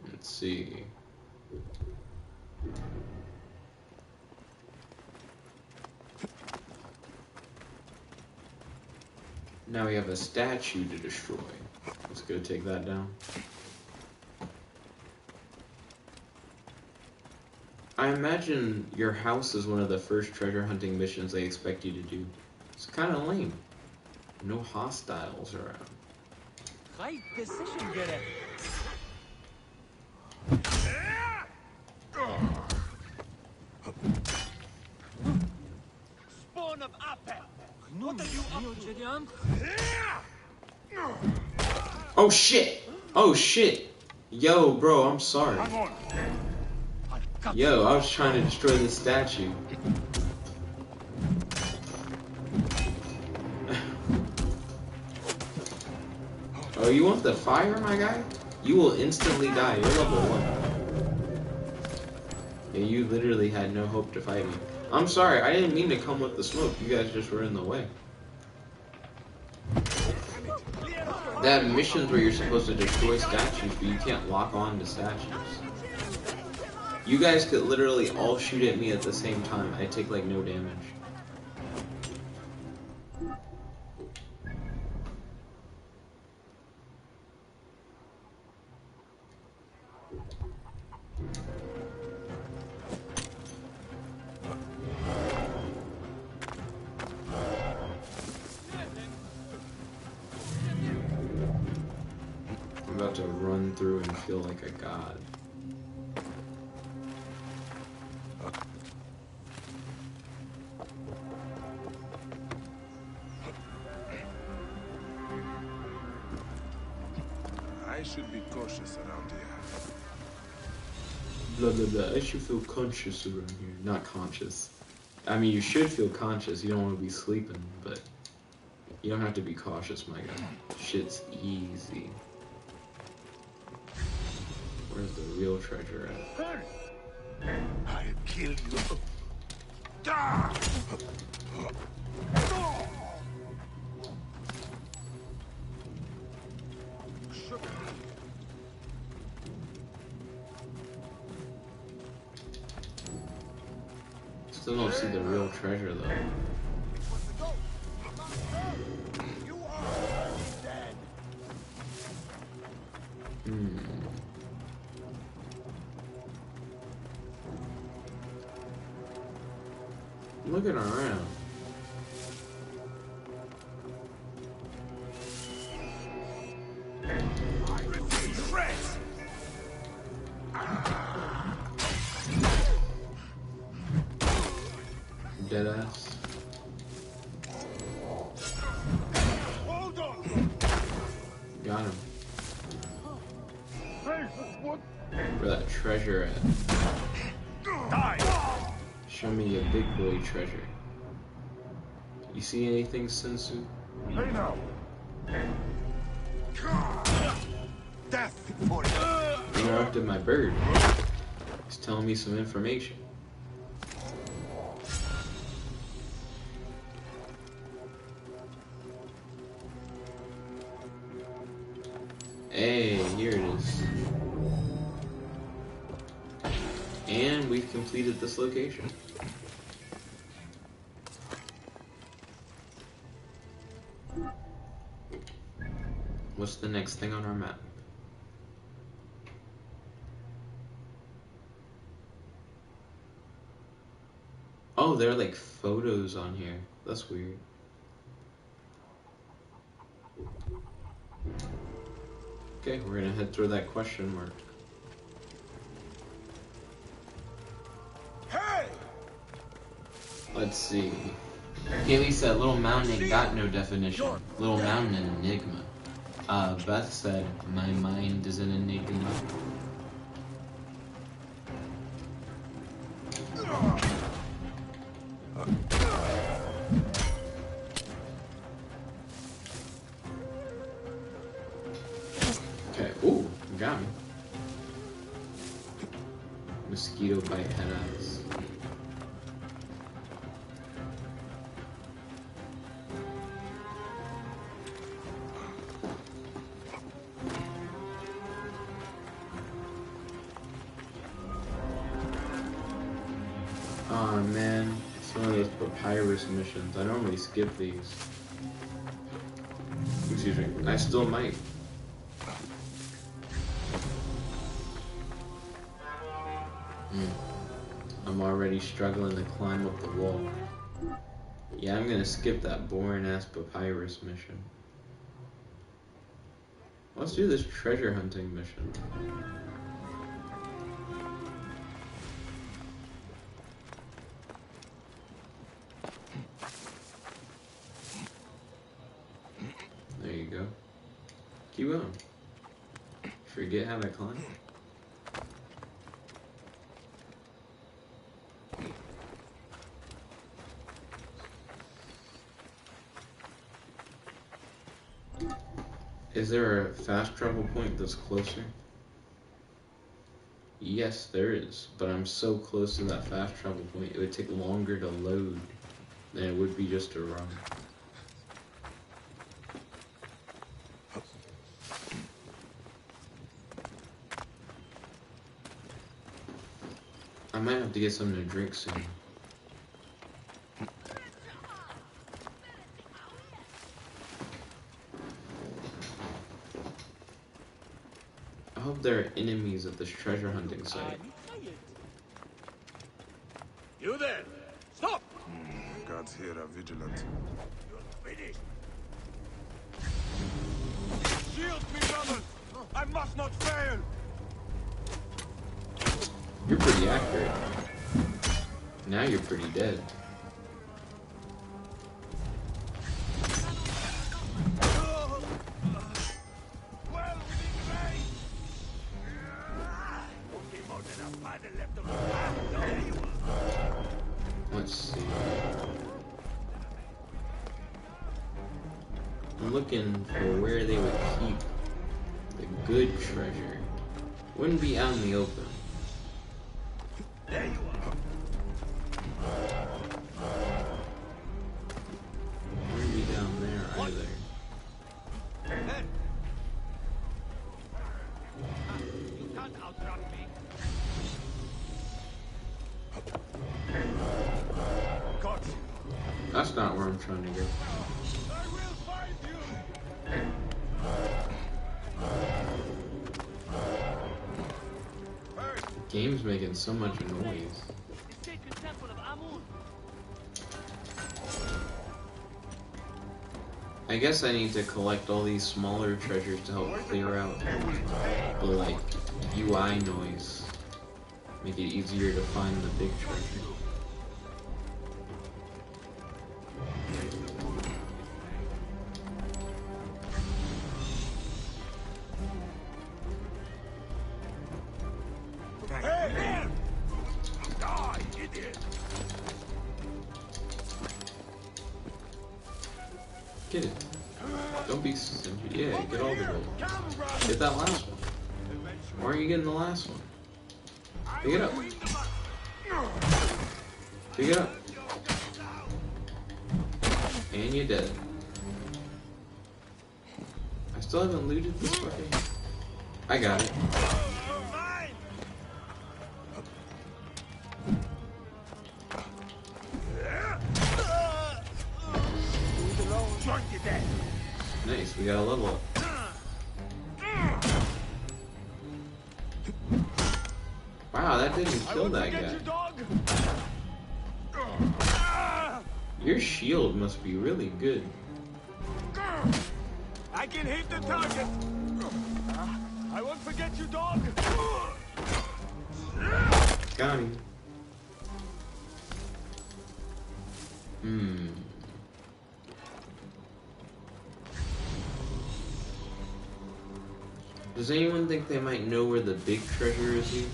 S1: Let's see. Now we have a statue to destroy. Let's go take that down. I imagine your house is one of the first treasure hunting missions they expect you to do. It's kind of lame. No hostiles around.
S3: Right decision, Gareth.
S4: Spawn of Apep! What are you up to?
S1: Oh shit! Oh shit! Yo, bro, I'm sorry. Yo, I was trying to destroy the statue. Oh, you want the fire, my guy? You will instantly die. You're level 1. Yeah, you literally had no hope to fight me. I'm sorry, I didn't mean to come with the smoke. You guys just were in the way. That missions where you're supposed to destroy statues, but you can't lock on to statues. You guys could literally all shoot at me at the same time. I take like no damage. I'm about to run through and feel like a god.
S6: I should be cautious around here.
S1: Blah blah blah. I should feel conscious around here. Not conscious. I mean, you should feel conscious. You don't want to be sleeping, but you don't have to be cautious, my guy. Shit's easy. Where's the real treasure at?
S2: I'll kill you.
S1: Still don't see the real treasure though.
S4: You are dead.
S1: Looking around. Deadass.
S4: Hold on.
S1: Got him.
S2: Hey, what?
S1: Where that treasure at?
S4: Die.
S1: Show me a big boy treasure. You see anything, Sensu?
S2: Hey now.
S4: Death for you.
S1: Interrupted my bird. He's telling me some information. Hey, here it is. And we've completed this location. What's the next thing on our map? Oh, there are like photos on here. That's weird. Okay, we're gonna head through that question mark.
S4: Hey!
S1: Let's see. Haley said, Little Mountain ain't got no definition. Little Mountain an enigma. Beth said, my mind is an enigma. Okay, ooh, got me. Mosquito bite head ass. Oh man, it's one of those papyrus missions. I normally skip these. Excuse me, I still might. I'm already struggling to climb up the wall. Yeah, I'm gonna skip that boring ass papyrus mission. Let's do this treasure hunting mission. There you go. Keep going. Forget how to climb. Is there a fast travel point that's closer? Yes, there is, but I'm so close to that fast travel point, it would take longer to load than it would be just to run. to get something to drink soon. I hope there are enemies at this treasure hunting site.
S4: You there! Stop!
S6: Guards here are vigilant.
S4: You're finished. Shield me, brothers! I must not fail!
S1: You're pretty accurate. Now you're pretty dead. Let's see. I'm looking for where they would keep the good treasure. Wouldn't be out in the open.
S4: There you are.
S1: Wouldn't be down there either.
S4: Then. You can't outrun me. Got you.
S1: That's not where I'm trying to go.
S4: I will find you.
S1: Game's making so much noise.
S3: The sacred temple of Amun.
S1: I guess I need to collect all these smaller treasures to help clear out the, like, UI noise. Make it easier to find the big treasure.
S4: Hey! Die, idiot!
S1: Get it. Don't be stingy. Yeah, get all the gold. Get that last one. Why aren't you getting the last one? Pick it up. Pick it up. And you're dead. I still haven't looted this fucking... I got it. Nice, we got a level up. Wow, that didn't kill that guy. Your shield must be really good.
S4: I can hit the target. I won't forget you, dog.
S1: Got him. Does anyone think they might know where the big treasure is here?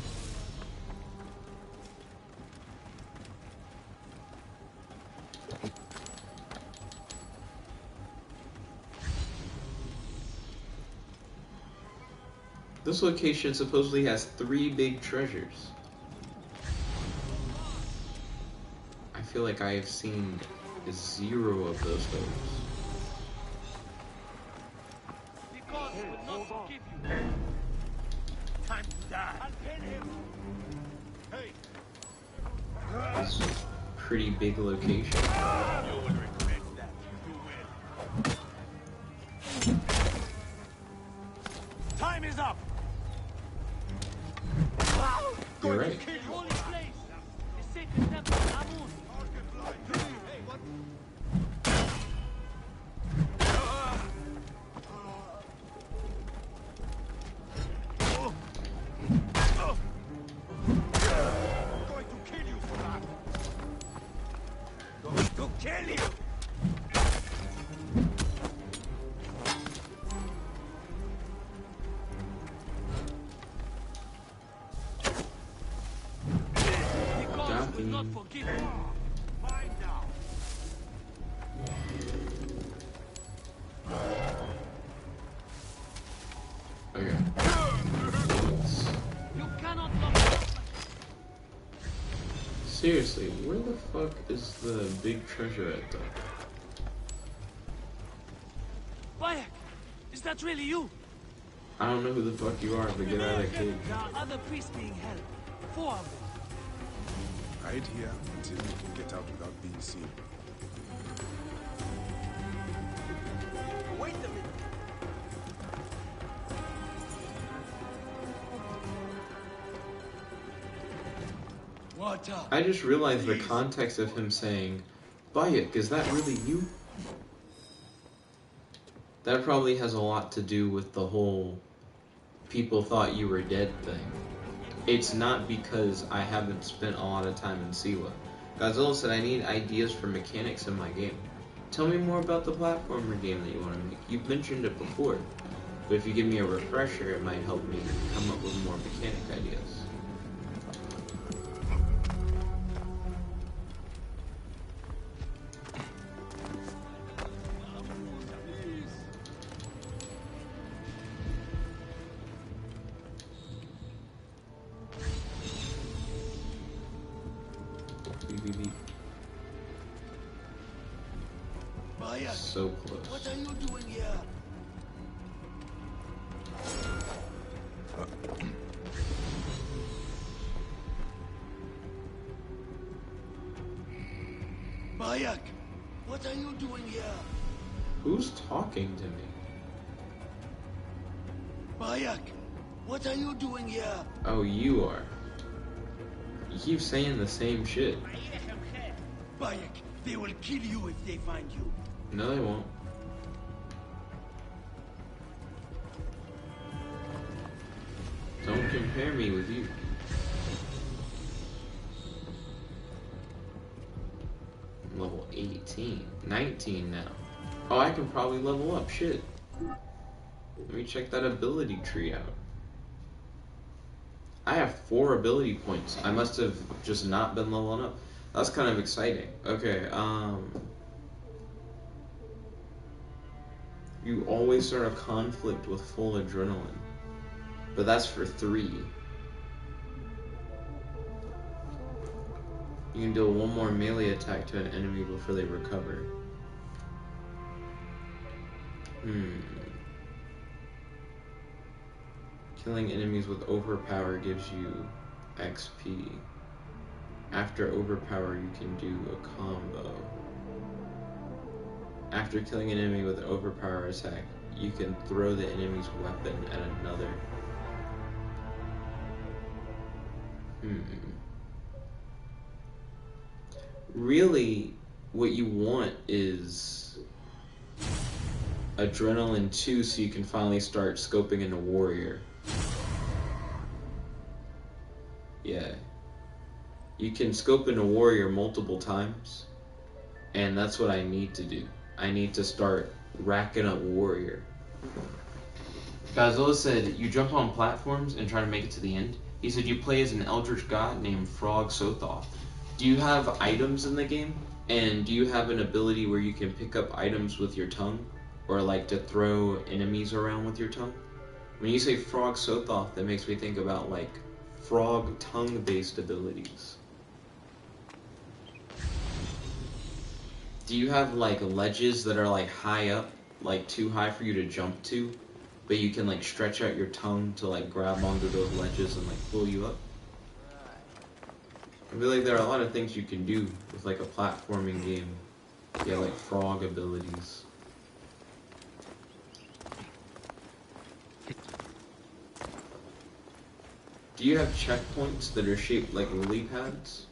S1: This location supposedly has 3 big treasures. I feel like I have seen 0 of those photos.
S3: Because we will not forgive you.
S4: Time to die. I'll pin him. Hey.
S1: This is a pretty big location.
S4: You will regret that. You will. Time is up.
S1: You're right.
S3: The holy place. The sacred temple of Amun.
S4: Hey, what? I'm going to kill you for that. Going to kill you.
S3: Because we will not forgive you.
S4: Mine now.
S1: Okay.
S3: You cannot love.
S1: Seriously, where the fuck is the big treasure at though?
S3: Bayek, is that really you?
S1: I don't know who the fuck you are, but get out of that cave.
S3: There are other priests being held. 4 of them.
S6: Hide here until you can get out without being seen.
S4: Wait a minute.
S3: What up?
S1: I just realized the context of him saying, Bayek, is that really you? That probably has a lot to do with the whole people thought you were dead thing. It's not because I haven't spent a lot of time in Siwa. Godzilla said I need ideas for mechanics in my game. Tell me more about the platformer game that you want to make. You've mentioned it before, but if you give me a refresher, it might help me come up with more mechanic ideas. So close.
S3: What are you doing here? Bayek, what are you doing here?
S1: Who's talking to me?
S3: Bayek, what are you doing here?
S1: Oh, you are. You keep saying the same shit.
S3: Bayek, they will kill you if they find you.
S1: No, they won't. Don't compare me with you. I'm level 18. 19 now. Oh, I can probably level up. Shit. Let me check that ability tree out. I have 4 ability points. I must have just not been leveling up. That's kind of exciting. Okay, you always start a conflict with full adrenaline. But that's for 3. You can deal 1 more melee attack to an enemy before they recover. Killing enemies with overpower gives you XP. After overpower, you can do a combo. After killing an enemy with an overpower attack, you can throw the enemy's weapon at another. Really, what you want is Adrenaline 2 so you can finally start scoping into Warrior. Yeah. You can scope into Warrior multiple times, and that's what I need to do. I need to start racking up Warrior. Godzilla said, you jump on platforms and try to make it to the end. He said you play as an eldritch god named Frog Sothoth. Do you have items in the game? And do you have an ability where you can pick up items with your tongue? Or like to throw enemies around with your tongue? When you say Frog Sothoth, that makes me think about like frog tongue-based abilities. Do you have like ledges that are like high up, like too high for you to jump to, but you can like stretch out your tongue to like grab onto those ledges and like pull you up? I feel like there are a lot of things you can do with like a platforming game. Yeah, like frog abilities. Do you have checkpoints that are shaped like lily pads?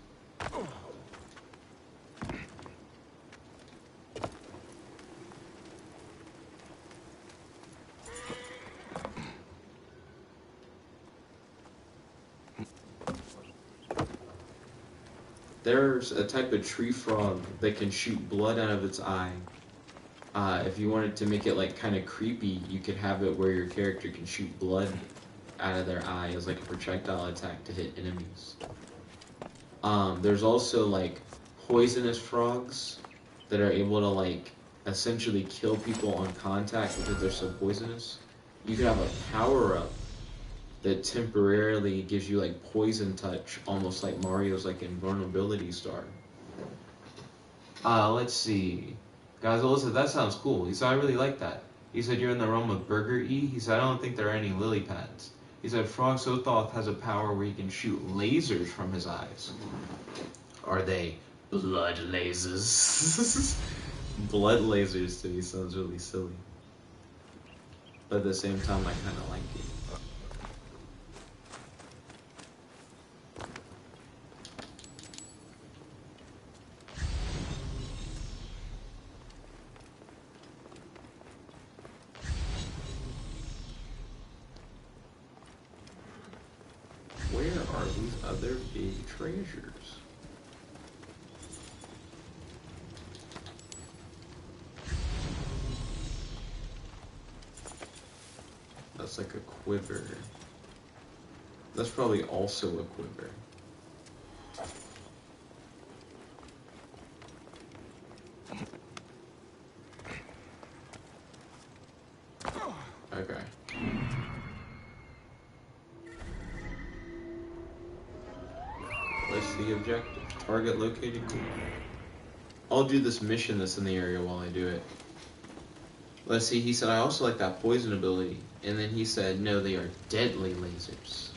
S1: There's a type of tree frog that can shoot blood out of its eye. If you wanted to make it like kind of creepy, you could have it where your character can shoot blood out of their eye as like a projectile attack to hit enemies. There's also like poisonous frogs that are able to like essentially kill people on contact because they're so poisonous. You could have a power-up that temporarily gives you like poison touch, almost like Mario's like invulnerability star. Let's see. Godzilla said, that sounds cool. He said, I really like that. He said, you're in the realm of Burger E? He said, I don't think there are any lily pads. He said, Frog Sothoth has a power where he can shoot lasers from his eyes. Are they blood lasers? Blood lasers to me sounds really silly. But at the same time, I kind of like it. Where are these other big treasures? That's like a quiver. That's probably also a quiver. Okay. What's the objective? Target located. Cool. I'll do this mission that's in the area while I do it. Let's see, he said, I also like that poison ability. And then he said, no, they are deadly lasers.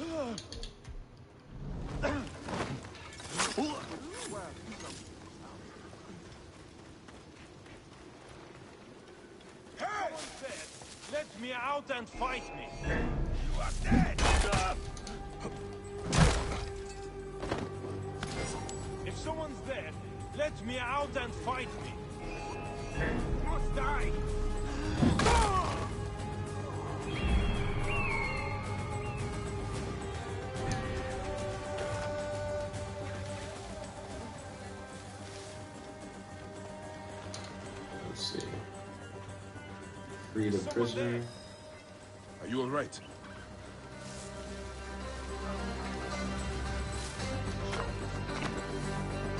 S4: Hey! Let me out and fight me. You are dead! If someone's dead, let me out and fight me. You must die.
S1: Let's see. Free the prisoner.
S6: Are you alright?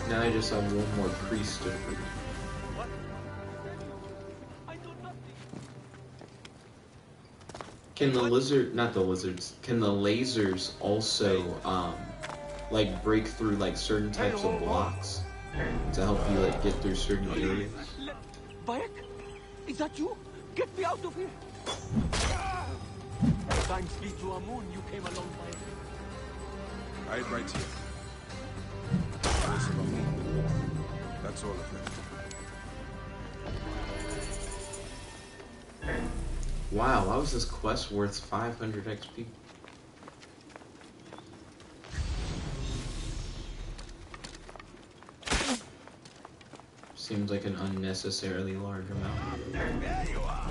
S1: Now I just have one more priest to free.
S4: What? I do nothing.
S1: Can the lizard, not the lizards, can the lasers also, like break through like certain types of blocks to help you like get through certain areas?
S3: Bayek? Is that you? Get me out of here! Thanks be to Amun, you came along, Bayek.
S6: Hide right here. Voice of Amun. That's all of them.
S1: Wow, why was this quest worth 500 XP? Seems like an unnecessarily large amount.
S4: There you are.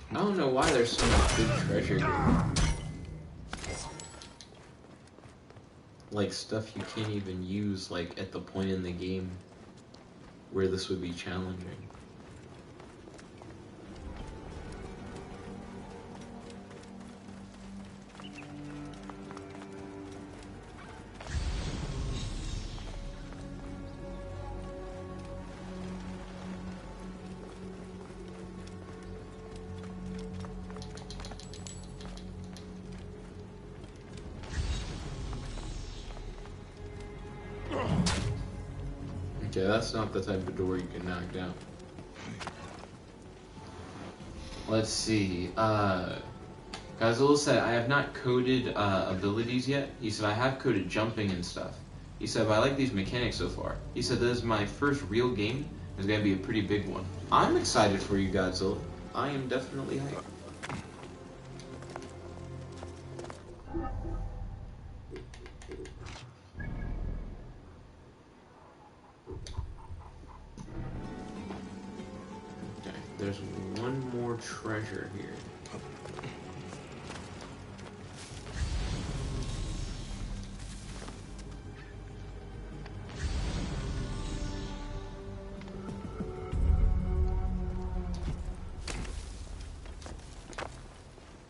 S1: I don't know why there's so much big treasure here. Like stuff you can't even use like at the point in the game where this would be challenging. Okay, that's not the type of door you can knock down. Let's see. Godzilla said, I have not coded abilities yet. He said, I have coded jumping and stuff. He said, but I like these mechanics so far. He said, this is my first real game. It's going to be a pretty big one. I'm excited for you, Godzilla. I am definitely hyped. There's one more treasure here.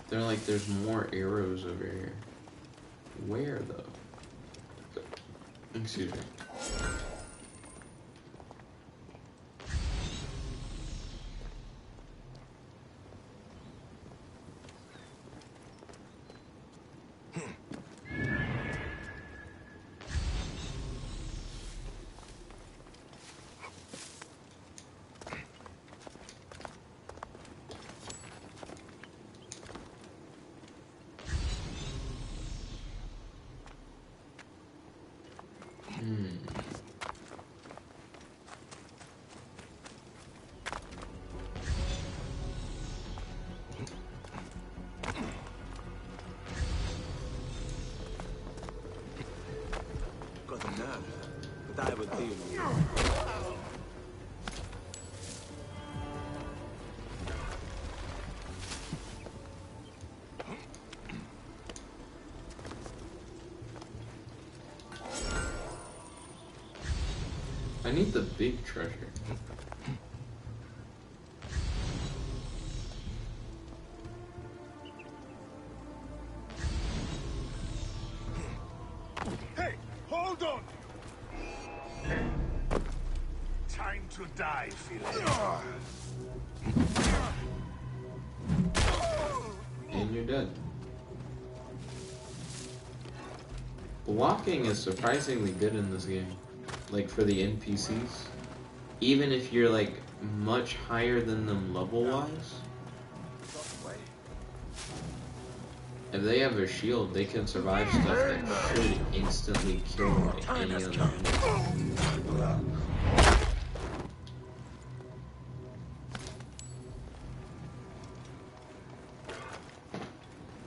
S1: They're like, there's more arrows over here. Where though? Excuse me. I need the big treasure.
S2: Hey, hold on! Time to die, Phil.
S1: And you're dead. Blocking is surprisingly good in this game. Like for the NPCs. Even if you're like much higher than them level wise. If they have a shield, they can survive stuff that should instantly kill any other enemy.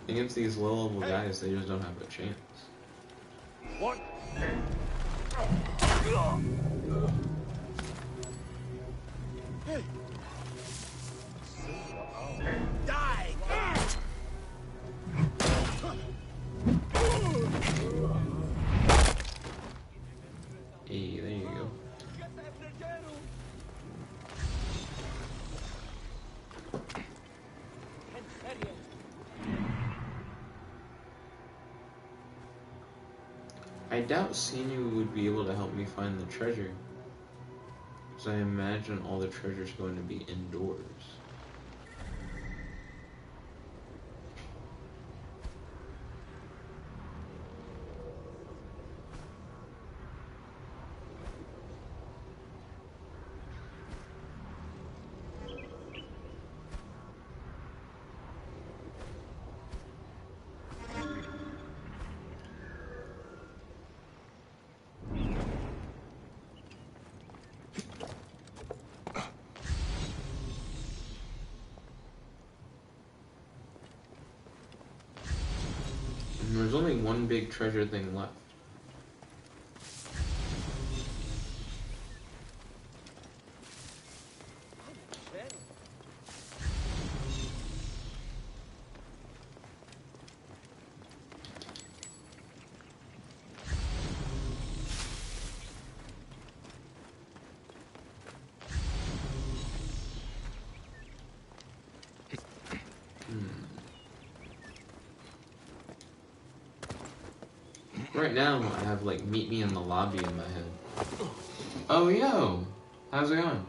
S1: Against these low level guys, they just don't have a chance.
S2: What? Hey.
S4: Die!
S1: Hey, there you go. I doubt Sinu would be able to help me find the treasure. Because I imagine all the treasure's going to be indoors. There's only one big treasure thing left. Right now, I have like meet me in the lobby in my head. Oh, yo! How's it going?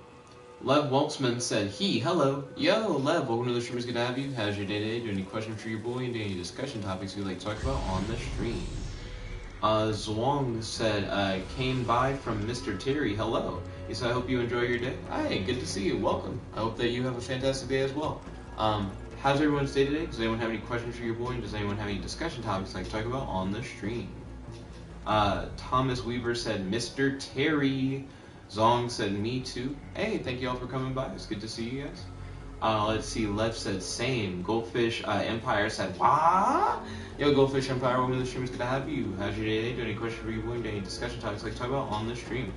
S1: Lev Waltzman said, hello. Yo, Lev, welcome to the stream. It's good to have you. How's your day today? Do you have any questions for your boy? And any discussion topics you'd like to talk about on the stream? Zwong said, came by from Mr. Terry. Hello. He said, I hope you enjoy your day. Hi, good to see you. Welcome. I hope that you have a fantastic day as well. How's everyone's day today? Does anyone have any questions for your boy? And does anyone have any discussion topics they'd like to talk about on the stream? Thomas Weaver said, Mr. Terry. Zong said, me too. Hey, thank you all for coming by. It's good to see you guys. Let's see, Lev said, same. Goldfish Empire said, what? Yo, Goldfish Empire, welcome to the stream. It's good to have you. How's your day today? Do any questions for you? Do any discussion topics like to talk about on the stream?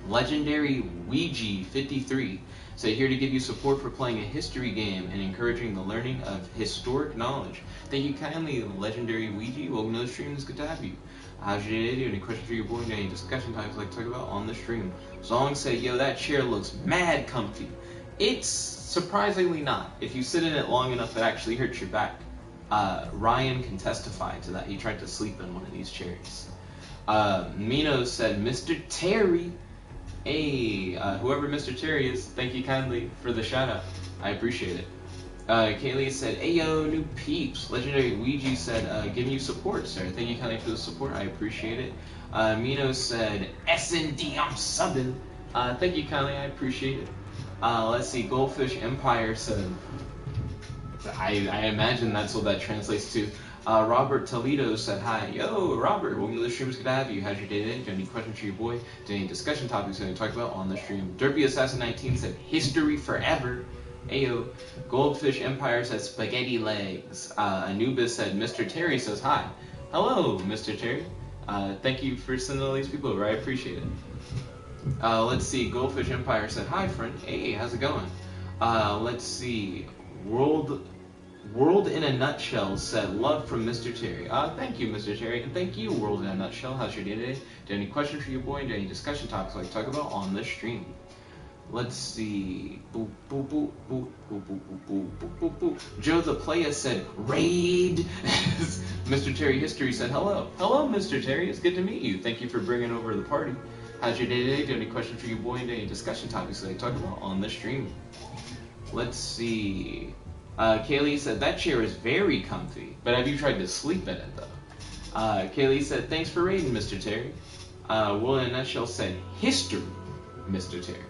S1: Legendary Ouija 53 said, here to give you support for playing a history game and encouraging the learning of historic knowledge. Thank you kindly, Legendary Ouija. Welcome to the stream. It's good to have you. How's your day? Do any questions for your boy? Any discussion topics like to talk about on the stream? Zong said, yo, that chair looks mad comfy. It's surprisingly not. If you sit in it long enough, it actually hurts your back. Ryan can testify to that. He tried to sleep in one of these chairs. Mino said, Mr. Terry. Hey, whoever Mr. Terry is, thank you kindly for the shout out. I appreciate it. Kaylee said, Ayo, new peeps. Legendary Ouija said, giving you support, sir. Thank you kindly for the support. I appreciate it. Mino said, S&D, I'm subbing. Thank you kindly. I appreciate it. Let's see. Goldfish Empire said, I imagine that's what that translates to. Robert Toledo said, hi. Yo, Robert, welcome to the stream. It's good to have you. How's your day today? Do you have any questions for your boy? Do you have any discussion topics you're going to talk about on the stream? Derpy Assassin 19 said, history forever. Ayo. Goldfish Empire says, spaghetti legs. Anubis said, Mr. Terry says, hi. Hello, Mr. Terry. Thank you for sending all these people over. I appreciate it. Let's see. Goldfish Empire said, "Hi, friend. Hey, how's it going?" Let's see. World in a Nutshell said, "Love from Mr. Terry." Thank you, Mr. Terry, and thank you, World in a Nutshell. How's your day today? Do you have any questions for your boy? Do you have any discussion topics like to talk about on the stream? Let's see. Boop, boop, boop, boop, boop, boop, boop, boop, boop, boop. Joe the Playa said, "Raid." Mr. Terry History said, "Hello." Hello, Mr. Terry. It's good to meet you. Thank you for bringing over the party. How's your day today? Do you have any questions for your boy? And any discussion topics that I talk about on the stream? Let's see. Kaylee said, "That chair is very comfy, but have you tried to sleep in it, though?" Kaylee said, "Thanks for raiding, Mr. Terry." Will in a Nutshell said, "History, Mr. Terry."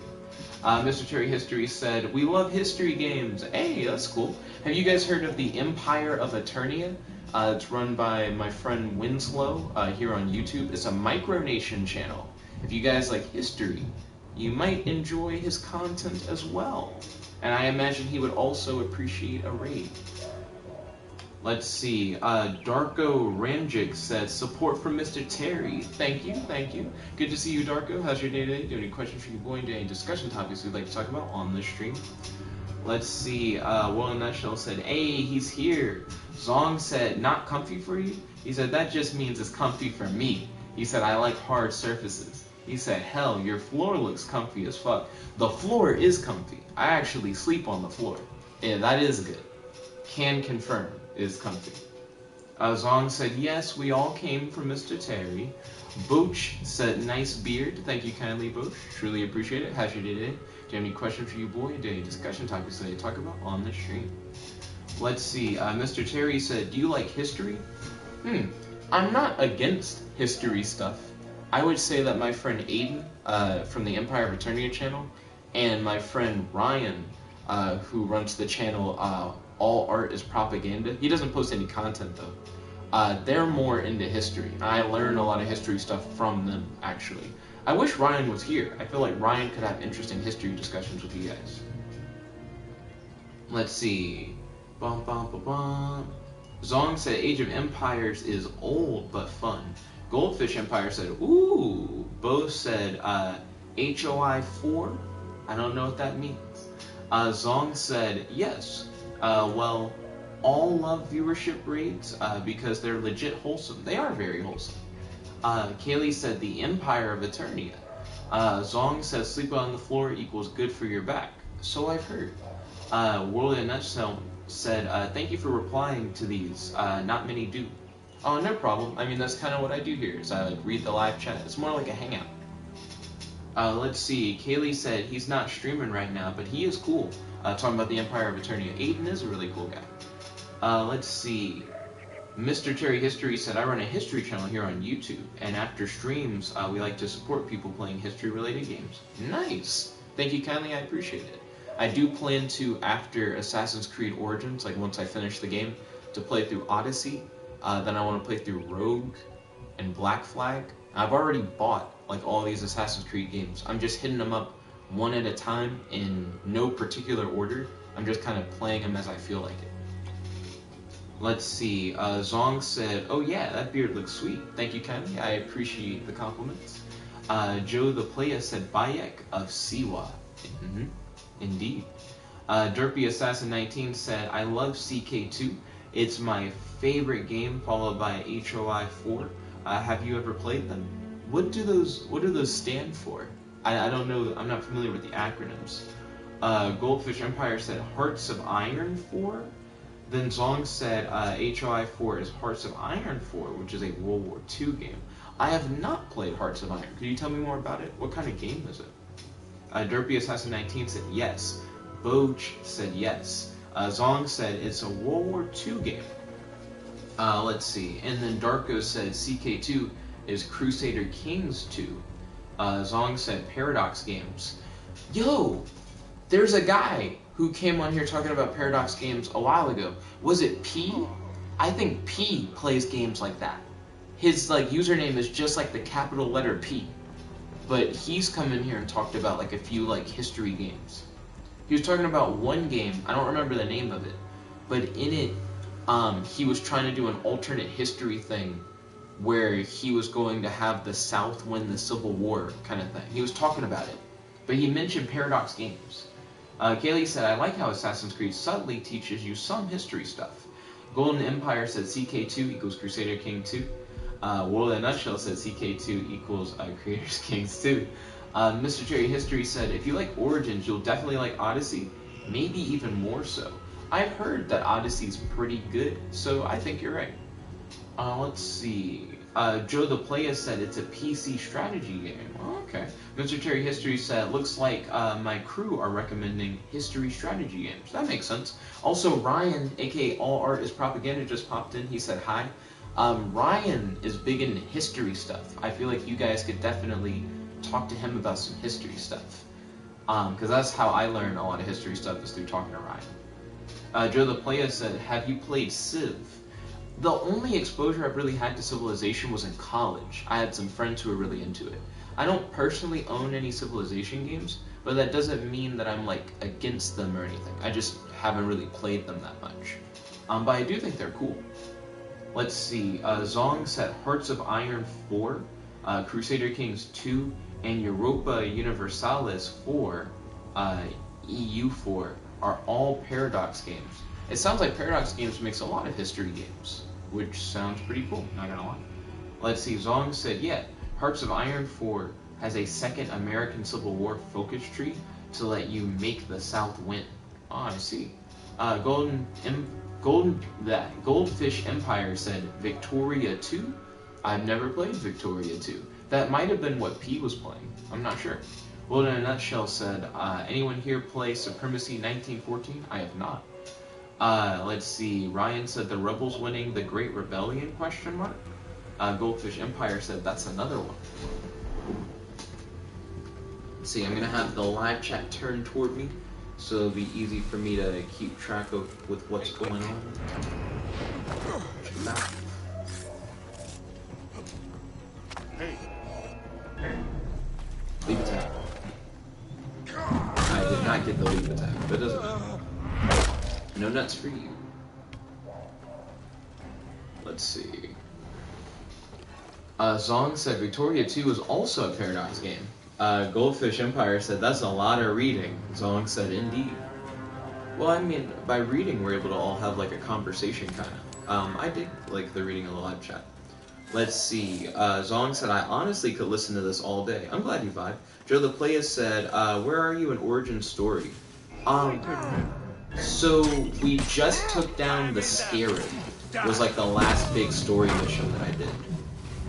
S1: Mr. Terry History said, "We love history games." Hey, that's cool. Have you guys heard of the Empire of Eternia? It's run by my friend Winslow here on YouTube. It's a micronation channel. If you guys like history, you might enjoy his content as well. And I imagine he would also appreciate a raid. Let's see. Darko Ranjik says, "Support from Mr. Terry." Thank you, thank you. Good to see you, Darko. How's your day today? Do you have any questions for your boy? Do you have any discussion topics we'd like to talk about on the stream? Let's see. Will in a Nutshell said, "Hey, he's here." Zong said, "Not comfy for you?" He said, "That just means it's comfy for me." He said, "I like hard surfaces." He said, "Hell, your floor looks comfy as fuck." The floor is comfy. I actually sleep on the floor. Yeah, that is good. Can confirm is comfy. Zong said, "Yes, we all came from Mr. Terry." Booch said, "Nice beard." Thank you kindly, Booch. Truly appreciate it. How's your day today? Do you have any questions for you, boy? Do you have any discussion topics that you talk about on the stream? Let's see. Mr. Terry said, "Do you like history?" I'm not against history stuff. I would say that my friend Aiden from the Empire of Eternia channel and my friend Ryan, who runs the channel All Art is Propaganda, he doesn't post any content though. They're more into history. I learn a lot of history stuff from them, actually. I wish Ryan was here. I feel like Ryan could have interesting history discussions with you guys. Let's see. Bum, bum, bum, bum. Zong said, "Age of Empires is old but fun." Goldfish Empire said, "Ooh." Bo said, HOI 4? I don't know what that means. Zong said, "Yes. Well, all love viewership raids because they're legit wholesome." They are very wholesome. Kaylee said, "The Empire of Eternia." Zong says, "Sleep on the floor equals good for your back." So I've heard. World in a Nutshell said, "Thank you for replying to these. Not many do." Oh, no problem. I mean, that's kind of what I do here, is I read the live chat. It's more like a hangout. Let's see. Kaylee said he's not streaming right now, but he is cool. Talking about the Empire of Eternia. Aiden is a really cool guy. Let's see. Mr. Terry History said, "I run a history channel here on YouTube, and after streams, we like to support people playing history-related games." Nice! Thank you kindly, I appreciate it. I do plan to, after Assassin's Creed Origins, like once I finish the game, to play through Odyssey. Then I want to play through Rogue and Black Flag. I've already bought like all these Assassin's Creed games. I'm just hitting them up one at a time in no particular order. I'm just kind of playing them as I feel like it. Let's see. Zong said, "Oh yeah, that beard looks sweet." Thank you kindly. I appreciate the compliments. Joe the Playa said, "Bayek of Siwa." Indeed. Derpy Assassin 19 said, "I love CK2. It's my favorite game, followed by HOI 4. Have you ever played them?" What do those stand for? I don't know. I'm not familiar with the acronyms. Goldfish Empire said Hearts of Iron 4. Then Zong said HOI 4 is Hearts of Iron 4, which is a World War II game. I have not played Hearts of Iron. Could you tell me more about it? What kind of game is it? Derpy Assassin 19 said yes. Boach said yes. Zong said it's a World War II game. Let's see. And then Darko said CK2 is Crusader Kings 2. Zong said Paradox Games. Yo, there's a guy who came on here talking about Paradox Games a while ago. Was it P? I think P plays games like that. His like username is just like the capital letter P. But he's come in here and talked about like a few like history games. He was talking about one game, I don't remember the name of it, but in it, he was trying to do an alternate history thing where he was going to have the South win the Civil War kind of thing. He was talking about it, but he mentioned Paradox Games. Kaylee said, I like how Assassin's Creed subtly teaches you some history stuff. Golden Empire said CK2 equals Crusader King 2. World in a Nutshell said CK2 equals Creators Kings 2. Mr. Cherry History said, if you like Origins, you'll definitely like Odyssey, maybe even more so. I've heard that Odyssey's pretty good, so I think you're right. Let's see. Joe the Player said it's a PC strategy game. Oh, okay. Mr. Cherry History said, looks like my crew are recommending history strategy games. That makes sense. Also, Ryan, aka All Art is Propaganda, just popped in. He said hi. Ryan is big into history stuff. I feel like you guys could definitely talk to him about some history stuff. Because that's how I learn a lot of history stuff, is through talking to Ryan. Joe the Player said, have you played Civ? The only exposure I've really had to Civilization was in college. I had some friends who were really into it. I don't personally own any Civilization games, but that doesn't mean that I'm like against them or anything. I just haven't really played them that much. But I do think they're cool. Let's see. Zong said Hearts of Iron 4, Crusader Kings 2, and Europa Universalis 4, EU4 are all Paradox games. It sounds like Paradox Games makes a lot of history games, which sounds pretty cool, not gonna lie. Let's see, Zong said, yeah, Hearts of Iron 4 has a second American Civil War focus tree to let you make the South win. Oh, I see. Goldfish Empire said Victoria 2? I've never played Victoria 2. That might have been what P was playing. I'm not sure. World in a Nutshell said, anyone here play Supremacy 1914? I have not. Let's see. Ryan said the rebels winning the Great Rebellion, question mark? Goldfish Empire said that's another one. Let's see, I'm gonna have the live chat turn toward me, so it'll be easy for me to keep track of with what's going on.
S2: Hey.
S1: Leap attack. I did not get the leap attack, but it doesn't matter. No nuts for you. Let's see. Zong said Victoria 2 is also a Paradox game. Goldfish Empire said that's a lot of reading. Zong said indeed. Well, I mean, by reading we're able to all have like a conversation kind of. I did like the reading of the live chat. Let's see. Zong said I honestly could listen to this all day. I'm glad you vibe. Joe the Player said, where are you in Origin Story? So we just took down the Scarab. Was like the last big story mission that I did.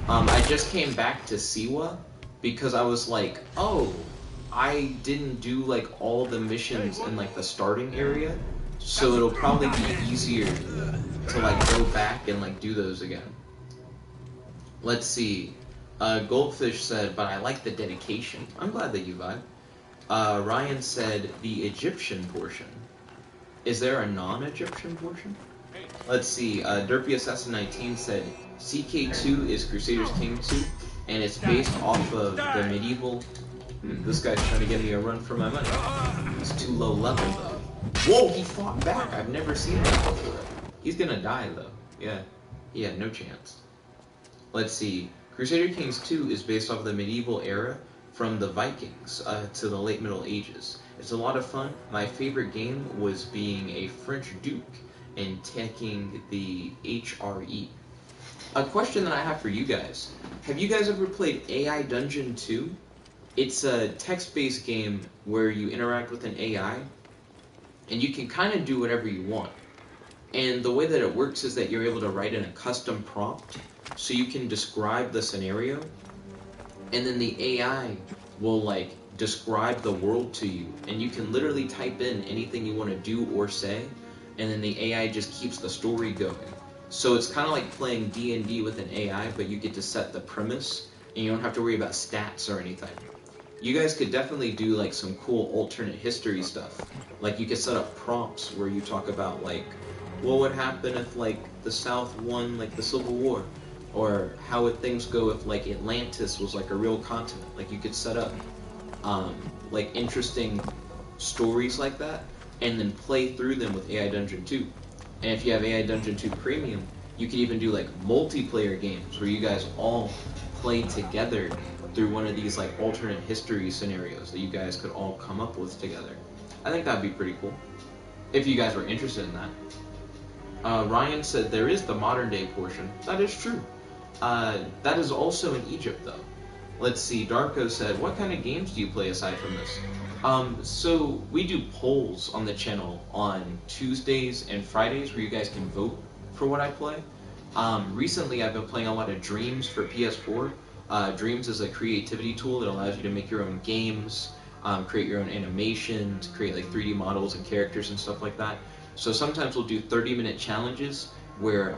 S1: I just came back to Siwa because I was like, oh, I didn't do like all the missions in like the starting area, so it'll probably be easier to like go back and like do those again. Let's see. Goldfish said, but I like the dedication. I'm glad that you vibe. Ryan said the Egyptian portion. Is there a non-Egyptian portion? Let's see. Derpy Assassin 19 said CK2 is Crusaders King 2, and it's based off of the medieval. This guy's trying to get me a run for my money. He's too low level though. Whoa, he fought back. I've never seen that before. He's gonna die though. Yeah, he had no chance. Let's see. Crusader Kings 2 is based off of the medieval era from the Vikings to the late Middle Ages. It's a lot of fun. My favorite game was being a French duke and taking the HRE. A question that I have for you guys. Have you guys ever played AI Dungeon 2? It's a text-based game where you interact with an AI, and you can kind of do whatever you want. And the way that it works is that you're able to write in a custom prompt, so you can describe the scenario, and then the AI will like describe the world to you, and you can literally type in anything you want to do or say, and then the AI just keeps the story going. So it's kind of like playing D&D with an AI, but you get to set the premise, and you don't have to worry about stats or anything. You guys could definitely do like some cool alternate history stuff. Like you could set up prompts where you talk about like, what would happen if like the South won like the Civil War? Or how would things go if like Atlantis was like a real continent? Like you could set up like interesting stories like that, and then play through them with AI Dungeon 2. And if you have AI Dungeon 2 Premium, You can even do like multiplayer games where you guys all play together through one of these like alternate history scenarios that you guys could all come up with together. I think that'd be pretty cool if you guys were interested in that. Ryan said there is the modern day portion. That is true. That is also in Egypt though. Let's see, Darko said, what kind of games do you play aside from this? So we do polls on the channel on Tuesdays and Fridays where you guys can vote for what I play. Recently I've been playing a lot of Dreams for PS4. Dreams is a creativity tool that allows you to make your own games, create your own animations, create like 3D models and characters and stuff like that. So sometimes we'll do 30-minute challenges where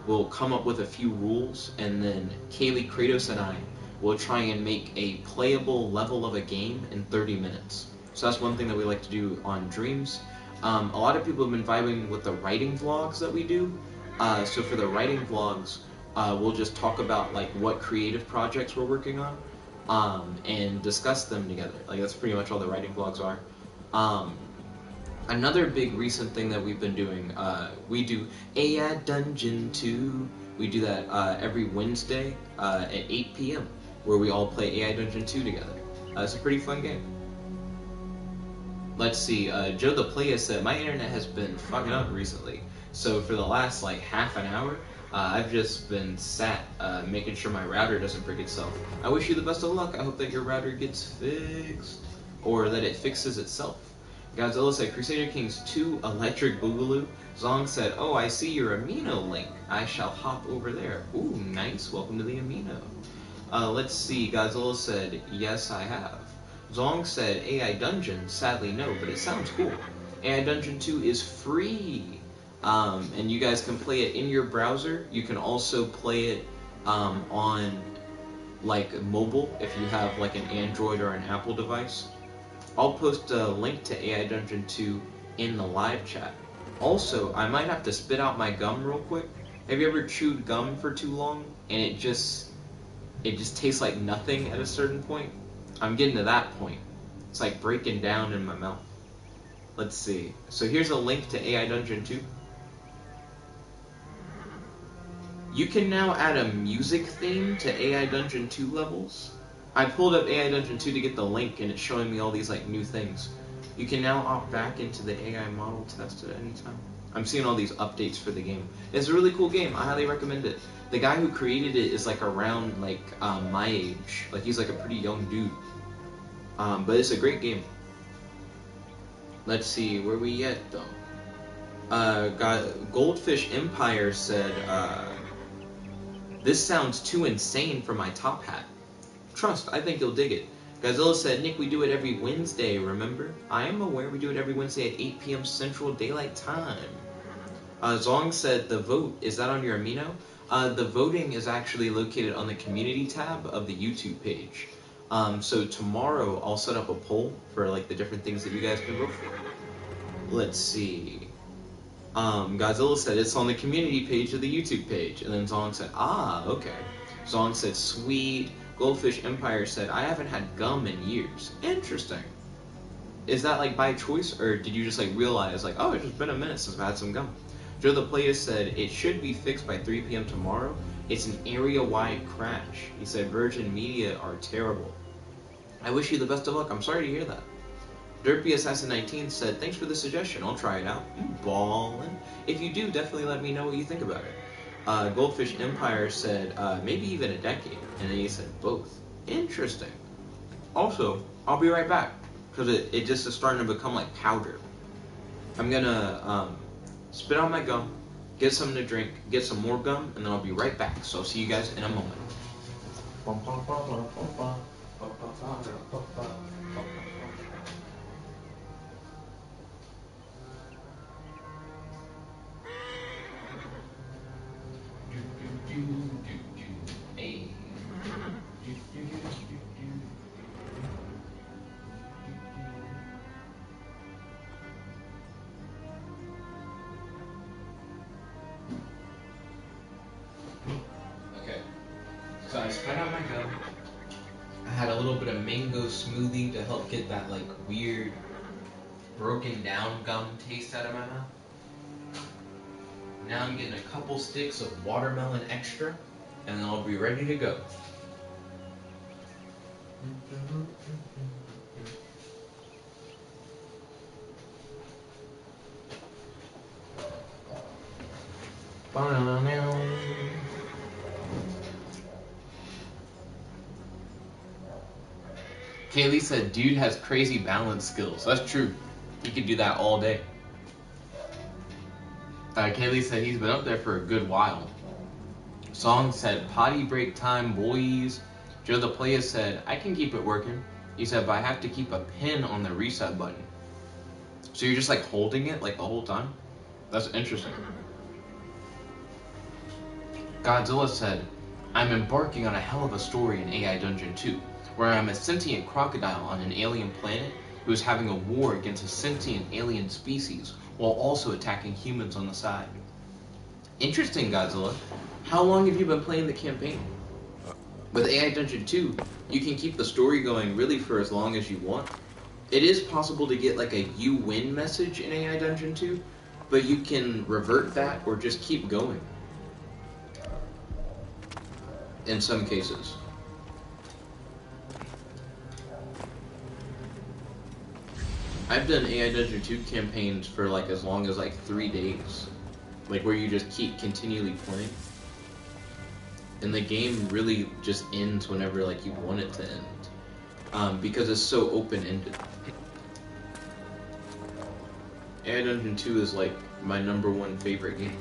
S1: we'll come up with a few rules, and then Kaylee, Kratos, and I will try and make a playable level of a game in 30 minutes. So that's one thing that we like to do on Dreams. A lot of people have been vibing with the writing vlogs that we do. So for the writing vlogs, we'll just talk about like what creative projects we're working on, and discuss them together. Like that's pretty much all the writing vlogs are. Another big recent thing that we've been doing, we do AI Dungeon 2. We do that every Wednesday at 8 p.m. where we all play AI Dungeon 2 together. It's a pretty fun game. Let's see, Joe the Player said, my internet has been fucking up recently. So for the last like half an hour, I've just been sat making sure my router doesn't break itself. I wish you the best of luck. I hope that your router gets fixed, or that it fixes itself. Godzilla said, Crusader Kings 2 Electric Boogaloo. Zong said, oh, I see your Amino link. I shall hop over there. Ooh, nice. Welcome to the Amino. Let's see. Godzilla said, yes, I have. Zong said, AI Dungeon. Sadly, no, but it sounds cool. AI Dungeon 2 is free. And you guys can play it in your browser. You can also play it on like mobile if you have like an Android or an Apple device. I'll post a link to AI Dungeon 2 in the live chat. Also, I might have to spit out my gum real quick. Have you ever chewed gum for too long and it just tastes like nothing at a certain point? I'm getting to that point. It's like breaking down in my mouth. Let's see. So here's a link to AI Dungeon 2. You can now add a music theme to AI Dungeon 2 levels. I pulled up AI Dungeon 2 to get the link, and it's showing me all these like new things. You can now opt back into the AI model test at any time. I'm seeing all these updates for the game. It's a really cool game. I highly recommend it. The guy who created it is like around like my age. Like he's like a pretty young dude. But it's a great game. Let's see, where we at though? Goldfish Empire said, this sounds too insane for my top hat. Trust, I think you'll dig it. Godzilla said, Nick, we do it every Wednesday, remember? I am aware we do it every Wednesday at 8 p.m. Central Daylight Time. Zong said, the vote, is that on your Amino? The voting is actually located on the community tab of the YouTube page. So tomorrow I'll set up a poll for like the different things that you guys can vote for. Let's see. Godzilla said, it's on the community page of the YouTube page. And then Zong said, ah, okay. Zong said, sweet. Goldfish Empire said, I haven't had gum in years. Interesting. Is that like by choice, or did you just like realize like, oh, it's just been a minute since I've had some gum? Joe the Player said, it should be fixed by 3 p.m. tomorrow. It's an area-wide crash. He said, Virgin Media are terrible. I wish you the best of luck. I'm sorry to hear that. Derpy Assassin 19 said, thanks for the suggestion. I'll try it out. You ballin'. If you do, definitely let me know what you think about it. Goldfish Empire said, maybe even a decade. And then he said, both. Interesting. Also, I'll be right back. Because it just is starting to become like powder. I'm gonna spit out my gum, get something to drink, get some more gum, and then I'll be right back. So I'll see you guys in a moment. Okay, so I spread out my gum. I had a little bit of mango smoothie to help get that like weird broken down gum taste out of my mouth. Now I'm getting a couple sticks of watermelon extra, and then I'll be ready to go. Kaylee said, dude has crazy balance skills. That's true. He could do that all day. Kaylee said he's been up there for a good while. Song said, potty break time, boys. Joe the Player said, I can keep it working. He said, but I have to keep a pin on the reset button. So you're just like holding it like the whole time? That's interesting. Godzilla said, I'm embarking on a hell of a story in AI Dungeon 2, where I'm a sentient crocodile on an alien planet who is having a war against a sentient alien species while also attacking humans on the side. Interesting, Godzilla. How long have you been playing the campaign? With AI Dungeon 2, you can keep the story going really for as long as you want. It is possible to get like a you win message in AI Dungeon 2, but you can revert that or just keep going. In some cases. I've done AI Dungeon 2 campaigns for like as long as like 3 days. Like where you just keep continually playing. And the game really just ends whenever like you want it to end. Because it's so open-ended. AI Dungeon 2 is like my #1 favorite game.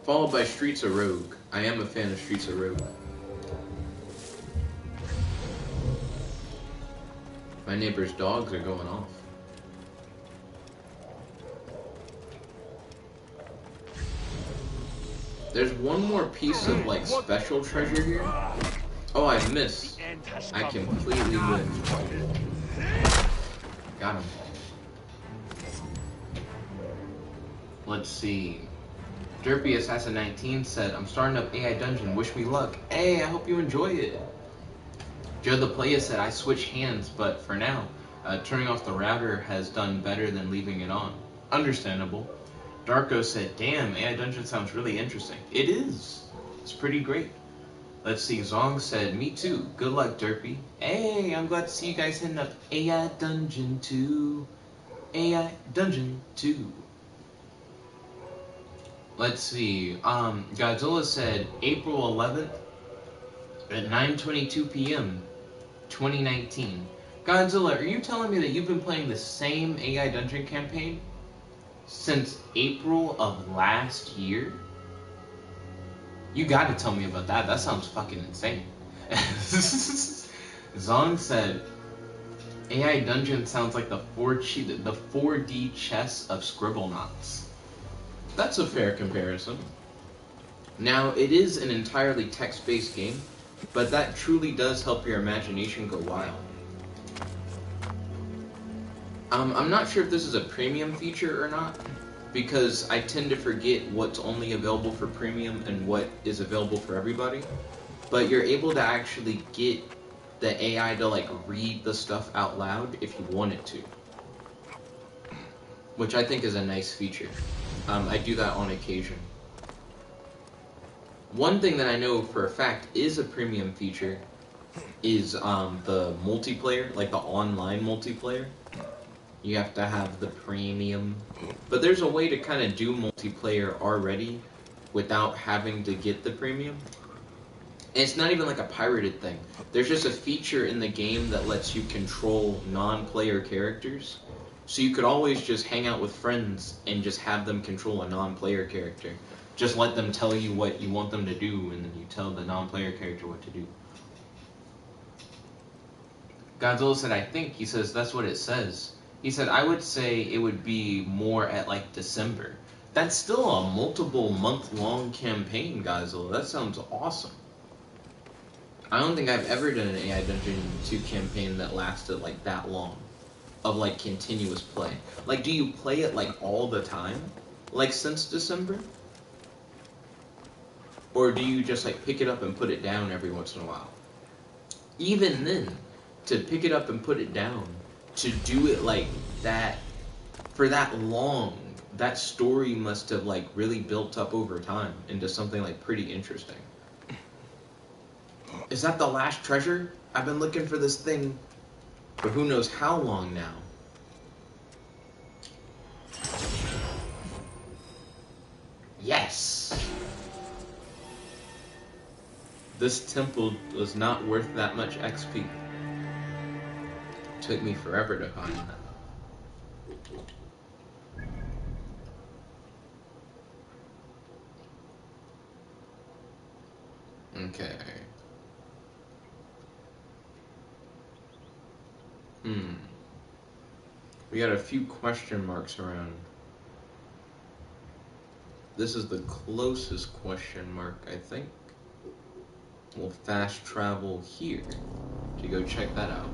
S1: Followed by Streets of Rogue. I am a fan of Streets of Rogue. My neighbor's dogs are going off. There's one more piece of like special treasure here. Oh, I missed. I completely whiffed. Got him. Let's see. Derpy Assassin 19 said, I'm starting up AI Dungeon, wish me luck. Hey, I hope you enjoy it. Joe the Player said, I switched hands, but for now, turning off the router has done better than leaving it on. Understandable. Darko said, damn, AI Dungeon sounds really interesting. It is. It's pretty great. Let's see, Zong said, me too. Good luck, Derpy. Hey, I'm glad to see you guys hitting up AI Dungeon 2. AI Dungeon 2. Let's see, Godzilla said April 11th at 9:22 p.m. 2019. Godzilla, are you telling me that you've been playing the same AI Dungeon campaign since April of last year? You gotta tell me about that. That sounds fucking insane. Zong said, AI Dungeon sounds like the 4D chess of Scribblenauts. That's a fair comparison. Now, it is an entirely text-based game, but that truly does help your imagination go wild. I'm not sure if this is a premium feature or not, because I tend to forget what's only available for premium and what is available for everybody. But you're able to actually get the AI to like read the stuff out loud if you want it to, which I think is a nice feature. I do that on occasion. One thing that I know for a fact is a premium feature is the multiplayer, like the online multiplayer. You have to have the premium. But there's a way to kind of do multiplayer already without having to get the premium. And it's not even like a pirated thing. There's just a feature in the game that lets you control non-player characters. So you could always just hang out with friends and just have them control a non-player character. Just let them tell you what you want them to do, and then you tell the non-player character what to do. Godzilla said, I think, he says, that's what it says. He said, I would say it would be more at like December. That's still a multiple month-long campaign, Godzilla. That sounds awesome. I don't think I've ever done an AI Dungeon 2 campaign that lasted like that long. Of like continuous play. Like, do you play it like all the time? Like since December? Or do you just like pick it up and put it down every once in a while? Even then, to pick it up and put it down, to do it like that, for that long, that story must have like really built up over time into something like pretty interesting. Is that the last treasure? I've been looking for this thing for who knows how long now. Yes! This temple was not worth that much XP. Took me forever to find that. Okay. We got a few question marks around. This is the closest question mark, I think. We'll fast travel here to go check that out.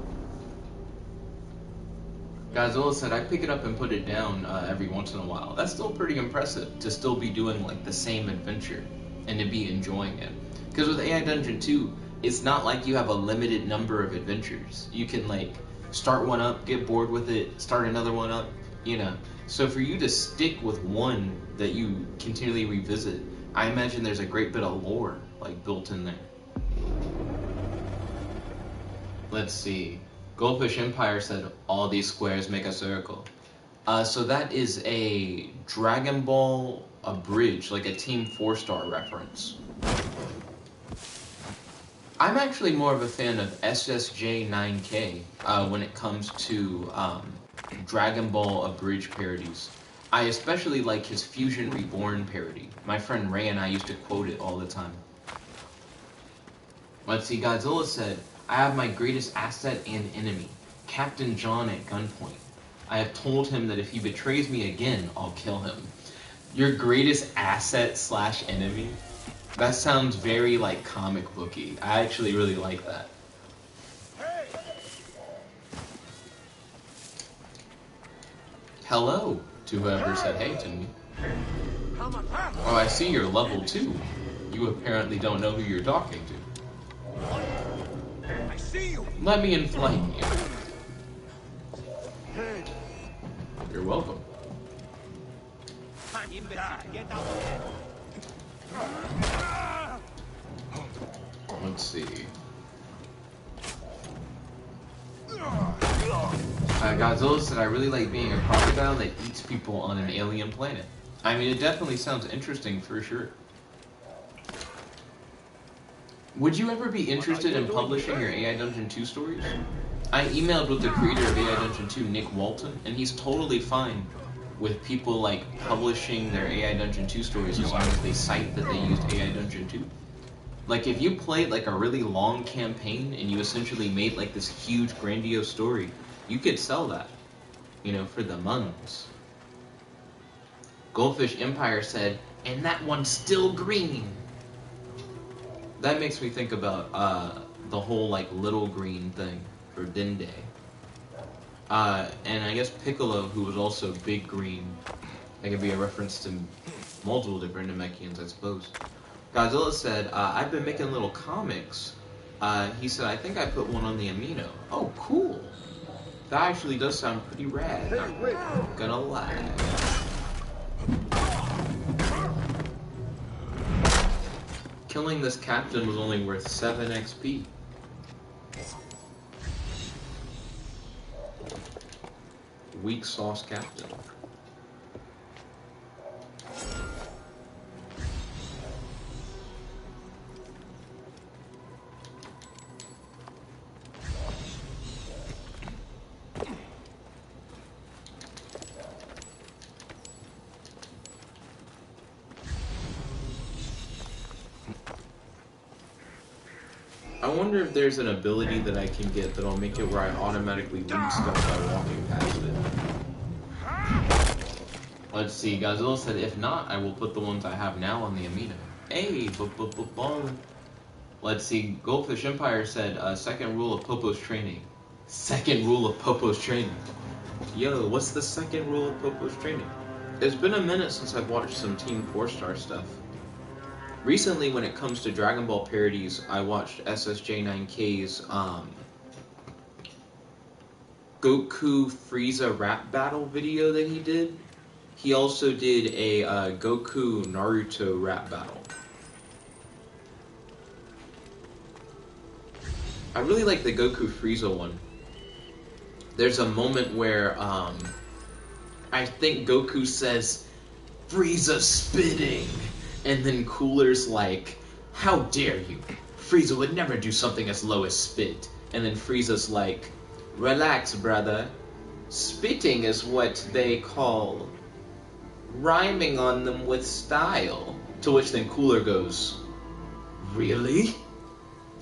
S1: Godzilla said, I pick it up and put it down every once in a while. That's still pretty impressive to still be doing like the same adventure and to be enjoying it. Because with AI Dungeon 2, it's not like you have a limited number of adventures. You can like start one up, get bored with it, start another one up, you know. So for you to stick with one that you continually revisit, I imagine there's a great bit of lore like built in there. Let's see. Goldfish Empire said, all these squares make a circle. So that is a Dragon Ball Abridged, like a Team 4-Star reference. I'm actually more of a fan of SSJ 9K when it comes to Dragon Ball Abridged parodies. I especially like his Fusion Reborn parody. My friend Ray and I used to quote it all the time. Let's see, Godzilla said, I have my greatest asset and enemy, Captain John at gunpoint. I have told him that if he betrays me again, I'll kill him. Your greatest asset / enemy? That sounds very like comic booky. I actually really like that. Hello to whoever said hey to me. Oh, I see you're level 2. You apparently don't know who you're talking to.
S4: I see you.
S1: Let me inflame you. You're welcome.
S4: Get out of here.
S1: Let's see. Godzilla said, I really like being a crocodile that eats people on an alien planet. I mean, it definitely sounds interesting for sure. Would you ever be interested in publishing your AI Dungeon 2 stories? I emailed with the creator of AI Dungeon 2, Nick Walton, and he's totally fine with people like publishing their AI Dungeon 2 stories as long as they cite that they used AI Dungeon 2. Like if you played like a really long campaign and you essentially made like this huge grandiose story, you could sell that, you know, for the muns. Goldfish Empire said, and that one's still green. That makes me think about the whole like little green thing for Dende. And I guess Piccolo, who was also big green. That could be a reference to multiple different Namekians, I suppose. Godzilla said, I've been making little comics. He said, I think I put one on the Amino. Oh, cool. That actually does sound pretty rad. Not gonna lie. Killing this captain was only worth 7 XP. Weak sauce captain. I wonder if there's an ability that I can get that'll make it where I automatically loot stuff by walking past it. Let's see, Godzilla said, if not, I will put the ones I have now on the Amino. Hey, ballin'. Let's see, Goldfish Empire said, second rule of Popo's training. Second rule of Popo's training. Yo, what's the second rule of Popo's training? It's been a minute since I've watched some Team 4-Star stuff. Recently, when it comes to Dragon Ball parodies, I watched SSJ9K's Goku Frieza rap battle video that he did. He also did a Goku Naruto rap battle. I really like the Goku Frieza one. There's a moment where I think Goku says, "Frieza spitting," and then Cooler's like, "How dare you? Frieza would never do something as low as spit." And then Frieza's like, "Relax, brother. Spitting is what they call rhyming on them with style." To which then Cooler goes, "Really?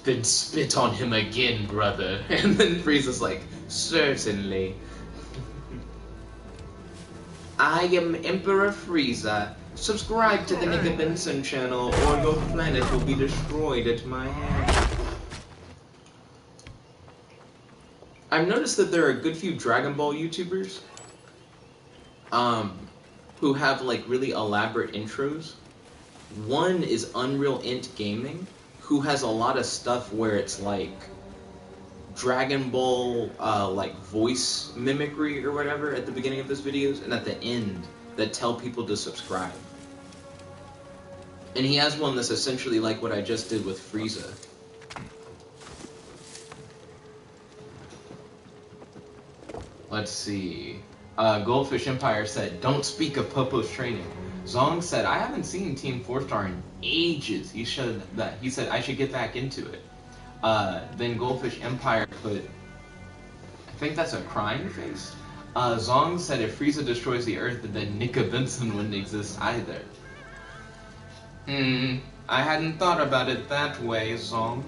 S1: Then spit on him again, brother." And then Frieza's like, "Certainly. I am Emperor Frieza. Subscribe to the Nickabenson channel or your planet will be destroyed at my hand." I've noticed that there are a good few Dragon Ball YouTubers who have like really elaborate intros. One is Unreal Int Gaming, who has a lot of stuff where it's like Dragon Ball like voice mimicry or whatever at the beginning of his videos and at the end that tell people to subscribe. And he has one that's essentially like what I just did with Frieza. Let's see. Goldfish Empire said, "Don't speak of Popo's training." Zong said, "I haven't seen Team 4-Star in ages." He said, "I should get back into it." Then Goldfish Empire put, I think that's a crying face. Zong said, "If Frieza destroys the Earth, then Nickabenson wouldn't exist either." I hadn't thought about it that way, Zong.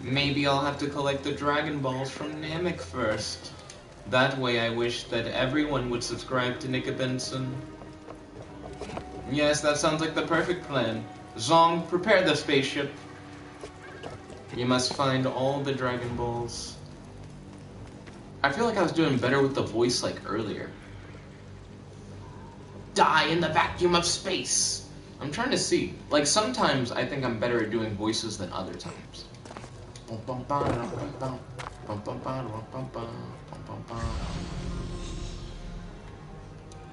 S1: Maybe I'll have to collect the Dragon Balls from Namek first. That way I wish that everyone would subscribe to Nickabenson. Yes, that sounds like the perfect plan. Zong, prepare the spaceship. You must find all the Dragon Balls. I feel like I was doing better with the voice like earlier. Die in the vacuum of space. I'm trying to see. Like sometimes I think I'm better at doing voices than other times.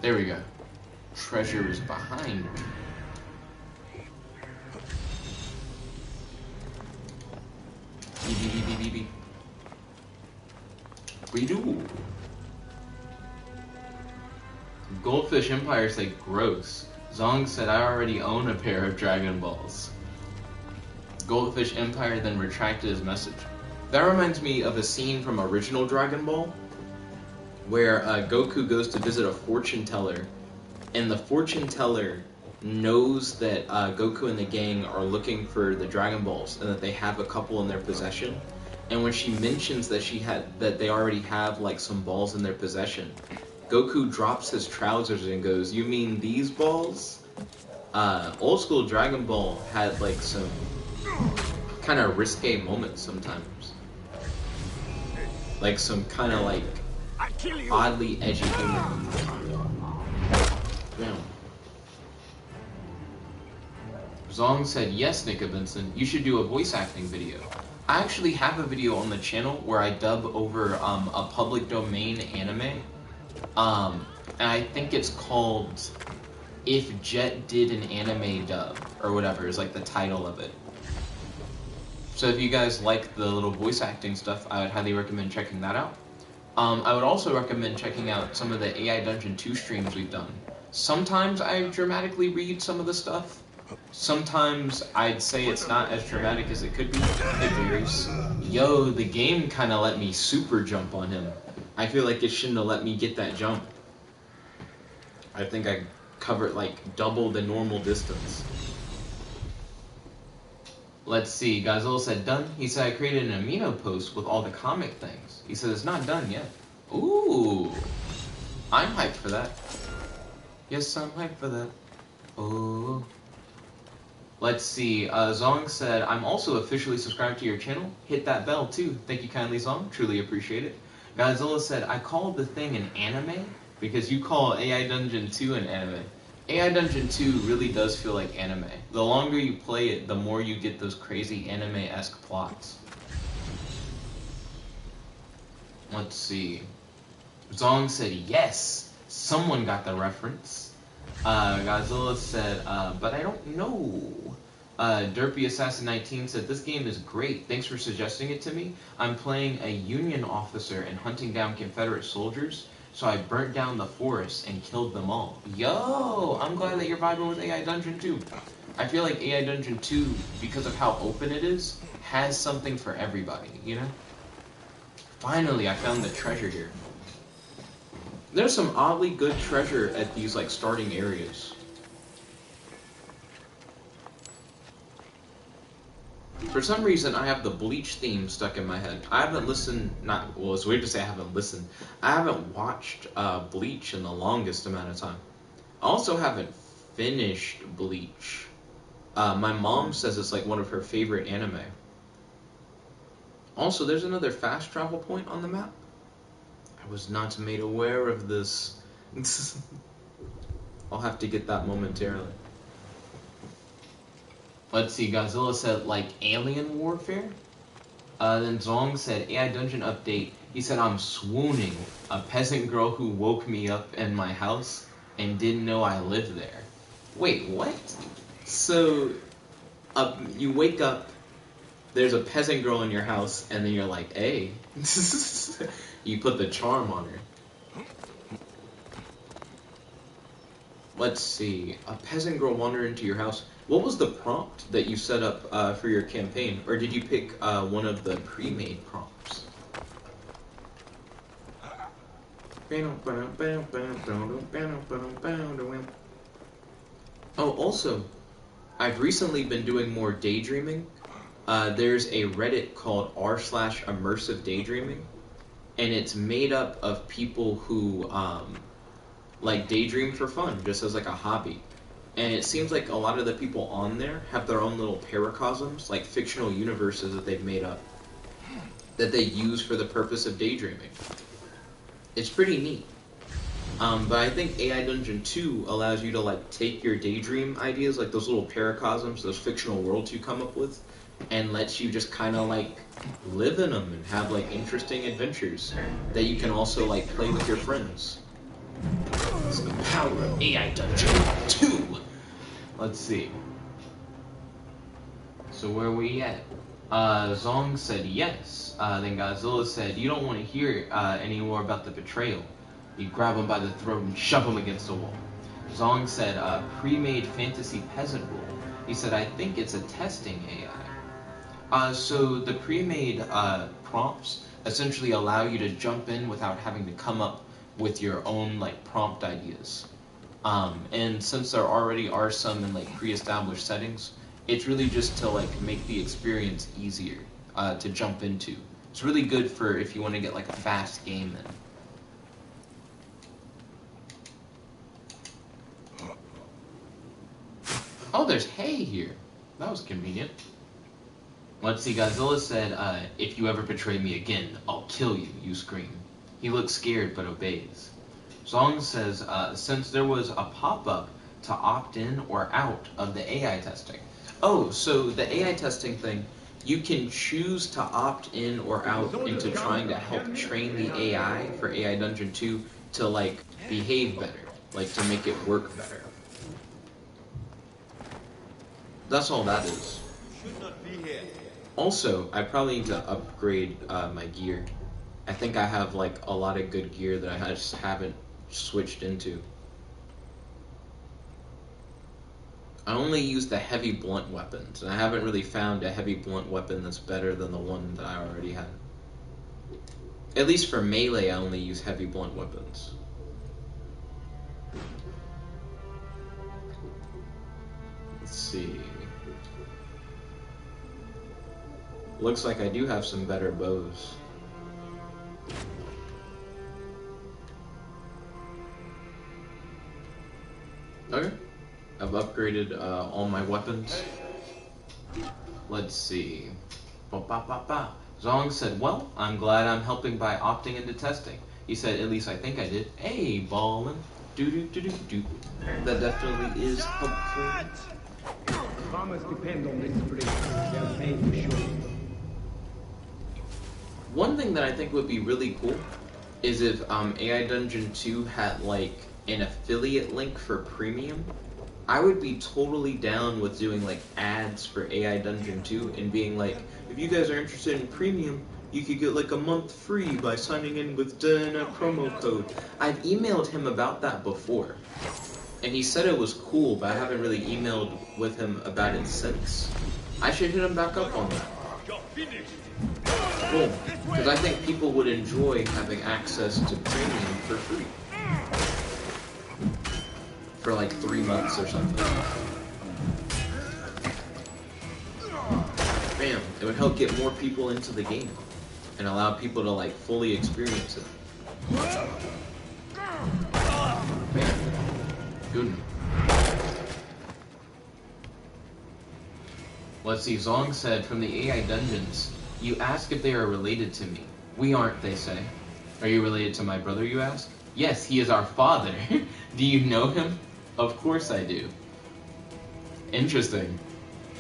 S1: There we go. Treasure is behind me. Beep. We do. Goldfish Empire said gross. Zong said, "I already own a pair of Dragon Balls." Goldfish Empire then retracted his message. That reminds me of a scene from original Dragon Ball where Goku goes to visit a fortune teller, and the fortune teller knows that Goku and the gang are looking for the Dragon Balls and that they have a couple in their possession. And when she mentions that they already have like some balls in their possession, Goku drops his trousers and goes, "You mean these balls?" Old school Dragon Ball had like some kind of risque moments sometimes. Like some kind of like oddly edgy humor. Yeah. Zong said, "Yes, Nickabenson, you should do a voice acting video." I actually have a video on the channel where I dub over a public domain anime. And I think it's called "If Jet Did an Anime Dub" or whatever is like the title of it. So if you guys like the little voice acting stuff, I would highly recommend checking that out. I would also recommend checking out some of the AI Dungeon 2 streams we've done. Sometimes I dramatically read some of the stuff. Sometimes I'd say it's not as dramatic as it could be. It varies. Yo, the game kind of let me super jump on him. I feel like it shouldn't have let me get that jump. I think I covered like double the normal distance. Let's see, Godzilla said done. He said I created an amino post with all the comic things. He said it's not done yet. Ooh, I'm hyped for that. Yes, I'm hyped for that. Oh. Let's see, Zong said, "I'm also officially subscribed to your channel. Hit that bell too. Thank you kindly, Zong. Truly appreciate it." Godzilla said, "I called the thing an anime because you call AI Dungeon 2 an anime." AI Dungeon 2 really does feel like anime. The longer you play it, the more you get those crazy anime-esque plots. Let's see. Zong said, "Yes, Someone got the reference. Godzilla said, but I don't know. Derpy Assassin 19 said, this game is great. Thanks for suggesting it to me. I'm playing a Union officer and hunting down Confederate soldiers, so I burnt down the forest and killed them all. Yo, I'm glad that you're vibing with AI Dungeon 2. I feel like AI Dungeon 2, because of how open it is, has something for everybody, you know? Finally, I found the treasure here. There's some oddly good treasure at these, like, starting areas. For some reason, I have the Bleach theme stuck in my head. I haven't listened, well, it's weird to say I haven't listened. I haven't watched Bleach in the longest amount of time. I also haven't finished Bleach. My mom says it's like one of her favorite anime. Also, there's another fast travel point on the map. I was not made aware of this. I'll have to get that momentarily. Let's see, Godzilla said, like, alien warfare? Then Zong said, AI Dungeon update. He said, I'm swooning. A peasant girl who woke me up in my house and didn't know I lived there. Wait, what? So, you wake up, there's a peasant girl in your house, and then you're like, hey. You put the charm on her. Let's see. A peasant girl wandered into your house. What was the prompt that you set up for your campaign? Or did you pick one of the pre-made prompts? Oh, also, I've recently been doing more daydreaming. There's a Reddit called r/immersive daydreaming, and it's made up of people who like daydream for fun, just as like a hobby. And it seems like a lot of the people on there have their own little paracosms, like fictional universes that they've made up, that they use for the purpose of daydreaming. It's pretty neat. But I think AI Dungeon 2 allows you to like take your daydream ideas, like those little paracosms, those fictional worlds you come up with, and lets you just kind of like live in them and have like interesting adventures that you can also like play with your friends. It's the power of AI Dungeon 2. Let's see. So where are we at? Zong said yes. Then Godzilla said, you don't want to hear any more about the betrayal. You grab him by the throat and shove him against the wall. Zong said, pre-made fantasy peasant rule. He said, I think it's a testing AI. So the pre-made prompts essentially allow you to jump in without having to come up with your own like prompt ideas. And since there already are some in like pre-established settings, it's really just to like make the experience easier to jump into. It's really good for if you want to get like a fast game in. Oh, there's hay here. That was convenient. Let's see, Godzilla said, if you ever betray me again, I'll kill you, you scream. He looks scared but obeys. Zong says, since there was a pop-up to opt in or out of the AI testing. Oh, so the AI testing thing, you can choose to opt in or out into trying to help train the AI for AI Dungeon 2 to like behave better, like to make it work better. That's all that is. Also, I probably need to upgrade my gear. I think I have like a lot of good gear that I just haven't switched into. I only use the heavy blunt weapons, and I haven't really found a heavy blunt weapon that's better than the one that I already had. At least for melee, I only use heavy blunt weapons. Let's see. Looks like I do have some better bows. Okay. I've upgraded all my weapons. Let's see. Zong said, well, I'm glad I'm helping by opting into testing. He said, at least I think I did. Hey, ballin'. Do. That definitely is helpful.
S3: Farmers depend on this breed. They'll pay for sure.
S1: One thing that I think would be really cool is if AI Dungeon 2 had like an affiliate link for premium, I would be totally down with doing like ads for AI Dungeon 2 and being like, if you guys are interested in premium, you could get like a month free by signing in with a promo code. I've emailed him about that before, and he said it was cool, but I haven't really emailed with him about it since. I should hit him back up on that. Cool, because I think people would enjoy having access to premium for free. For like 3 months or something. Bam, it would help get more people into the game and allow people to like fully experience it. Bam. Good. Let's see, Zong said, from the AI dungeons, you ask if they are related to me. We aren't, they say. Are you related to my brother, you ask? Yes, he is our father. Do you know him? Of course I do. Interesting.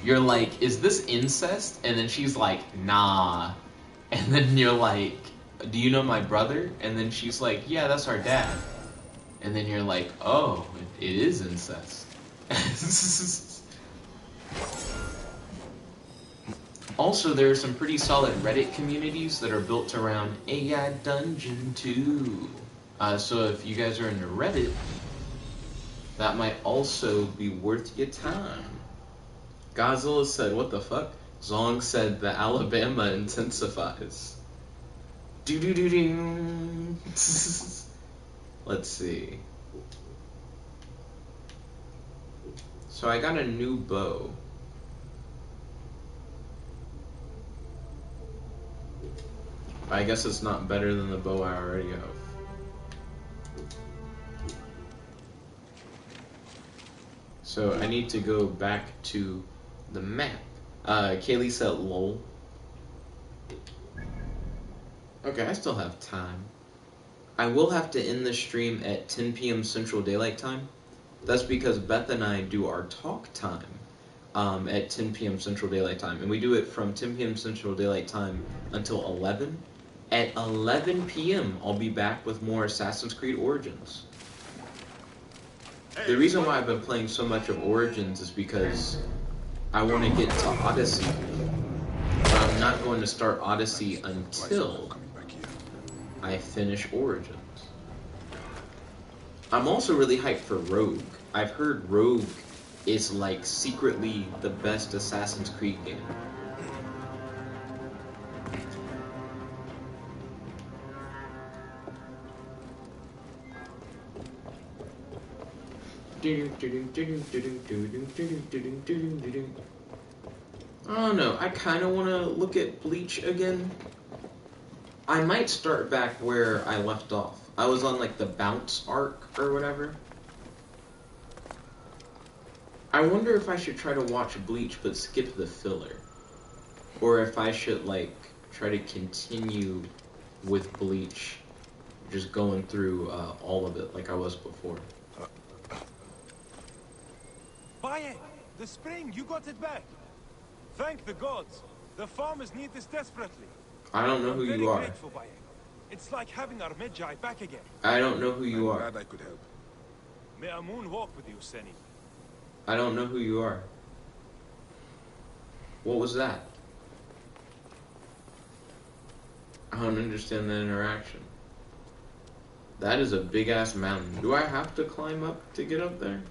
S1: You're like, is this incest? And then she's like, nah. And then you're like, do you know my brother? And then she's like, yeah, that's our dad. And then you're like, oh, it is incest. Also, there are some pretty solid Reddit communities that are built around AI Dungeon 2. So if you guys are into Reddit, that might also be worth your time. Godzilla said, what the fuck? Zong said, the Alabama intensifies. Do-do-do-do. Let's see. So I got a new bow. I guess it's not better than the bow I already have. So I need to go back to the map. Kaylee said lol. Okay, I still have time. I will have to end the stream at 10 p.m. Central Daylight Time. That's because Beth and I do our talk time at 10 p.m. Central Daylight Time. And we do it from 10 p.m. Central Daylight Time until 11. At 11 p.m. I'll be back with more Assassin's Creed Origins. The reason why I've been playing so much of Origins is because I want to get to Odyssey. But I'm not going to start Odyssey until I finish Origins. I'm also really hyped for Rogue. I've heard Rogue is like secretly the best Assassin's Creed game. I don't know, I kind of want to look at Bleach again. I might start back where I left off. I was on like the bounce arc or whatever. I wonder if I should try to watch Bleach but skip the filler. Or if I should like try to continue with Bleach, just going through all of it like I was before.
S2: Baye, the spring, you got it back. Thank the gods. The farmers need this desperately.
S1: I don't know who you are.
S2: Grateful, Baye. It's like having our Medjay back again.
S1: I don't know who you are.
S6: Glad I could help.
S2: May a moon walk with you, Seni.
S1: I don't know who you are. What was that? I don't understand the interaction. That is a big ass mountain. Do I have to climb up to get up there?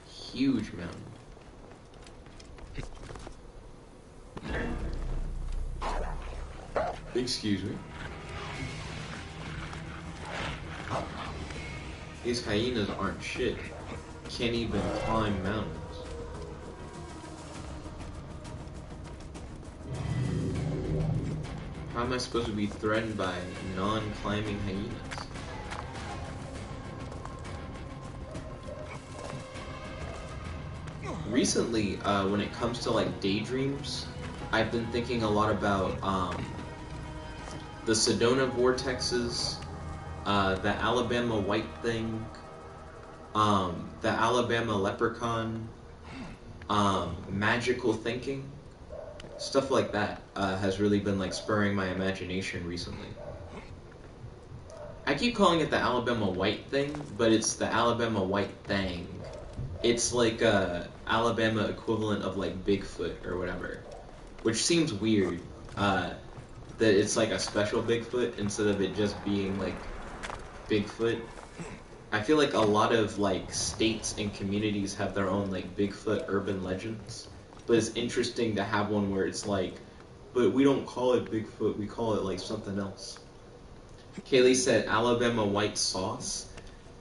S1: Huge mountain. Excuse me. These hyenas aren't shit. Can't even climb mountains. How am I supposed to be threatened by non-climbing hyenas? Recently, when it comes to like daydreams, I've been thinking a lot about the Sedona vortexes, the Alabama white thing, the Alabama leprechaun, magical thinking, stuff like that has really been like spurring my imagination recently. I keep calling it the Alabama White thing, but it's the Alabama White Thang. It's like a Alabama equivalent of like Bigfoot or whatever, which seems weird. That it's like a special Bigfoot instead of it just being like Bigfoot. I feel like a lot of like states and communities have their own like Bigfoot urban legends, but it's interesting to have one where it's like, but we don't call it Bigfoot, we call it like something else. Kaylee said Alabama white sauce.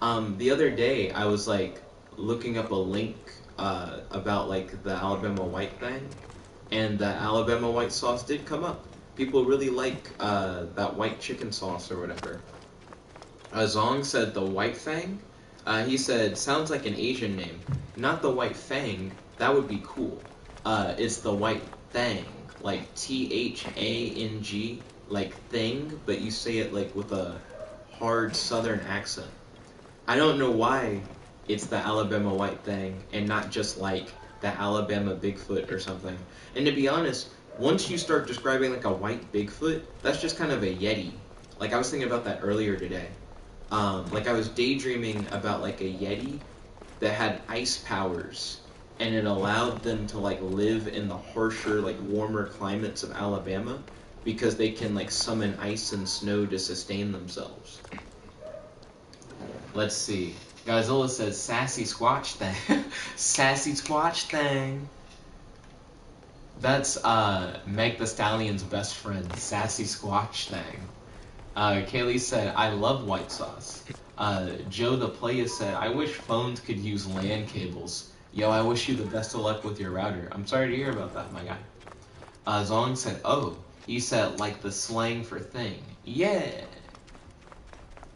S1: The other day I was like looking up a link about like the Alabama white thing, and the Alabama white sauce did come up. People really like that white chicken sauce or whatever. Zong said the White Fang. He said, sounds like an Asian name. Not the White Fang. That would be cool. It's the White Thang. Like Thang. Like thing, but you say it like with a hard southern accent. I don't know why it's the Alabama White Thang and not just like the Alabama Bigfoot or something. And to be honest, once you start describing like a white Bigfoot, that's just kind of a Yeti. Like I was thinking about that earlier today. Like I was daydreaming about like a Yeti that had ice powers, and it allowed them to like live in the harsher, like warmer climates of Alabama because they can like summon ice and snow to sustain themselves. Let's see. Godzilla says sassy squatch thing. Sassy squatch thing. That's Meg the Stallion's best friend, sassy squatch thing. Kaylee said, I love white sauce. Joe the Playa said, I wish phones could use LAN cables. Yo, I wish you the best of luck with your router. I'm sorry to hear about that, my guy. Zong said, oh, he said, like the slang for thing. Yeah.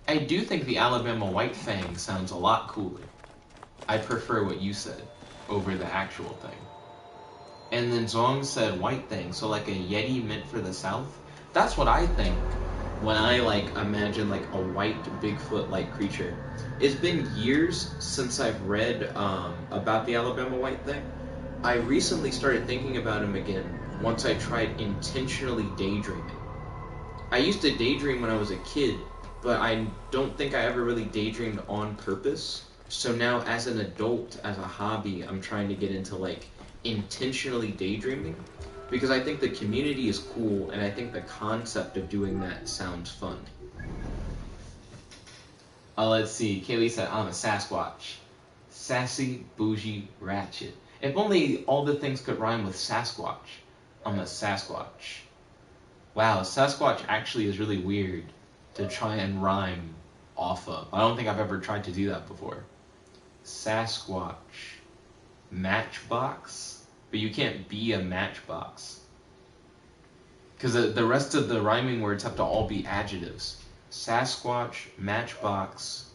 S1: I do think the Alabama White Fang sounds a lot cooler. I prefer what you said over the actual thing. And then Zong said white thing, so like a Yeti meant for the South? That's what I think when I like imagine like a white Bigfoot-like creature. It's been years since I've read about the Alabama White Thing. I recently started thinking about him again once I tried intentionally daydreaming. I used to daydream when I was a kid, but I don't think I ever really daydreamed on purpose. So now as an adult, as a hobby, I'm trying to get into like intentionally daydreaming, because I think the community is cool, and I think the concept of doing that sounds fun. Let's see. Kaylee said, I'm a Sasquatch. Sassy, bougie, ratchet. If only all the things could rhyme with Sasquatch. I'm a Sasquatch. Wow, Sasquatch actually is really weird to try and rhyme off of. I don't think I've ever tried to do that before. Sasquatch. Matchbox? But you can't be a matchbox. Because the rest of the rhyming words have to all be adjectives. Sasquatch, matchbox.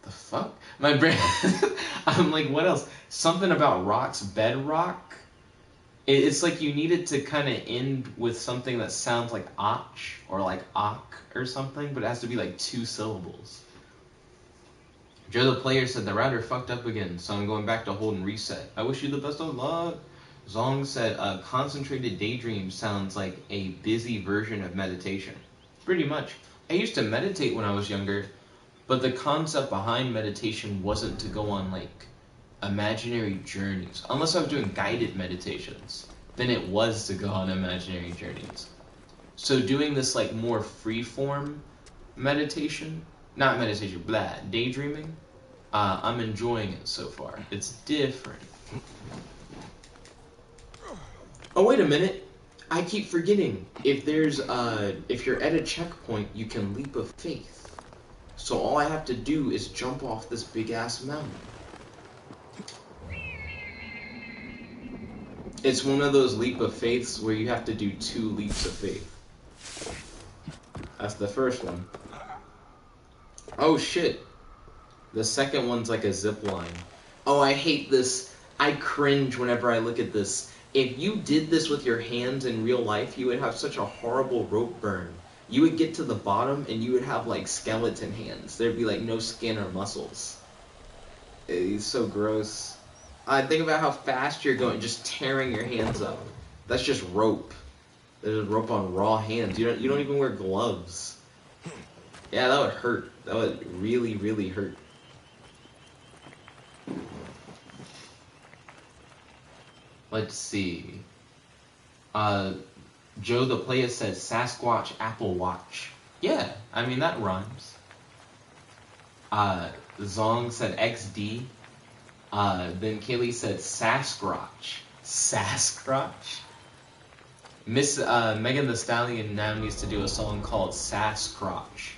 S1: The fuck? My brain... I'm like, what else? Something about rocks, bedrock? It's like you needed to kind of end with something that sounds like och or like ok or something, but it has to be like 2 syllables. Joe the Player said the router fucked up again, so I'm going back to hold and reset. I wish you the best of luck. Zong said concentrated daydream sounds like a busy version of meditation. Pretty much. I used to meditate when I was younger, but the concept behind meditation wasn't to go on like imaginary journeys. Unless I was doing guided meditations, then it was to go on imaginary journeys. So doing this like more freeform meditation, not meditation, daydreaming, I'm enjoying it so far. It's different. Oh, wait a minute. I keep forgetting. If you're at a checkpoint, you can leap of faith. So all I have to do is jump off this big-ass mountain. It's one of those leap of faiths where you have to do 2 leaps of faith. That's the first one. Oh shit. The second one's like a zip line. Oh, I hate this. I cringe whenever I look at this. If you did this with your hands in real life, you would have such a horrible rope burn. You would get to the bottom and you would have like skeleton hands. There'd be like no skin or muscles. It's so gross. Think about how fast you're going, just tearing your hands up. That's just rope. There's rope on raw hands. You don't even wear gloves. Yeah, that would hurt. That would really, really hurt. Let's see. Joe the Player said Sasquatch Apple Watch. Yeah, I mean that rhymes. Zong said XD. Then Kaylee said Sasquatch. Sasquatch? Miss Megan Thee Stallion now needs to do a song called Sasquatch.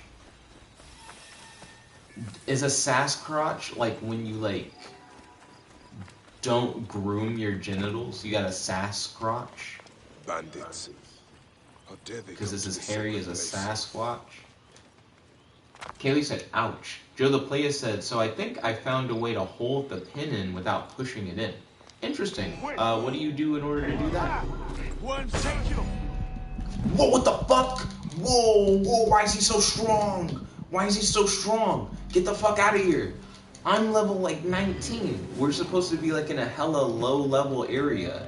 S1: Is a Sasquatch like when you like don't groom your genitals? You got a Sasquatch?
S6: Bandits. How dare they?
S1: Because this is hairy as a Sasquatch. Kaylee said, ouch. Joe the Player said, so I think I found a way to hold the pin in without pushing it in. Interesting. What do you do in order to do that?
S2: One second.
S1: Whoa, what the fuck? Whoa, why is he so strong? Why is he so strong? Get the fuck out of here. I'm level like 19. We're supposed to be like in a hella low level area.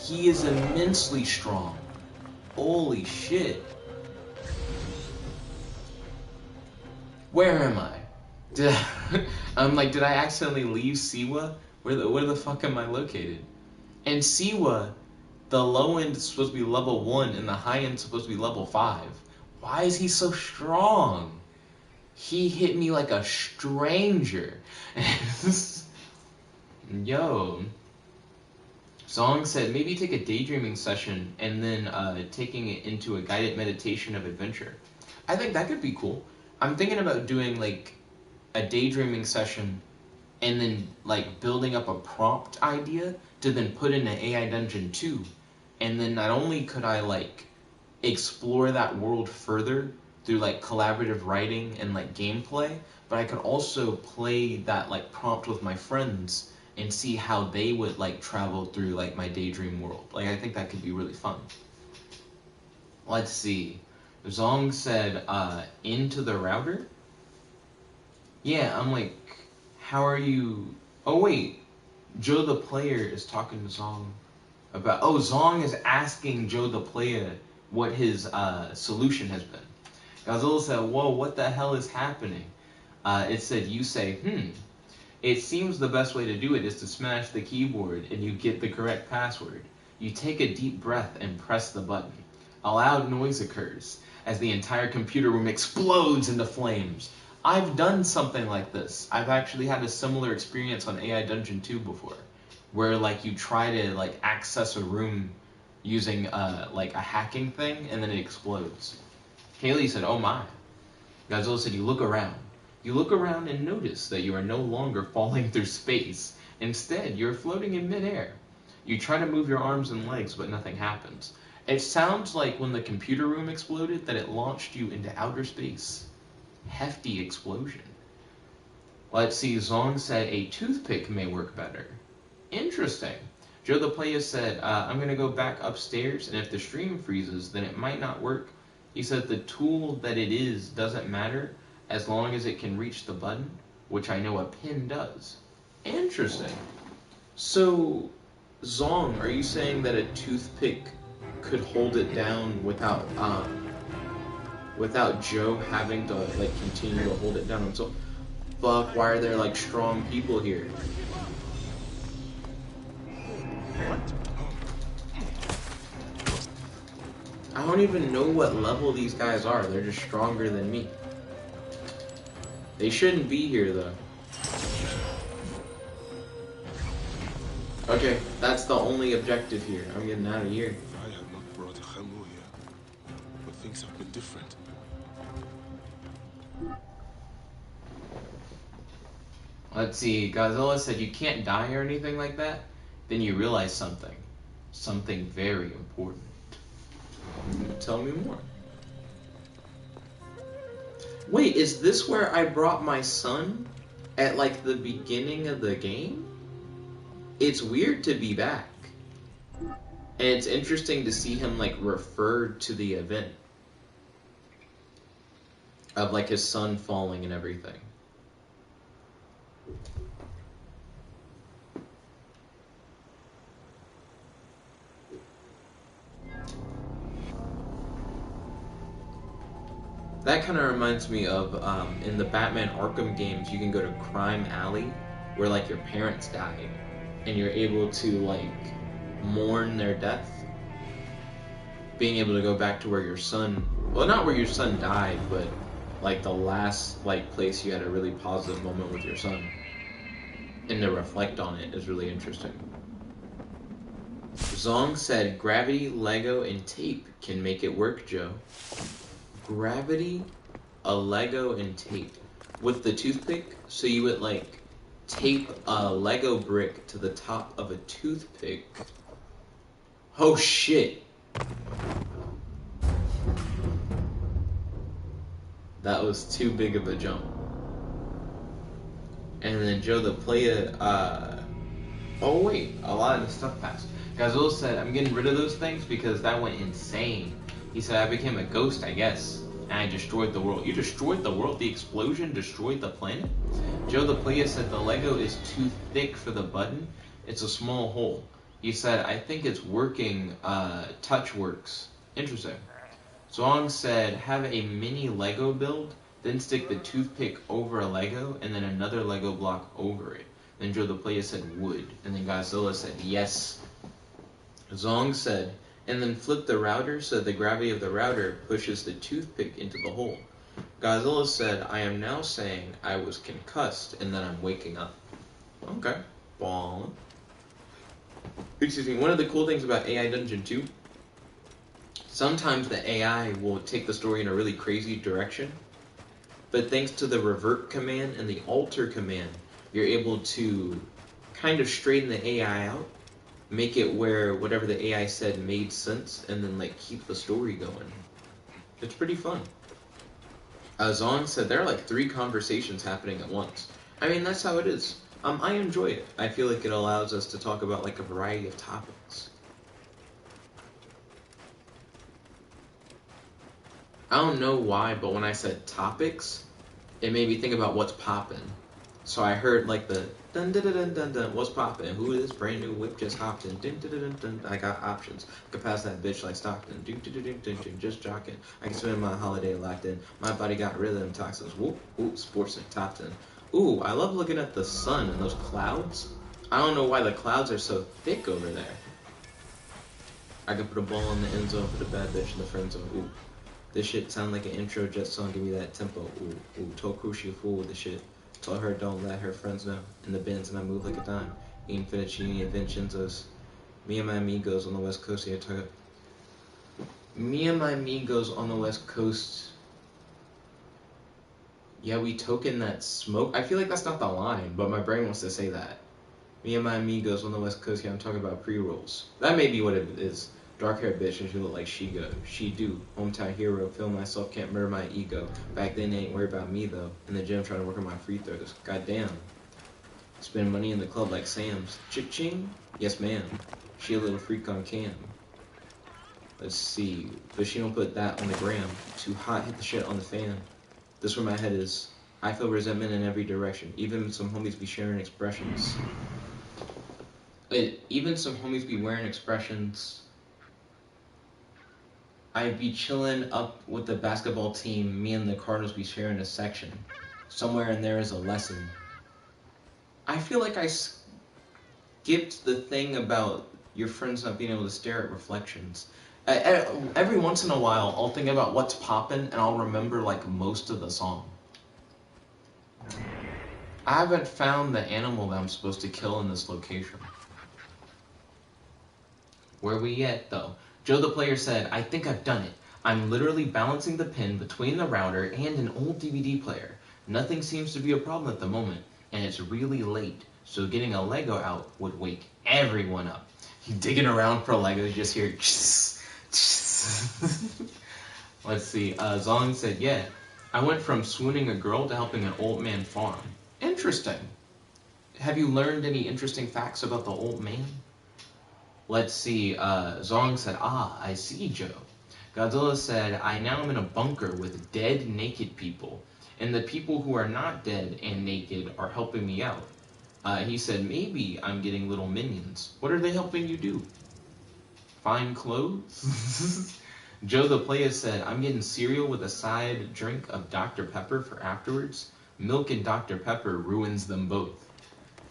S1: He is immensely strong. Holy shit. Where am I? Did I accidentally leave Siwa? Where the fuck am I located? And Siwa, the low end is supposed to be level 1 and the high end is supposed to be level 5. Why is he so strong? He hit me like a stranger. Yo. Song said, maybe take a daydreaming session and then taking it into a guided meditation of adventure. I think that could be cool. I'm thinking about doing like a daydreaming session and then like building up a prompt idea to then put in an AI dungeon 2. And then not only could I like explore that world further through like collaborative writing and like gameplay, but I could also play that like prompt with my friends and see how they would like travel through like my daydream world. Like I think that could be really fun. Let's see. Zong said, into the router? Yeah, I'm like, how are you? Oh wait, Joe the Player is talking to Zong about, Zong is asking Joe the Player what his solution has been. Godzilla said, whoa, what the hell is happening? It said, you say, it seems the best way to do it is to smash the keyboard and you get the correct password. You take a deep breath and press the button. A loud noise occurs as the entire computer room explodes into flames. I've done something like this. I've actually had a similar experience on AI Dungeon 2 before, where like you try to like access a room using like a hacking thing and then it explodes. Kaylee said, oh my. Godzilla said, you look around. You look around and notice that you are no longer falling through space. Instead, you're floating in midair. You try to move your arms and legs, but nothing happens. It sounds like when the computer room exploded that it launched you into outer space. Hefty explosion. Let's see, Zong said a toothpick may work better. Interesting. Joe the Player said, I'm going to go back upstairs, and if the stream freezes, then it might not work. He said the tool that it is doesn't matter as long as it can reach the button, which I know a pin does. Interesting. So, Zong, are you saying that a toothpick could hold it down without Joe having to like continue to hold it down himself? Fuck, why are there like strong people here?
S2: What?
S1: I don't even know what level these guys are. They're just stronger than me. They shouldn't be here though. Okay, that's the only objective here. I'm getting out of here.
S6: I have not brought Hamu here, but things have been different.
S1: Let's see, Godzilla said you can't die or anything like that. Then you realize something. Something very important. Tell me more. Wait, is this where I brought my son at like the beginning of the game? It's weird to be back. And it's interesting to see him like referred to the event of like his son falling and everything. That kind of reminds me of in the Batman Arkham games, you can go to Crime Alley, where like your parents died, and you're able to like mourn their death. Being able to go back to where your son, well, not where your son died, but like the last like place you had a really positive moment with your son, and to reflect on it is really interesting. Zong said, "Gravity, Lego, and tape can make it work, Joe." Gravity, a Lego, and tape with the toothpick. So you would like tape a Lego brick to the top of a toothpick. Oh shit. That was too big of a jump. And then Joe the Player, oh wait, a lot of the stuff passed. Gazul said, "I'm getting rid of those things because that went insane." He said, "I became a ghost, I guess, and I destroyed the world." You destroyed the world? The explosion destroyed the planet? Joe the Player said, "The Lego is too thick for the button. It's a small hole." He said, "I think it's working, touch works." Interesting. Zong said, "Have a mini Lego build, then stick the toothpick over a Lego, and then another Lego block over it." Then Joe the Player said, "Wood." And then Godzilla said, "Yes." Zong said, "And then flip the router so the gravity of the router pushes the toothpick into the hole." Godzilla said, "I am now saying I was concussed, and then I'm waking up." Okay. Ballin'. Excuse me. One of the cool things about AI Dungeon 2, sometimes the AI will take the story in a really crazy direction, but thanks to the revert command and the alter command, you're able to kind of straighten the AI out, make it where whatever the AI said made sense, and then like keep the story going. It's pretty fun. Zong said, "There are like 3 conversations happening at once." I mean, that's how it is. I enjoy it. I feel like it allows us to talk about like a variety of topics. I don't know why, but when I said topics, it made me think about what's poppin'. So I heard like the dun dun dun dun dun, what's poppin'? Who is this brand new whip just hopped in? Dun dun dun dun. I got options. I could pass that bitch like Stockton. Dun dun dun dun dun. Just jockin'. I can spend my holiday locked in. My body got rid of them toxins. Whoop whoop. Sports and top 10. Ooh, I love looking at the sun and those clouds. I don't know why the clouds are so thick over there. I could put a ball in the end zone for the bad bitch in the friend zone. Ooh. This shit sound like an intro jet song, give me that tempo. Ooh, ooh, told Crew she a fool with the shit. Told her don't let her friends know. In the bins and I move like a dime. Eating fettuccine and Vincenzo's. Me and my amigos on the west coast here. Me and my amigos on the west coast. Yeah, we token that smoke. I feel like that's not the line, but my brain wants to say that. Me and my amigos on the west coast here. I'm talking about pre-rolls. That may be what it is. Dark haired bitch and she look like she go. She do. Hometown hero. Feel myself, can't murder my ego. Back then they ain't worried about me though. In the gym trying to work on my free throws. Goddamn. Spend money in the club like Sam's. Chick-ching? Yes ma'am. She a little freak on cam. Let's see. But she don't put that on the gram. Too hot, hit the shit on the fan. This where my head is. I feel resentment in every direction. Even some homies be sharing expressions. Even some homies be wearing expressions. I'd be chilling up with the basketball team. Me and the Cardinals be sharing a section. Somewhere in there is a lesson. I feel like I skipped the thing about your friends not being able to stare at reflections. Every once in a while, I'll think about what's poppin' and I'll remember like most of the song. I haven't found the animal that I'm supposed to kill in this location. Where we at though? Joe the Player said, "I think I've done it. I'm literally balancing the pin between the router and an old DVD player. Nothing seems to be a problem at the moment, and it's really late, so getting a Lego out would wake everyone up." You digging around for Legos, you just hear Let's see, Zong said, "Yeah, I went from swooning a girl to helping an old man farm." Interesting. Have you learned any interesting facts about the old man? Let's see, Zong said, "Ah, I see, Joe." Godzilla said, "I now am in a bunker with dead, naked people, and the people who are not dead and naked are helping me out." He said, "Maybe I'm getting little minions. What are they helping you do? Find clothes?" Joe the Player said, I'm getting cereal with a side drink of Dr. Pepper for afterwards. Milk and Dr. Pepper ruins them both.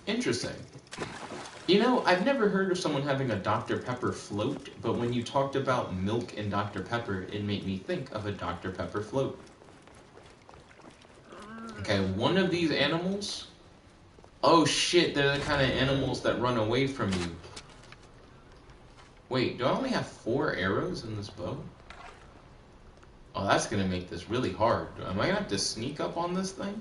S1: Interesting. You know, I've never heard of someone having a Dr. Pepper float, but when you talked about milk and Dr. Pepper, it made me think of a Dr. Pepper float. Okay, one of these animals... Oh shit, they're the kind of animals that run away from you. Wait, do I only have 4 arrows in this bow? Oh, that's gonna make this really hard. Am I gonna have to sneak up on this thing?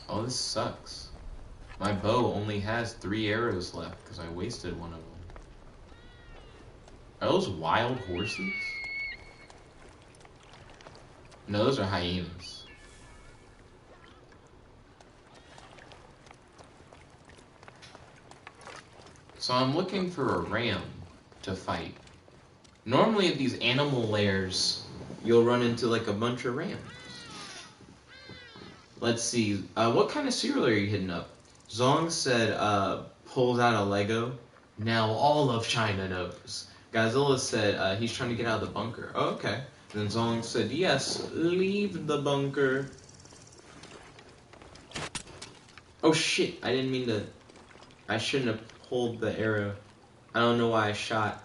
S1: Oh, this sucks. My bow only has 3 arrows left because I wasted one of them. Are those wild horses? No, those are hyenas. So I'm looking for a ram to fight. Normally at these animal lairs, you'll run into like a bunch of rams. Let's see, what kind of cereal are you hitting up? Zong said, pulls out a Lego. Now all of China knows. Godzilla said, he's trying to get out of the bunker. Oh, okay. And then Zong said, yes, leave the bunker. Oh shit, I didn't mean to... I shouldn't have pulled the arrow. I don't know why I shot.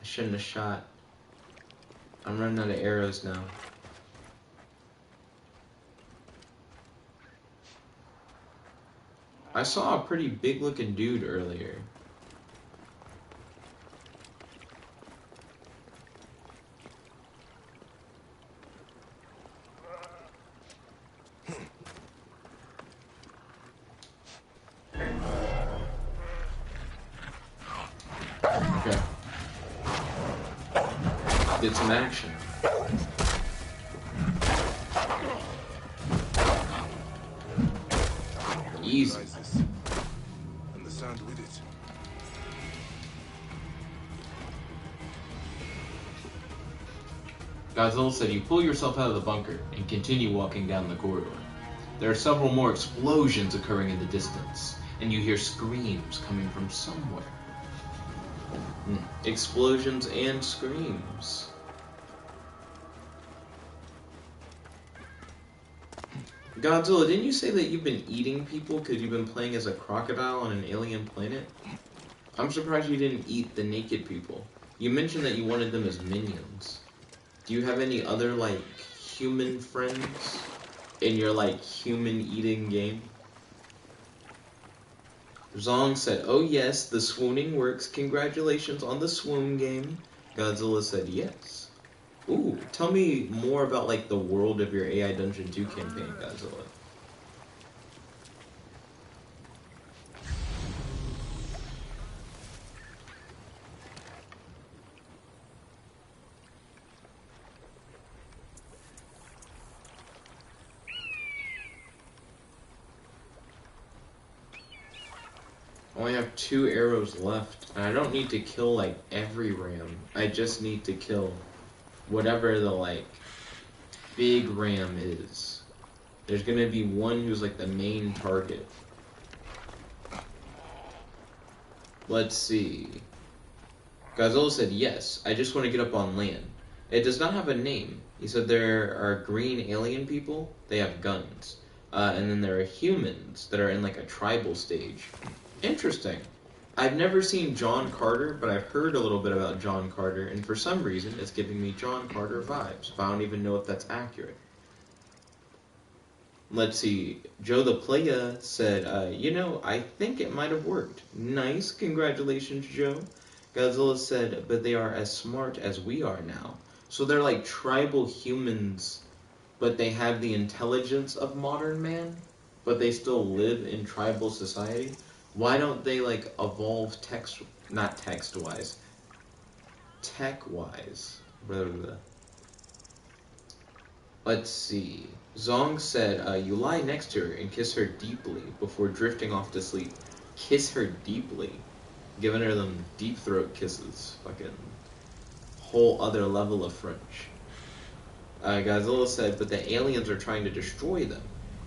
S1: I shouldn't have shot. I'm running out of arrows now. I saw a pretty big looking dude earlier. Okay. Get some action. Easy.
S6: And the sand with it.
S1: Godzilla said you pull yourself out of the bunker and continue walking down the corridor. There are several more explosions occurring in the distance, and you hear screams coming from somewhere. Explosions and screams. Godzilla, didn't you say that you've been eating people because you've been playing as a crocodile on an alien planet? I'm surprised you didn't eat the naked people. You mentioned that you wanted them as minions. Do you have any other, like, human friends in your, like, human eating game? Zong said, oh yes, the swooning works. Congratulations on the swoon game. Godzilla said, yes. Ooh, tell me more about, like, the world of your AI Dungeon 2 campaign, Godzilla. I only have 2 arrows left, and I don't need to kill, like, every ram. I just need to kill whatever the, like, big ram is. There's gonna be one who's, like, the main target. Let's see. Godzilla said, yes, I just want to get up on land. It does not have a name. He said there are green alien people. They have guns. And then there are humans that are in, like, a tribal stage. Interesting. I've never seen John Carter, but I've heard a little bit about John Carter, and for some reason, it's giving me John Carter vibes, but I don't even know if that's accurate. Let's see. Joe the Playa said, you know, I think it might have worked. Nice. Congratulations, Joe. Godzilla said, but they are as smart as we are now. So they're like tribal humans, but they have the intelligence of modern man, but they still live in tribal society. Why don't they, like, evolve not text-wise, tech-wise? Let's see. Zong said, you lie next to her and kiss her deeply before drifting off to sleep. Kiss her deeply. Giving her them deep throat kisses. Fucking whole other level of French. Godzilla said, but the aliens are trying to destroy them.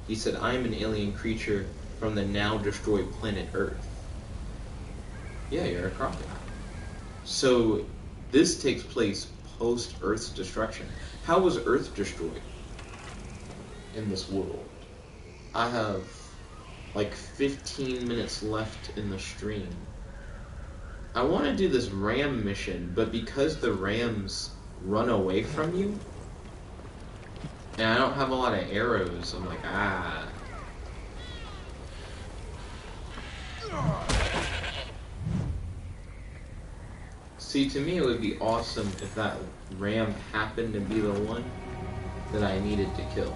S1: He said, I am an alien creature from the now destroyed planet Earth. Yeah, you're a crocodile. So this takes place post Earth's destruction. How was Earth destroyed in this world? I have like 15 minutes left in the stream. I want to do this ram mission, but because the rams run away from you, and I don't have a lot of arrows, I'm like, ah. See, to me it would be awesome if that ram happened to be the one that I needed to kill.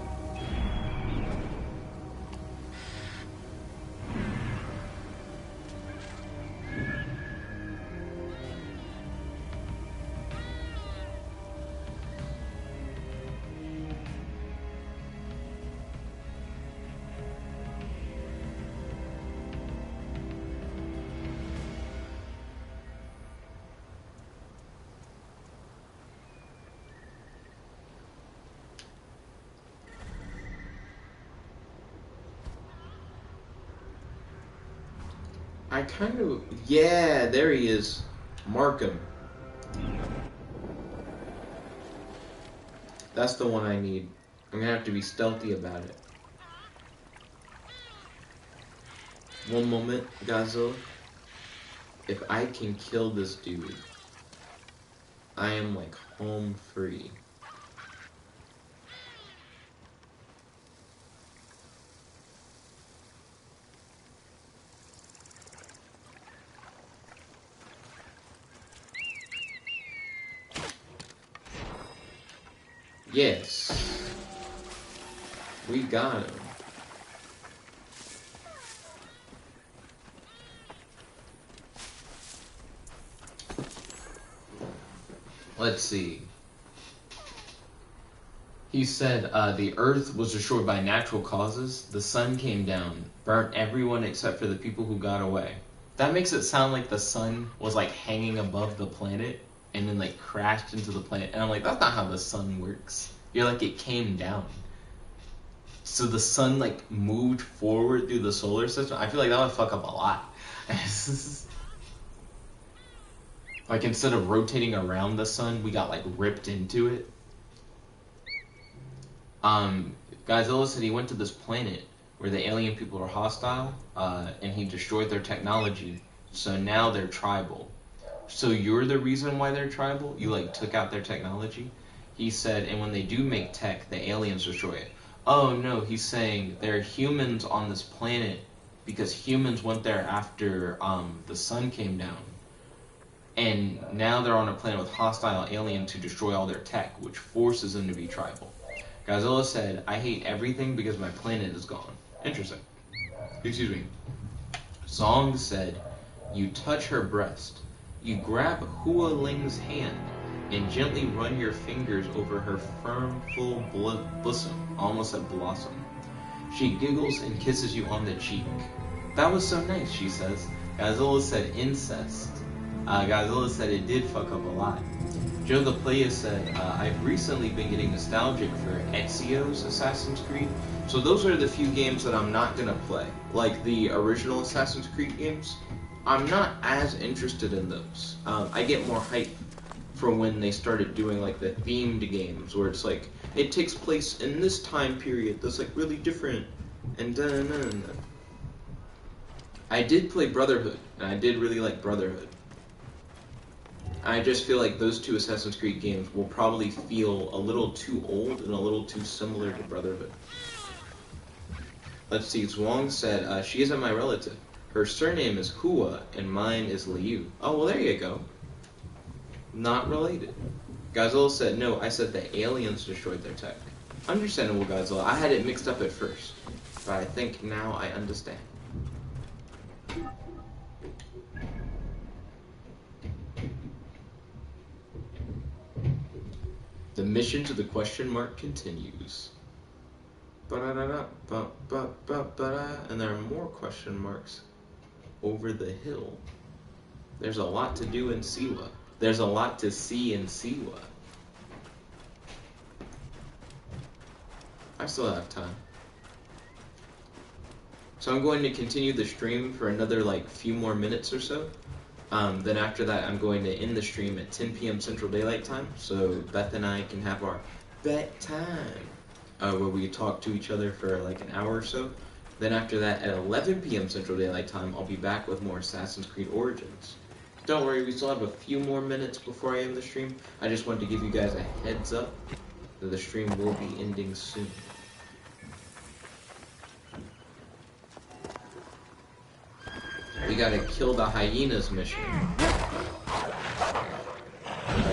S1: I kind of... Yeah, there he is. Mark him. That's the one I need. I'm gonna have to be stealthy about it. One moment, Godzilla. If I can kill this dude, I am like home free. Yes. We got him. Let's see. He said the Earth was destroyed by natural causes. The sun came down, burnt everyone except for the people who got away. That makes it sound like the sun was like hanging above the planet and then like crashed into the planet. And I'm like, that's not how the sun works. You're like, it came down. So the sun like moved forward through the solar system. I feel like that would fuck up a lot. Like instead of rotating around the sun, we got like ripped into it. Godzilla said he went to this planet where the alien people are hostile, and he destroyed their technology. So now they're tribal. So you're the reason why they're tribal? You like took out their technology? He said, and when they do make tech, the aliens destroy it. Oh no, he's saying there are humans on this planet because humans went there after the sun came down. And now they're on a planet with hostile aliens who destroy all their tech, which forces them to be tribal. Godzilla said, I hate everything because my planet is gone. Interesting. Excuse me. Zong said, you touch her breast. You grab Hua Ling's hand and gently run your fingers over her firm, full bosom, almost a blossom. She giggles and kisses you on the cheek. That was so nice, she says. Godzilla said incest. Godzilla said it did fuck up a lot. Joe the Player said, I've recently been getting nostalgic for Ezio's Assassin's Creed. So those are the few games that I'm not gonna play. Like the original Assassin's Creed games, I'm not as interested in those. I get more hype for when they started doing like the themed games where it's like, it takes place in this time period that's like really different and dun. I did play Brotherhood, and I did really like Brotherhood. I just feel like those two Assassin's Creed games will probably feel a little too old and a little too similar to Brotherhood. Let's see, Zhuang said, she isn't my relative. Her surname is Hua, and mine is Liu. Oh, well, there you go. Not related. Godzilla said, no, I said the aliens destroyed their tech. Understandable, Godzilla. I had it mixed up at first, but I think now I understand. The mission to the question mark continues. And there are more question marks over the hill. There's a lot to do in Siwa. There's a lot to see and see what. I still have time. So I'm going to continue the stream for another like few more minutes or so. Then after that, I'm going to end the stream at 10 p.m. Central Daylight Time, so Beth and I can have our bedtime, where we talk to each other for like an hour or so. Then after that, at 11 p.m. Central Daylight Time, I'll be back with more Assassin's Creed Origins. Don't worry, we still have a few more minutes before I end the stream. I just wanted to give you guys a heads up that the stream will be ending soon. We gotta kill the hyenas mission. Like,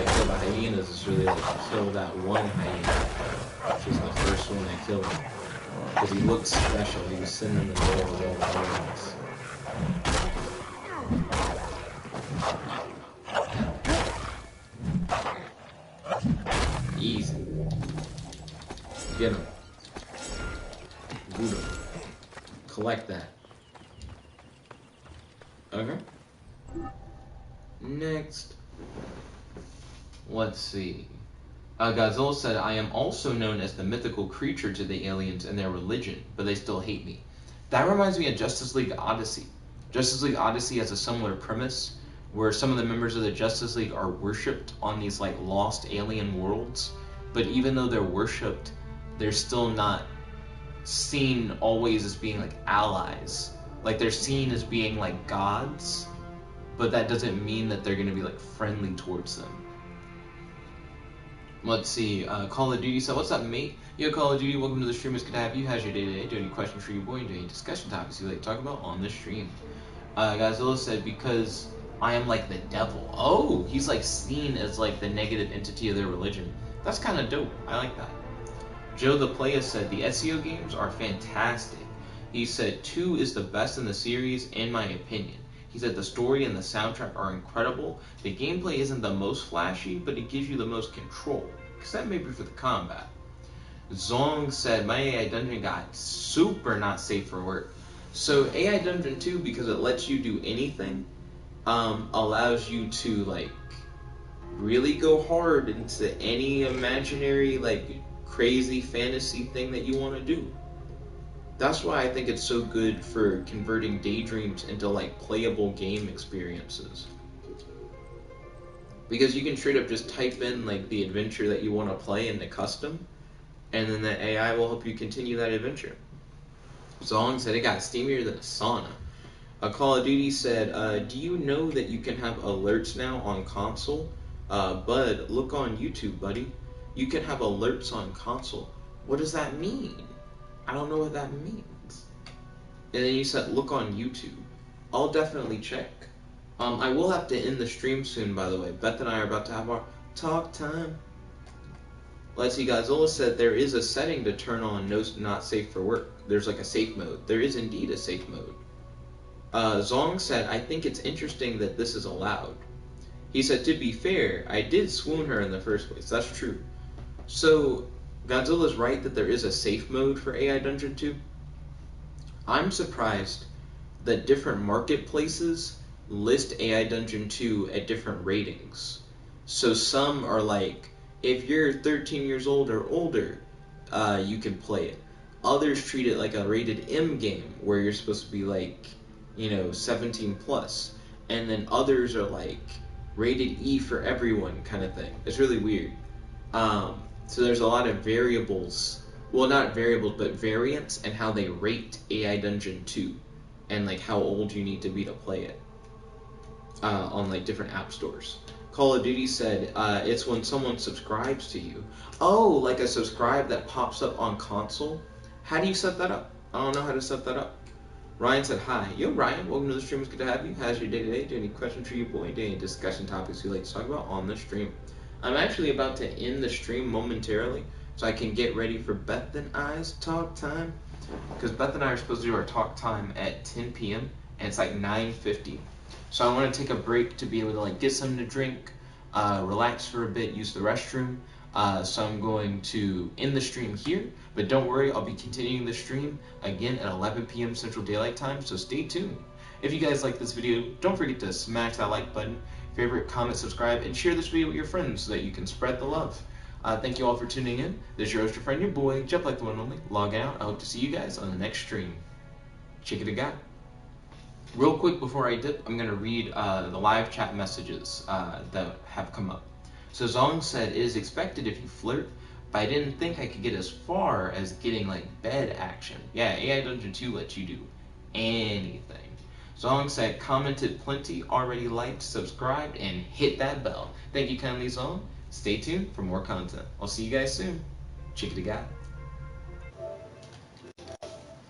S1: kill the hyenas is really like kill that one hyena, which is the first one I killed. Because he looked special, he was sitting in the middle of all the hyenas. Easy. Get him. Boot him. Collect that. Okay. Next. Let's see. Godzilla said, I am also known as the mythical creature to the aliens and their religion, but they still hate me. That reminds me of Justice League Odyssey. Justice League Odyssey has a similar premise, where some of the members of the Justice League are worshipped on these like lost alien worlds, but even though they're worshipped, they're still not seen always as being like allies. Like, they're seen as being like gods, but that doesn't mean that they're going to be like friendly towards them. Let's see, Call of Duty said, what's up, mate? Yo, Call of Duty, welcome to the stream. It's good to have you. How's your day today? Do any questions for your boy? Do any discussion topics you like to talk about on the stream? Godzilla said, because I am like the devil. Oh, he's like seen as like the negative entity of their religion. That's kind of dope. I like that. Joe the Player said, the SEO games are fantastic. He said 2 is the best in the series, in my opinion. He said the story and the soundtrack are incredible. The gameplay isn't the most flashy, but it gives you the most control, except maybe for the combat. Zong said, my AI dungeon got super not safe for work. So AI Dungeon 2, because it lets you do anything, allows you to like really go hard into any imaginary like crazy fantasy thing that you want to do. That's why I think it's so good for converting daydreams into like playable game experiences. Because you can straight up just type in like the adventure that you want to play in the custom, and then the AI will help you continue that adventure. Zong said it got steamier than a sauna. Call of Duty said, do you know that you can have alerts now on console? Bud, look on YouTube, buddy. You can have alerts on console. What does that mean? I don't know what that means. And then you said, look on YouTube. I'll definitely check. I will have to end the stream soon, by the way. Beth and I are about to have our talk time. Let's see, Godzilla said there is a setting to turn on not safe for work. There's like a safe mode. There is indeed a safe mode. Zong said, I think it's interesting that this is allowed. He said, to be fair, I did swoon her in the first place. That's true. So, Godzilla's right that there is a safe mode for AI Dungeon 2. I'm surprised that different marketplaces list AI Dungeon 2 at different ratings. So some are like, if you're 13 years old or older, you can play it. Others treat it like a rated M game, where you're supposed to be like, 17 plus. And then others are like, rated E for everyone kind of thing. It's really weird. So there's a lot of variables, well, not variables, but variants in how they rate AI Dungeon 2, and like how old you need to be to play it on like different app stores. Call of Duty said, it's when someone subscribes to you. Oh, like a subscribe that pops up on console? How do you set that up? I don't know how to set that up. Ryan said, hi. Yo, Ryan, welcome to the stream. It's good to have you. How's your day today? Do you have any questions for you, boy? Do you have any discussion topics you'd like to talk about on the stream? I'm actually about to end the stream momentarily, so I can get ready for Beth and I's talk time. Because Beth and I are supposed to do our talk time at 10 p.m., and it's like 9:50. So I want to take a break to be able to like get something to drink, relax for a bit, use the restroom. So I'm going to end the stream here, but don't worry, I'll be continuing the stream again at 11 p.m. Central Daylight Time, so stay tuned. If you guys like this video, don't forget to smash that like button. If favorite, comment, subscribe, and share this video with your friends so that you can spread the love. Thank you all for tuning in. This is your host, your friend, your boy, Jeff like the one and only, logging out. I hope to see you guys on the next stream. Check it again. Real quick before I dip, I'm going to read the live chat messages that have come up. So Zong said, it is expected if you flirt, but I didn't think I could get as far as getting like bed action. Yeah, AI Dungeon 2 lets you do anything. Zong said, commented plenty, already liked, subscribed, and hit that bell. Thank you kindly, Zong. Stay tuned for more content. I'll see you guys soon. Check it again.